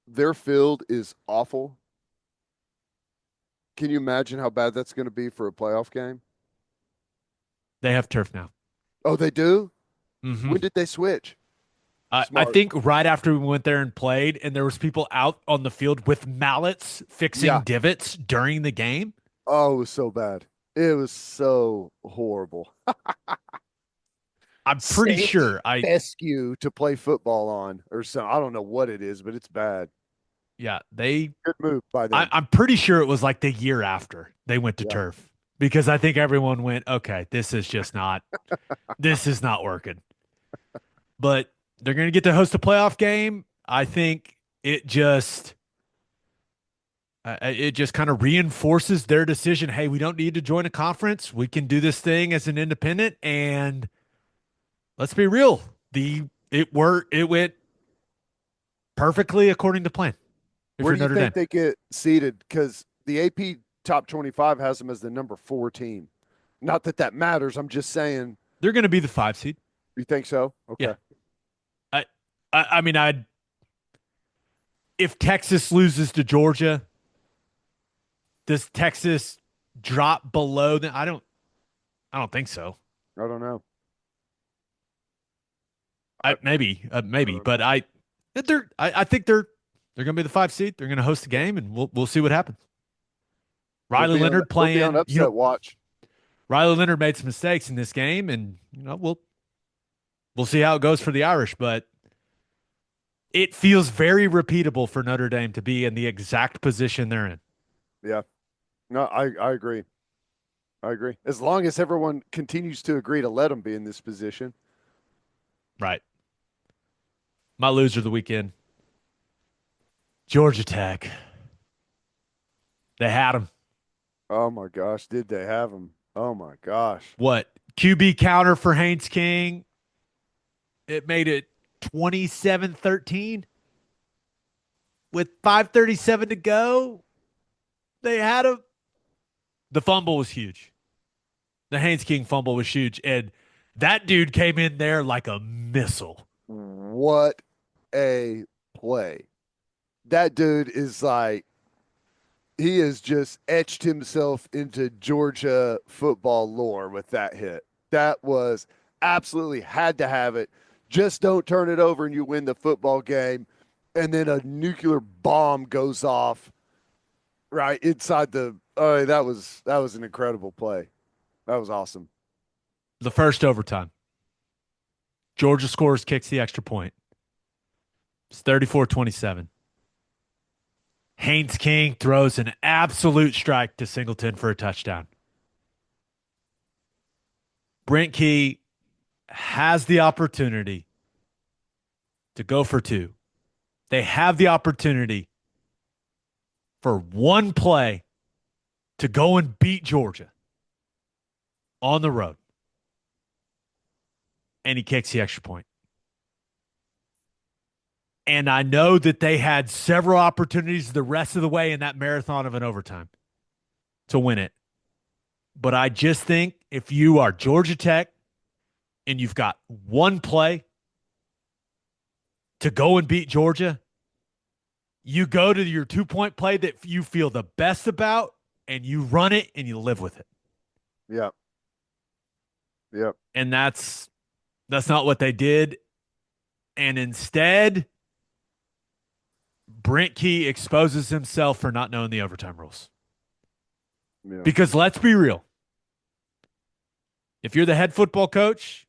their field is awful. Can you imagine how bad that's going to be for a playoff game? They have turf now. Oh, they do? Hmm. When did they switch? I Smart. think right after we went there and played, and there was people out on the field with mallets fixing Yeah. divots during the game. Oh, it was so bad. It was so horrible. I'm pretty Sandy sure I fescue to play football on or so. I don't know what it is, but it's bad. yeah, they Good move by them. I'm pretty sure it was like the year after they went to Yeah. turf because I think everyone went, okay, this is not working. But they're going to get to host a playoff game. I think it just kind of reinforces their decision. Hey, we don't need to join a conference. We can do this thing as an independent. And let's be real, it went perfectly according to plan. If Where you're do you Notre Dame, think they get seated? Because the AP top 25 has them as the number 4 team. Not that that matters. I'm just saying. they're going to be the 5 seed. You think so? Yeah, Okay. I I mean, I if Texas loses to Georgia, does Texas drop below? I don't think so. I don't know. I, I Maybe, don't know. but I think they're going to be the 5 seed. They're going to host the game, and we'll see what happens. Riley Leonard They'll be on playing, upset watch. Riley Leonard made some mistakes in this game, and we'll see how it goes for the Irish, but it feels very repeatable for Notre Dame to be in the exact position they're in. Yeah. No, I agree. I agree. As long as everyone continues to agree to let them be in this position. Right. My loser of the weekend, Georgia Tech. They had them. Oh my gosh, did they have them? Oh my gosh. What? QB counter for Haynes King. It made it 27-13 with 5:37 to go. They had him. The fumble was huge. The Haynes King fumble was huge. And that dude came in there like a missile. What a play. That dude is like he has just etched himself into Georgia football lore with that hit. That was absolutely had to have it. Just don't turn it over and you win the football game. And then a nuclear bomb goes off right inside the. Oh, that was an incredible play. That was awesome. The first overtime. Georgia scores, kicks the extra point. It's 34-27. Haynes King throws an absolute strike to Singleton for a touchdown. Brent Key has the opportunity to go for two. They have the opportunity for one play to go and beat Georgia on the road. And he kicks the extra point. And I know that they had several opportunities the rest of the way in that marathon of an overtime to win it. But I just think if you are Georgia Tech and you've got one play to go and beat Georgia, you go to your 2-point play that you feel the best about and you run it and you live with it. Yep. Yep. And that's not what they did. And instead, Brent Key exposes himself for not knowing the overtime rules. Yeah. Because let's be real. If you're the head football coach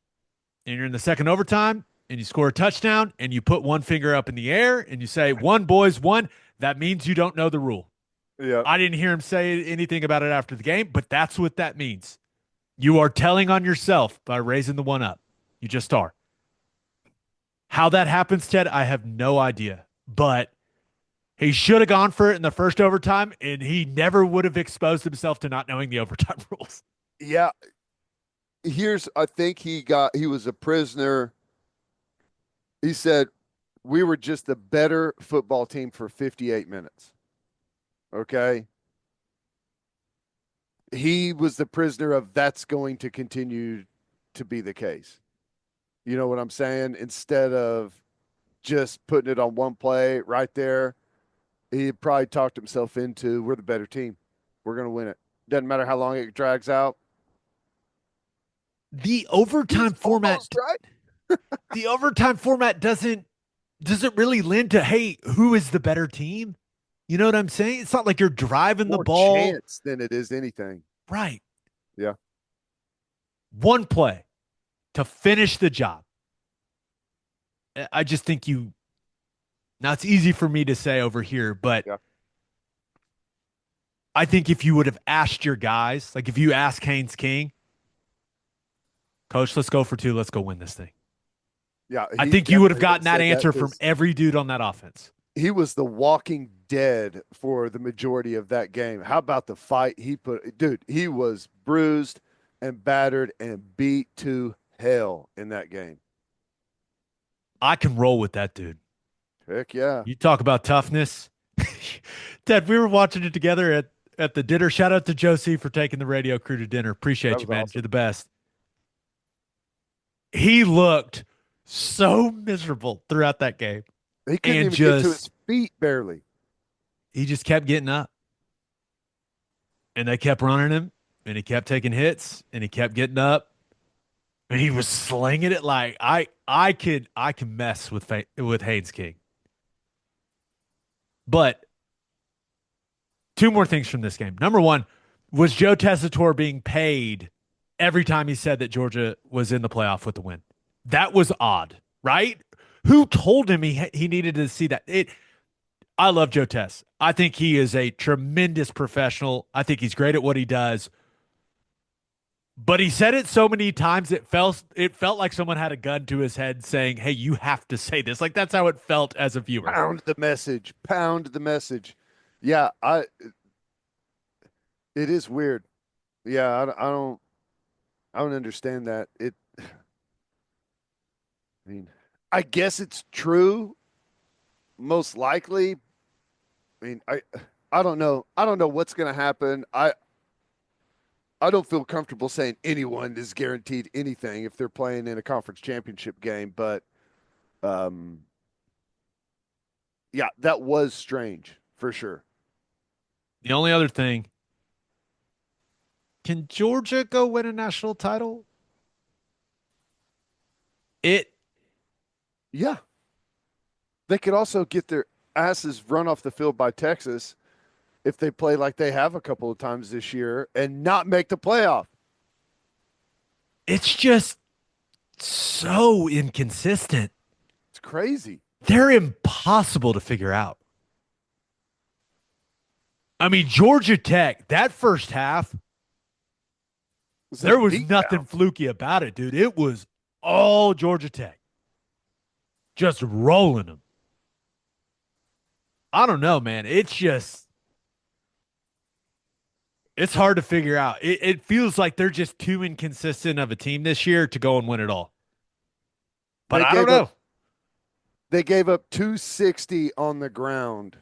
and you're in the second overtime and you score a touchdown and you put one finger up in the air and you say, one, boys, one, that means you don't know the rule. Yeah. I didn't hear him say anything about it after the game, but that's what that means. You are telling on yourself by raising the one up. You just are. How that happens, Ted, I have no idea. But he should have gone for it in the first overtime, and he never would have exposed himself to not knowing the overtime rules. Yeah. I think he was a prisoner. He said, we were just a better football team for 58 minutes. Okay. He was the prisoner of that's going to continue to be the case. You know what I'm saying? Instead of just putting it on one play right there, he probably talked himself into we're the better team. We're going to win it. Doesn't matter how long it drags out. The He's overtime format, almost right. the overtime format doesn't really lend to, hey, who is the better team? You know what I'm saying? It's not like you're driving the More ball. chance than it is anything. Right. Yeah. One play to finish the job. I just think now it's easy for me to say over here, but Yeah. I think if you would have asked your guys, like if you ask Haynes King, coach, let's go for two, let's go win this thing. Yeah. I He think you would have definitely would have gotten that said that answer from because every dude on that offense. he was the walking dead for the majority of that game. How about the fight he put? Dude, he was bruised and battered and beat to hell in that game. I can roll with that dude. Heck yeah. You talk about toughness. Ted, we were watching it together at the dinner. Shout out to Josie for taking the radio crew to dinner. That Appreciate you, was man. You're awesome. the best. He looked so miserable throughout that game. He couldn't And even get to his just feet barely. he just kept getting up. And they kept running him. And he kept taking hits. And he kept getting up. And he was slinging it like I can mess with Haynes King. But two more things from this game. Number one, was Joe Tessitore being paid every time he said that Georgia was in the playoff with the win? That was odd, right? Who told him he needed to see that? I love Joe Tess. I think he is a tremendous professional. I think he's great at what he does. But he said it so many times it felt like someone had a gun to his head saying, "Hey, you have to say this." Like that's how it felt as a viewer. Pound the message. Pound the message. Yeah, it is weird. Yeah, I don't understand that. I mean, I guess it's true, most likely. I mean, I don't know. I don't know what's going to happen. I don't feel comfortable saying anyone is guaranteed anything if they're playing in a conference championship game, but um yeah, that was strange for sure. The only other thing, can Georgia go win a national title? It Yeah. They could also get their asses run off the field by Texas if they play like they have a couple of times this year and not make the playoff. it's just so inconsistent. It's crazy. They're impossible to figure out. I mean, Georgia Tech, that first half, It's a there was beat nothing down. fluky about it, dude. It was all Georgia Tech, just rolling them. I don't know, man. It's hard to figure out. It feels like they're just too inconsistent of a team this year to go and win it all. But They I don't gave up know. they gave up 260 on the ground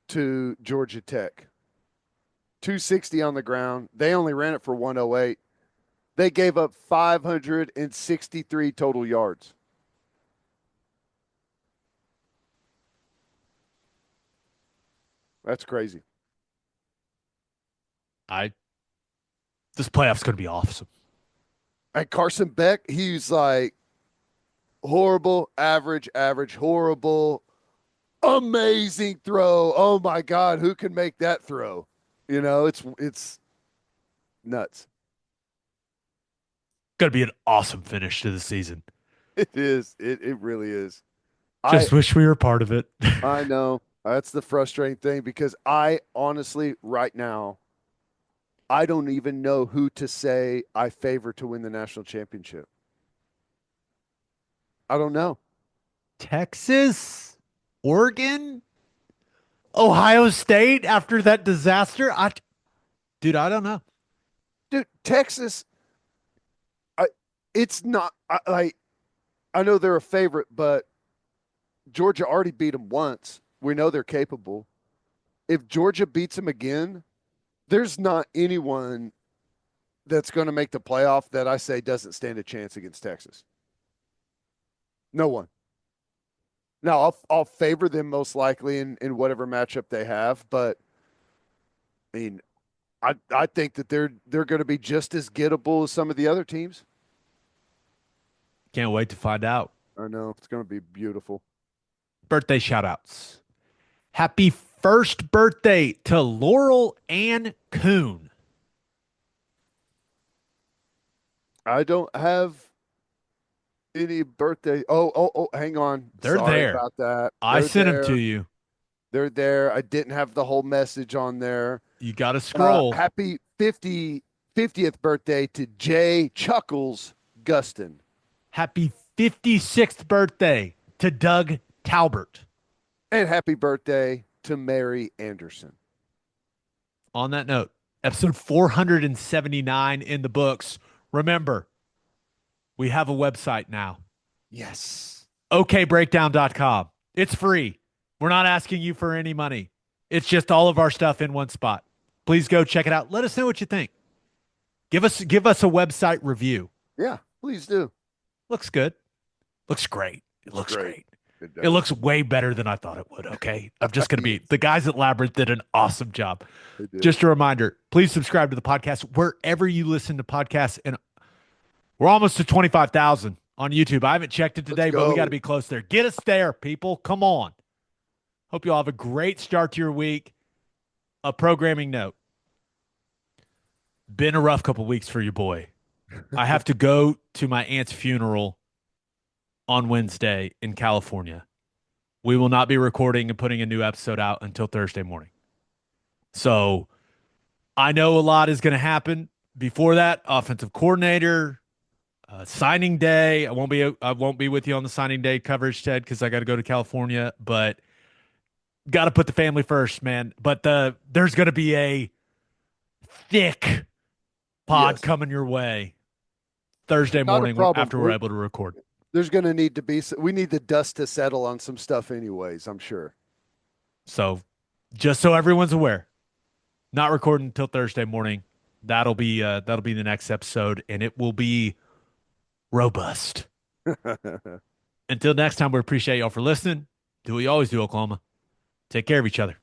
to Georgia Tech. 260 on the ground. They only ran it for 108. They gave up 563 total yards. That's crazy. I This playoff's going to be awesome. And Carson Beck, he's like, horrible, average, average, horrible, amazing throw. Oh my God, who can make that throw? It's nuts. Going to be an awesome finish to the season. It is. It really is. I Just wish we were part of it. I know. That's the frustrating thing because I honestly right now I don't even know who to say I favor to win the national championship. I don't know. Texas, Oregon, Ohio State after that disaster. Dude, I don't know. Dude, Texas I it's not I know they're a favorite, but Georgia already beat them once. We know they're capable. If Georgia beats them again, there's not anyone that's going to make the playoff that I say doesn't stand a chance against Texas. No one. Now I'll favor them most likely in whatever matchup they have, but I mean I think that they're going to be just as gettable as some of the other teams. Can't wait to find out. I know it's going to be beautiful. Birthday shout outs. Happy first birthday to Laurel Ann Kuhn. I don't have any birthday. Oh, hang on. They're Sorry there. about that. I They're sent them there. to you. They're there. I didn't have the whole message on there. You got to scroll. Happy 50th birthday to Jay Chuckles Guston. Happy 56th birthday to Doug Talbert. And happy birthday to Mary Anderson. On that note, episode 479 in the books. Remember, we have a website now. Yes. okbreakdown.com. It's free. We're not asking you for any money. It's just all of our stuff in one spot. Please go check it out. Let us know what you think. Give us a website review. Yeah, please do. Looks good. Looks great. It looks great. It looks way better than I thought it would. Okay. I'm just going to be, the guys at Labyrinth did an awesome job. Just a reminder, please subscribe to the podcast wherever you listen to podcasts. And we're almost to 25,000 on YouTube. I haven't checked it today, but we got to be close there. Get us there, people. Come on. Hope you all have a great start to your week. A programming note. Been a rough couple weeks for you, boy. I have to go to my aunt's funeral on Wednesday in California. We will not be recording and putting a new episode out until Thursday morning. So I know a lot is going to happen before that. Offensive coordinator, signing day. I won't be with you on the signing day coverage, Ted, because I got to go to California. But got to put the family first, man. But there's going to be a thick pod coming your way Thursday morning after we're able to record. There's going to need to be, we need the dust to settle on some stuff anyways, I'm sure. So just so everyone's aware, not recording until Thursday morning. That'll be the next episode, and it will be robust. Until next time, we appreciate y'all for listening. Do what you always do, Oklahoma. Take care of each other.